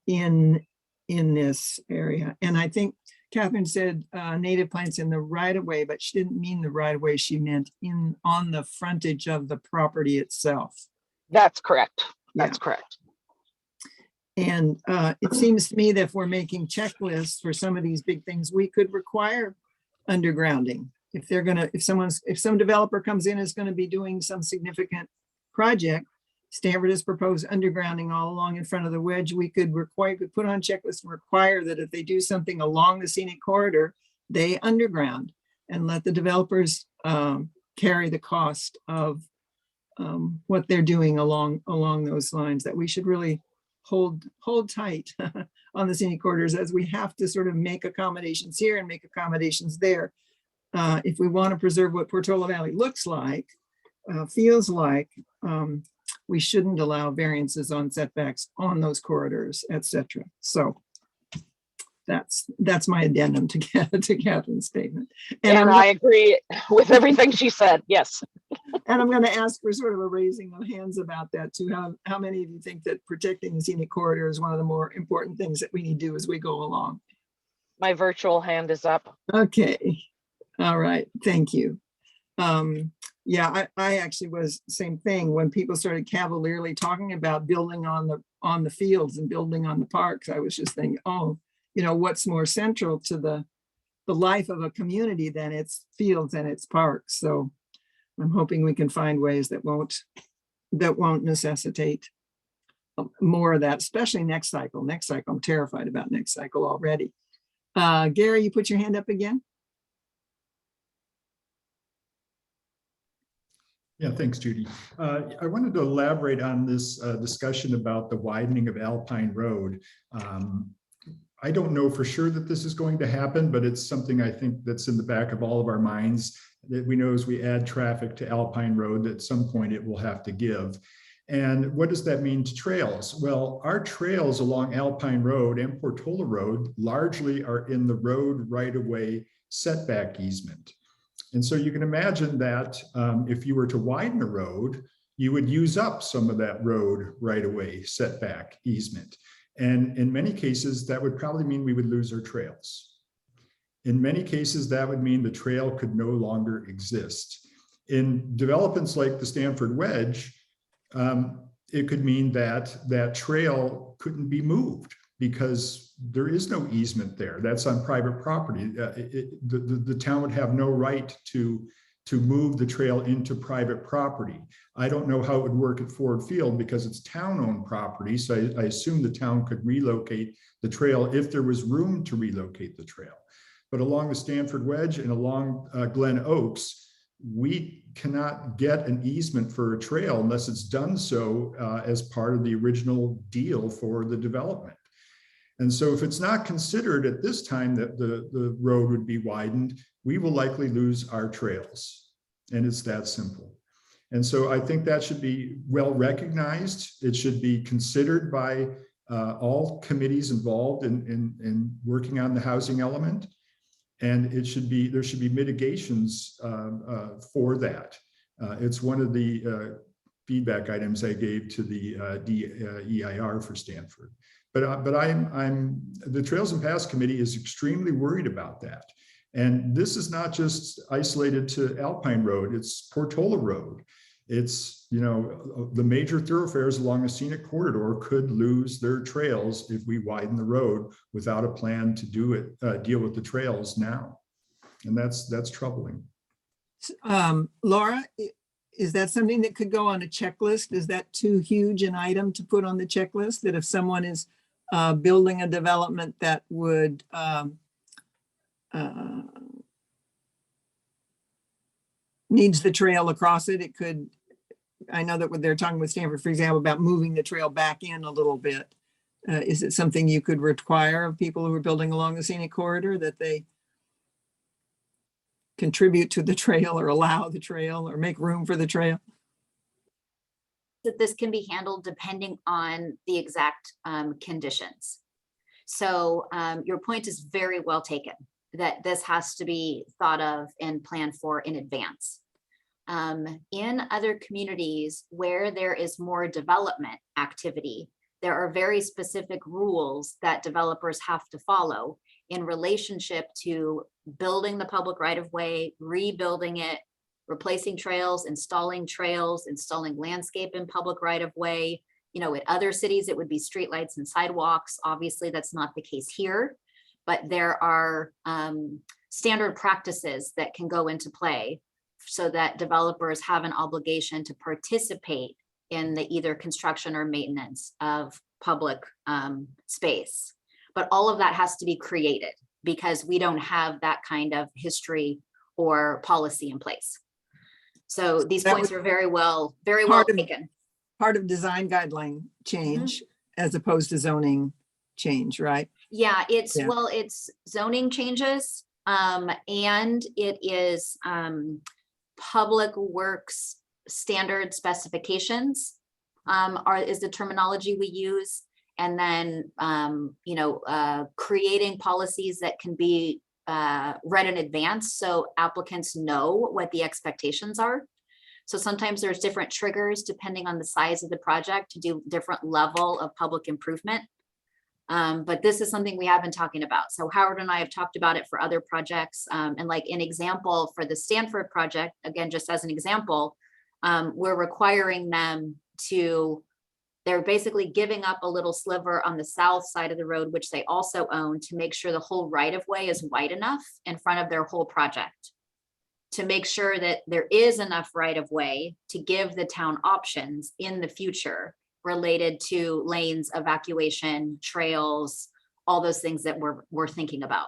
in this area. And I think Catherine said native plants in the right of way, but she didn't mean the right of way. She meant on the frontage of the property itself. That's correct. That's correct. And it seems to me that if we're making checklists for some of these big things, we could require undergrounding. If they're gonna, if some developer comes in is going to be doing some significant project, Stanford has proposed undergrounding all along in front of the wedge. We could put on checklist and require that if they do something along the scenic corridor, they underground and let the developers carry the cost of what they're doing along those lines. That we should really hold tight on the scenic corridors, as we have to sort of make accommodations here and make accommodations there. If we want to preserve what Portola Valley looks like, feels like, we shouldn't allow variances on setbacks on those corridors, etc. So that's my addendum to Catherine's statement. And I agree with everything she said. Yes. And I'm going to ask for sort of a raising of hands about that too. How many of you think that protecting the scenic corridor is one of the more important things that we need to do as we go along? My virtual hand is up. Okay. All right. Thank you. Yeah, I actually was same thing when people started cavalierly talking about building on the fields and building on the parks. I was just thinking, oh, you know, what's more central to the life of a community than its fields and its parks. So I'm hoping we can find ways that won't necessitate more of that, especially next cycle. Next cycle, I'm terrified about next cycle already. Gary, you put your hand up again. Yeah, thanks, Judy. I wanted to elaborate on this discussion about the widening of Alpine Road. I don't know for sure that this is going to happen, but it's something I think that's in the back of all of our minds, that we know as we add traffic to Alpine Road, at some point it will have to give. And what does that mean to trails? Well, our trails along Alpine Road and Portola Road largely are in the road right-of-way setback easement. And so you can imagine that if you were to widen a road, you would use up some of that road right-of-way setback easement. And in many cases, that would probably mean we would lose our trails. In many cases, that would mean the trail could no longer exist. In developments like the Stanford Wedge, it could mean that that trail couldn't be moved because there is no easement there. That's on private property. The town would have no right to move the trail into private property. I don't know how it would work at Ford Field because it's town-owned property. So I assume the town could relocate the trail if there was room to relocate the trail. But along the Stanford Wedge and along Glen Oaks, we cannot get an easement for a trail unless it's done so as part of the original deal for the development. And so if it's not considered at this time that the road would be widened, we will likely lose our trails. And it's that simple. And so I think that should be well recognized. It should be considered by all committees involved in working on the housing element. And there should be mitigations for that. It's one of the feedback items I gave to the DEIR for Stanford. But the Trails and Paths Committee is extremely worried about that. And this is not just isolated to Alpine Road, it's Portola Road. It's, the major thoroughfares along a scenic corridor could lose their trails if we widen the road without a plan to deal with the trails now. And that's troubling. Laura, is that something that could go on a checklist? Is that too huge an item to put on the checklist, that if someone is building a development that would needs the trail across it, it could, I know that when they're talking with Stanford, for example, about moving the trail back in a little bit. Is it something you could require of people who are building along the scenic corridor, that they contribute to the trail or allow the trail or make room for the trail? That this can be handled depending on the exact conditions. So your point is very well taken, that this has to be thought of and planned for in advance. In other communities where there is more development activity, there are very specific rules that developers have to follow in relationship to building the public right-of-way, rebuilding it, replacing trails, installing landscape in public right-of-way. In other cities, it would be streetlights and sidewalks. Obviously, that's not the case here, but there are standard practices that can go into play so that developers have an obligation to participate in the either construction or maintenance of public space. But all of that has to be created because we don't have that kind of history or policy in place. So these points are very well taken. Part of design guideline change as opposed to zoning change, right? Yeah, it's zoning changes and it is public works standard specifications is the terminology we use. And then, creating policies that can be read in advance so applicants know what the expectations are. So sometimes there's different triggers depending on the size of the project to do different level of public improvement. But this is something we have been talking about. So Howard and I have talked about it for other projects. And like an example for the Stanford project, again, just as an example, we're requiring them to, they're basically giving up a little sliver on the south side of the road, which they also own, to make sure the whole right-of-way is wide enough in front of their whole project, to make sure that there is enough right-of-way to give the town options in the future related to lanes, evacuation, trails, all those things that we're thinking about.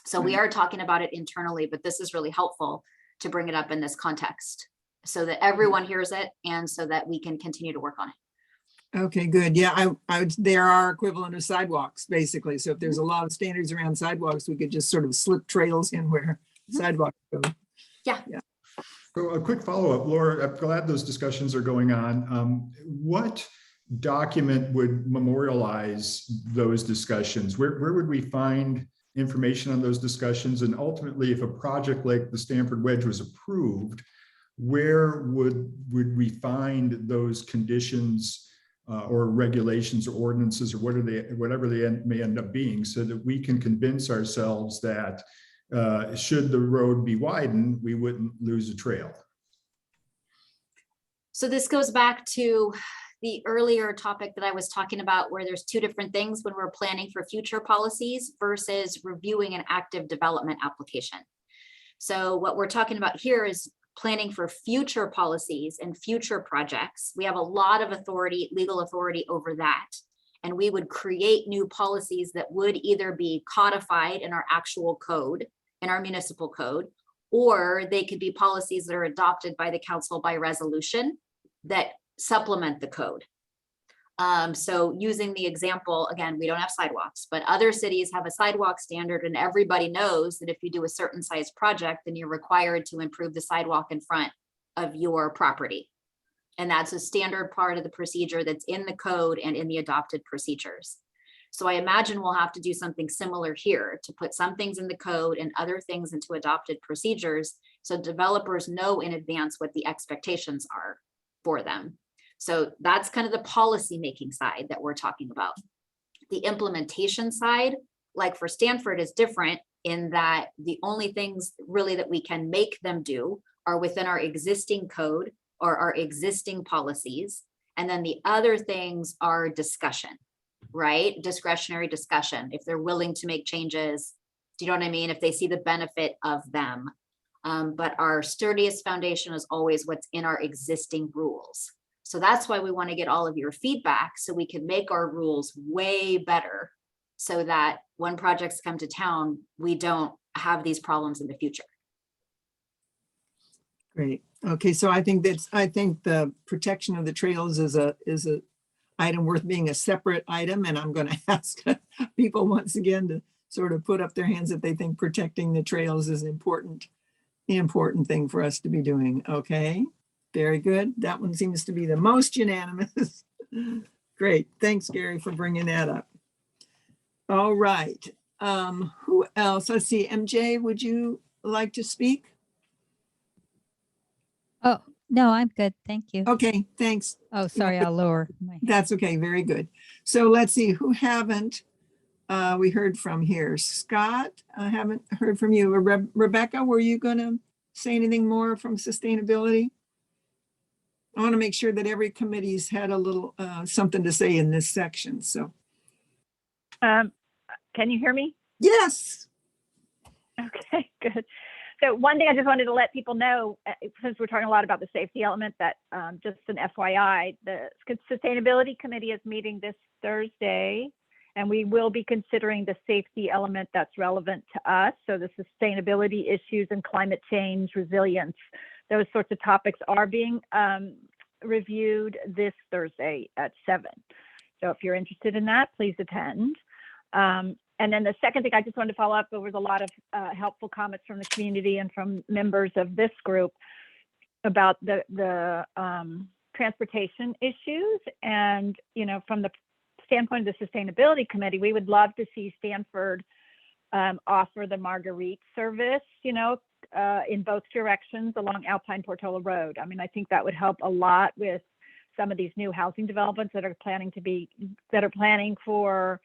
So we are talking about it internally, but this is really helpful to bring it up in this context so that everyone hears it and so that we can continue to work on it. Okay, good. Yeah, there are equivalent of sidewalks, basically. So if there's a lot of standards around sidewalks, we could just sort of slip trails in where sidewalks go. Yeah. So a quick follow-up, Laura, I'm glad those discussions are going on. What document would memorialize those discussions? Where would we find information on those discussions? And ultimately, if a project like the Stanford Wedge was approved, where would we find those conditions or regulations or ordinances or whatever they may end up being, so that we can convince ourselves that should the road be widened, we wouldn't lose a trail? So this goes back to the earlier topic that I was talking about, where there's two different things when we're planning for future policies versus reviewing an active development application. So what we're talking about here is planning for future policies and future projects. We have a lot of authority, legal authority over that. And we would create new policies that would either be codified in our actual code, in our municipal code, or they could be policies that are adopted by the council by resolution that supplement the code. So using the example, again, we don't have sidewalks, but other cities have a sidewalk standard, and everybody knows that if you do a certain size project, then you're required to improve the sidewalk in front of your property. And that's a standard part of the procedure that's in the code and in the adopted procedures. So I imagine we'll have to do something similar here to put some things in the code and other things into adopted procedures, so developers know in advance what the expectations are for them. So that's kind of the policy making side that we're talking about. The implementation side, like for Stanford, is different in that the only things really that we can make them do are within our existing code or our existing policies. And then the other things are discussion, right? Discretionary discussion, if they're willing to make changes, do you know what I mean? If they see the benefit of them. But our sturdiest foundation is always what's in our existing rules. So that's why we want to get all of your feedback so we can make our rules way better, so that when projects come to town, we don't have these problems in the future. Great. Okay, so I think the protection of the trails is a item worth being a separate item, and I'm going to ask people once again to sort of put up their hands if they think protecting the trails is an important thing for us to be doing. Okay, very good. That one seems to be the most unanimous. Great. Thanks, Gary, for bringing that up. All right. Who else? Let's see. MJ, would you like to speak? Oh, no, I'm good. Thank you. Okay, thanks. Oh, sorry, I'll lower my. That's okay. Very good. So let's see who haven't we heard from here. Scott, I haven't heard from you. Rebecca, were you going to say anything more from sustainability? I want to make sure that every committee's had a little something to say in this section. So, Can you hear me? yes. Okay, good. So one thing I just wanted to let people know, since we're talking a lot about the safety element, that just an FYI, the Sustainability Committee is meeting this Thursday, and we will be considering the safety element that's relevant to us. So the sustainability issues and climate change, resilience, those sorts of topics are being reviewed this Thursday at 7. So if you're interested in that, please attend. And then the second thing I just wanted to follow up, there was a lot of helpful comments from the community and from members of this group about the transportation issues. And, you know, from the standpoint of the Sustainability Committee, we would love to see Stanford offer the Marguerite service, you know, in both directions along Alpine Portola Road. I mean, I think that would help a lot with some of these new housing developments that are planning for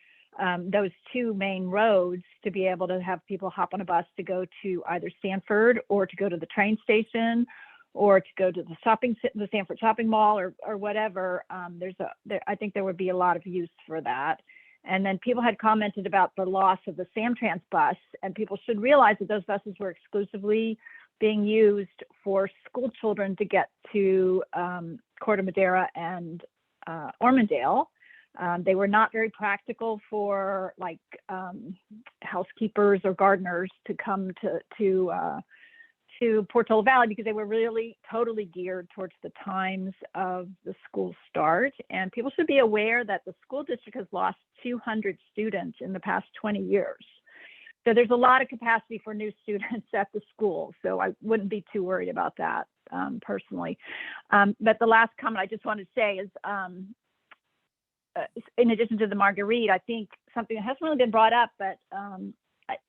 those two main roads, to be able to have people hop on a bus to go to either Stanford or to go to the train station or to go to the Stanford shopping mall or whatever. I think there would be a lot of use for that. And then people had commented about the loss of the Samtrans bus, and people should realize that those buses were exclusively being used for school children to get to Corte Madera and Ormondale. They were not very practical for like housekeepers or gardeners to come to Portola Valley, because they were really totally geared towards the times of the school start. And people should be aware that the school district has lost 200 students in the past 20 years. So there's a lot of capacity for new students at the school. So I wouldn't be too worried about that personally. But the last comment I just want to say is, in addition to the Marguerite, I think something that hasn't really been brought up, but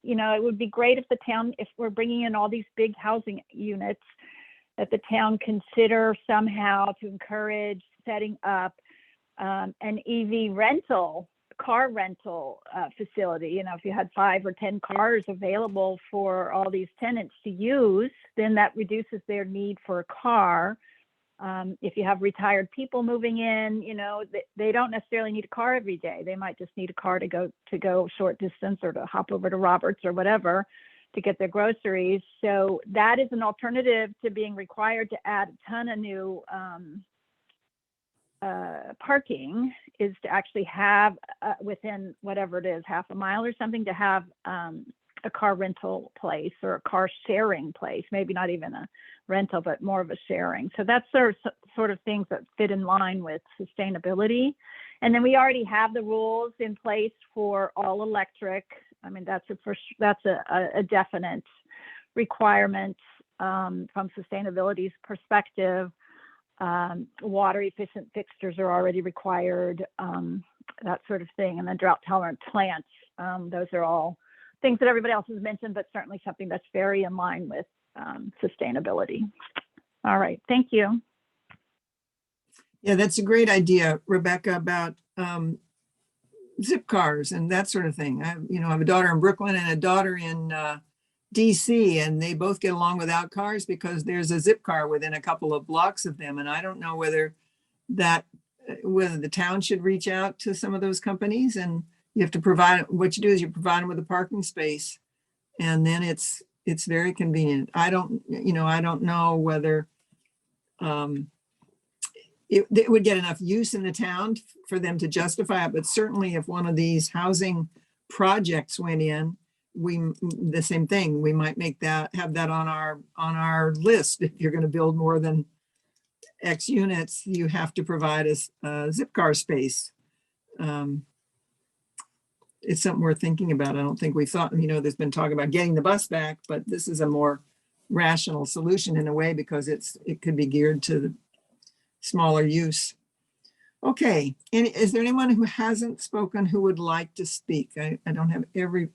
you know, it would be great if the town, if we're bringing in all these big housing units, that the town consider somehow to encourage setting up an EV car rental facility. You know, if you had 5 or 10 cars available for all these tenants to use, then that reduces their need for a car. If you have retired people moving in, you know, they don't necessarily need a car every day. They might just need a car to go short distance or to hop over to Roberts or whatever to get their groceries. So that is an alternative to being required to add a ton of new parking, is to actually have within whatever it is, half a mile or something, to have a car rental place or a car sharing place, maybe not even a rental, but more of a sharing. So that's sort of things that fit in line with sustainability. And then we already have the rules in place for all electric. I mean, that's a definite requirement from sustainability's perspective. Water efficient fixtures are already required. that sort of thing, and then drought tolerant plants. Those are all things that everybody else has mentioned, but certainly something that's very in line with sustainability. All right, thank you. Yeah, that's a great idea, Rebecca, about zip cars and that sort of thing. I have a daughter in Brooklyn and a daughter in DC, and they both get along without cars because there's a zip car within a couple of blocks of them. And I don't know whether the town should reach out to some of those companies, and you have to provide, what you do is you provide them with a parking space, and then it's very convenient. I don't know whether it would get enough use in the town for them to justify it, but certainly if one of these housing projects went in, the same thing, we might have that on our list. If you're going to build more than X units, you have to provide a zip car space. It's something we're thinking about. I don't think we thought, there's been talk about getting the bus back, but this is a more rational solution in a way because it could be geared to the smaller use. Okay, and is there anyone who hasn't spoken who would like to speak? I don't have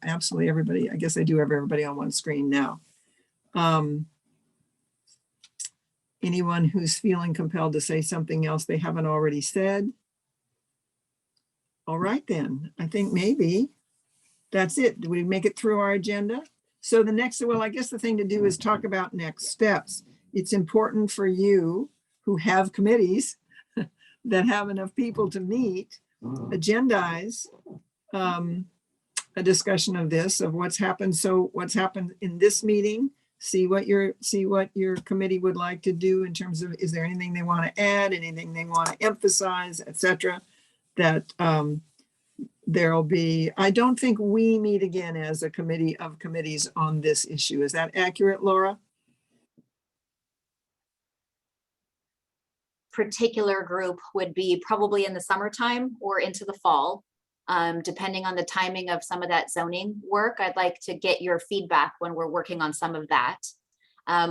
absolutely everybody. I guess I do have everybody on one screen now. Anyone who's feeling compelled to say something else they haven't already said? All right, then. I think maybe that's it. Do we make it through our agenda? So I guess the thing to do is talk about next steps. It's important for you who have committees that have enough people to meet, agendize a discussion of this, of what's happened. So what's happened in this meeting, see what your committee would like to do in terms of, is there anything they want to add, anything they want to emphasize, etc. That there'll be, I don't think we meet again as a committee of committees on this issue. Is that accurate, Laura? Particular group would be probably in the summertime or into the fall, depending on the timing of some of that zoning work. I'd like to get your feedback when we're working on some of that.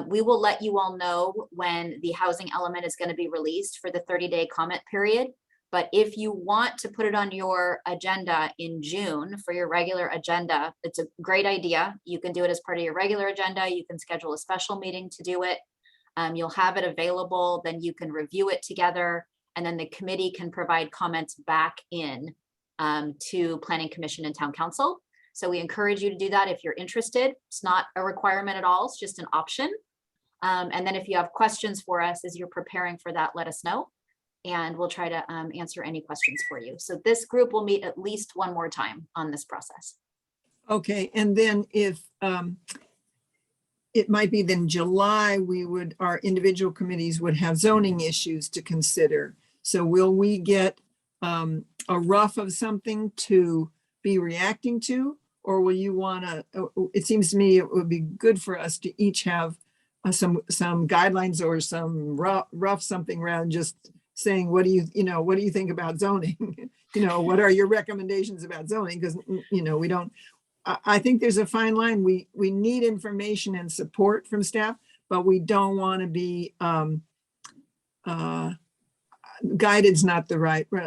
We will let you all know when the housing element is going to be released for the 30-day comment period. But if you want to put it on your agenda in June for your regular agenda, it's a great idea. You can do it as part of your regular agenda. You can schedule a special meeting to do it. You'll have it available, then you can review it together, and then the committee can provide comments back in to Planning Commission and Town Council. So we encourage you to do that if you're interested. It's not a requirement at all, it's just an option. And then if you have questions for us as you're preparing for that, let us know, and we'll try to answer any questions for you. So this group will meet at least one more time on this process. Okay, and then if it might be then July, our individual committees would have zoning issues to consider. So will we get a rough of something to be reacting to, or will you want to, it seems to me it would be good for us to each have some guidelines or some rough something around just saying, what do you think about zoning? What are your recommendations about zoning? Because, we don't, I think there's a fine line. We need information and support from staff, but we don't want to be guided's not the right. We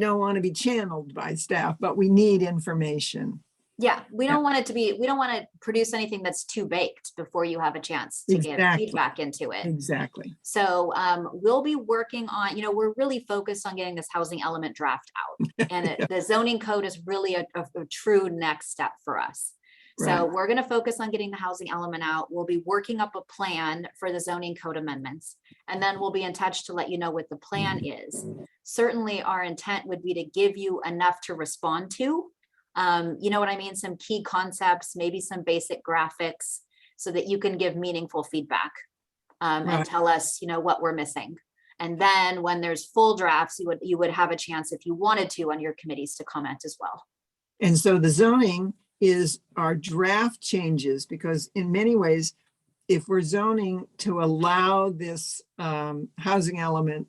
don't want to be channeled by staff, but we need information. Yeah, we don't want to produce anything that's too baked before you have a chance to get feedback into it. Exactly. So we'll be working on, we're really focused on getting this housing element draft out. And the zoning code is really a true next step for us. So we're going to focus on getting the housing element out. We'll be working up a plan for the zoning code amendments, and then we'll be in touch to let you know what the plan is. Certainly our intent would be to give you enough to respond to. You know what I mean? Some key concepts, maybe some basic graphics, so that you can give meaningful feedback and tell us, what we're missing. And then when there's full drafts, you would have a chance, if you wanted to, on your committees to comment as well. And so the zoning is our draft changes, because in many ways, if we're zoning to allow this housing element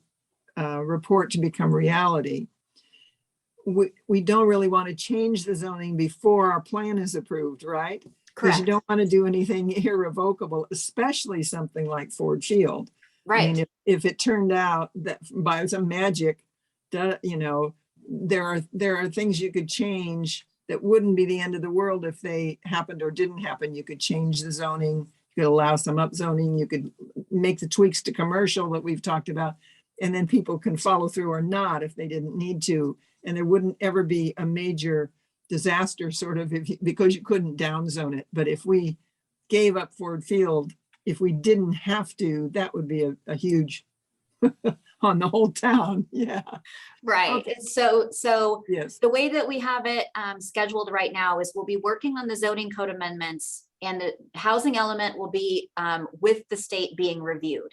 report to become reality, we don't really want to change the zoning before our plan is approved, right? Because you don't want to do anything irrevocable, especially something like Ford Shield. Right. I mean, if it turned out that by some magic, there are things you could change that wouldn't be the end of the world if they happened or didn't happen. You could change the zoning, you could allow some upzoning, you could make the tweaks to commercial that we've talked about, and then people can follow through or not if they didn't need to. And there wouldn't ever be a major disaster sort of because you couldn't downzone it. But if we gave up Ford Field, if we didn't have to, that would be a huge on the whole town. Yeah. Right. Okay. So Yes. the way that we have it scheduled right now is we'll be working on the zoning code amendments, and the housing element will be with the state being reviewed.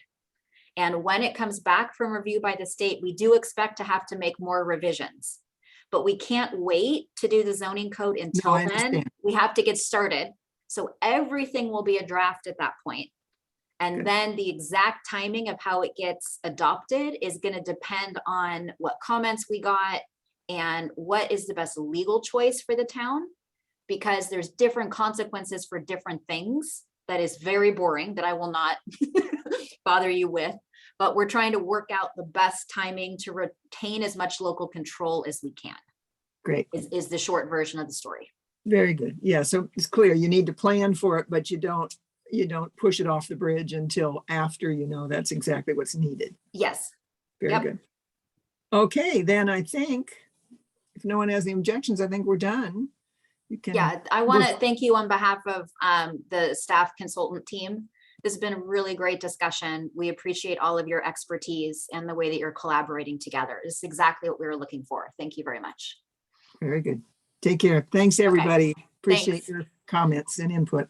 And when it comes back from review by the state, we do expect to have to make more revisions. But we can't wait to do the zoning code until I then. understand. We have to get started. So everything will be a draft at that point. And Good. then the exact timing of how it gets adopted is going to depend on what comments we got and what is the best legal choice for the town, because there's different consequences for different things. That is very boring, that I will not bother you with, but we're trying to work out the best timing to retain as much local control as we can. Great. Is the short version of the story. Very good. Yeah. So it's clear you need to plan for it, but you don't push it off the bridge until after you know that's exactly what's needed. Yes. Very Yep. good. Okay, then I think if no one has any objections, I think we're done. You can. Yeah, I want to thank you on behalf of the staff consultant team. This has been a really great discussion. We appreciate all of your expertise and the way that you're collaborating together. This is exactly what we were looking for. Thank you very much. Very good. Take care. Thanks, everybody. Appreciate Thanks. your comments and input.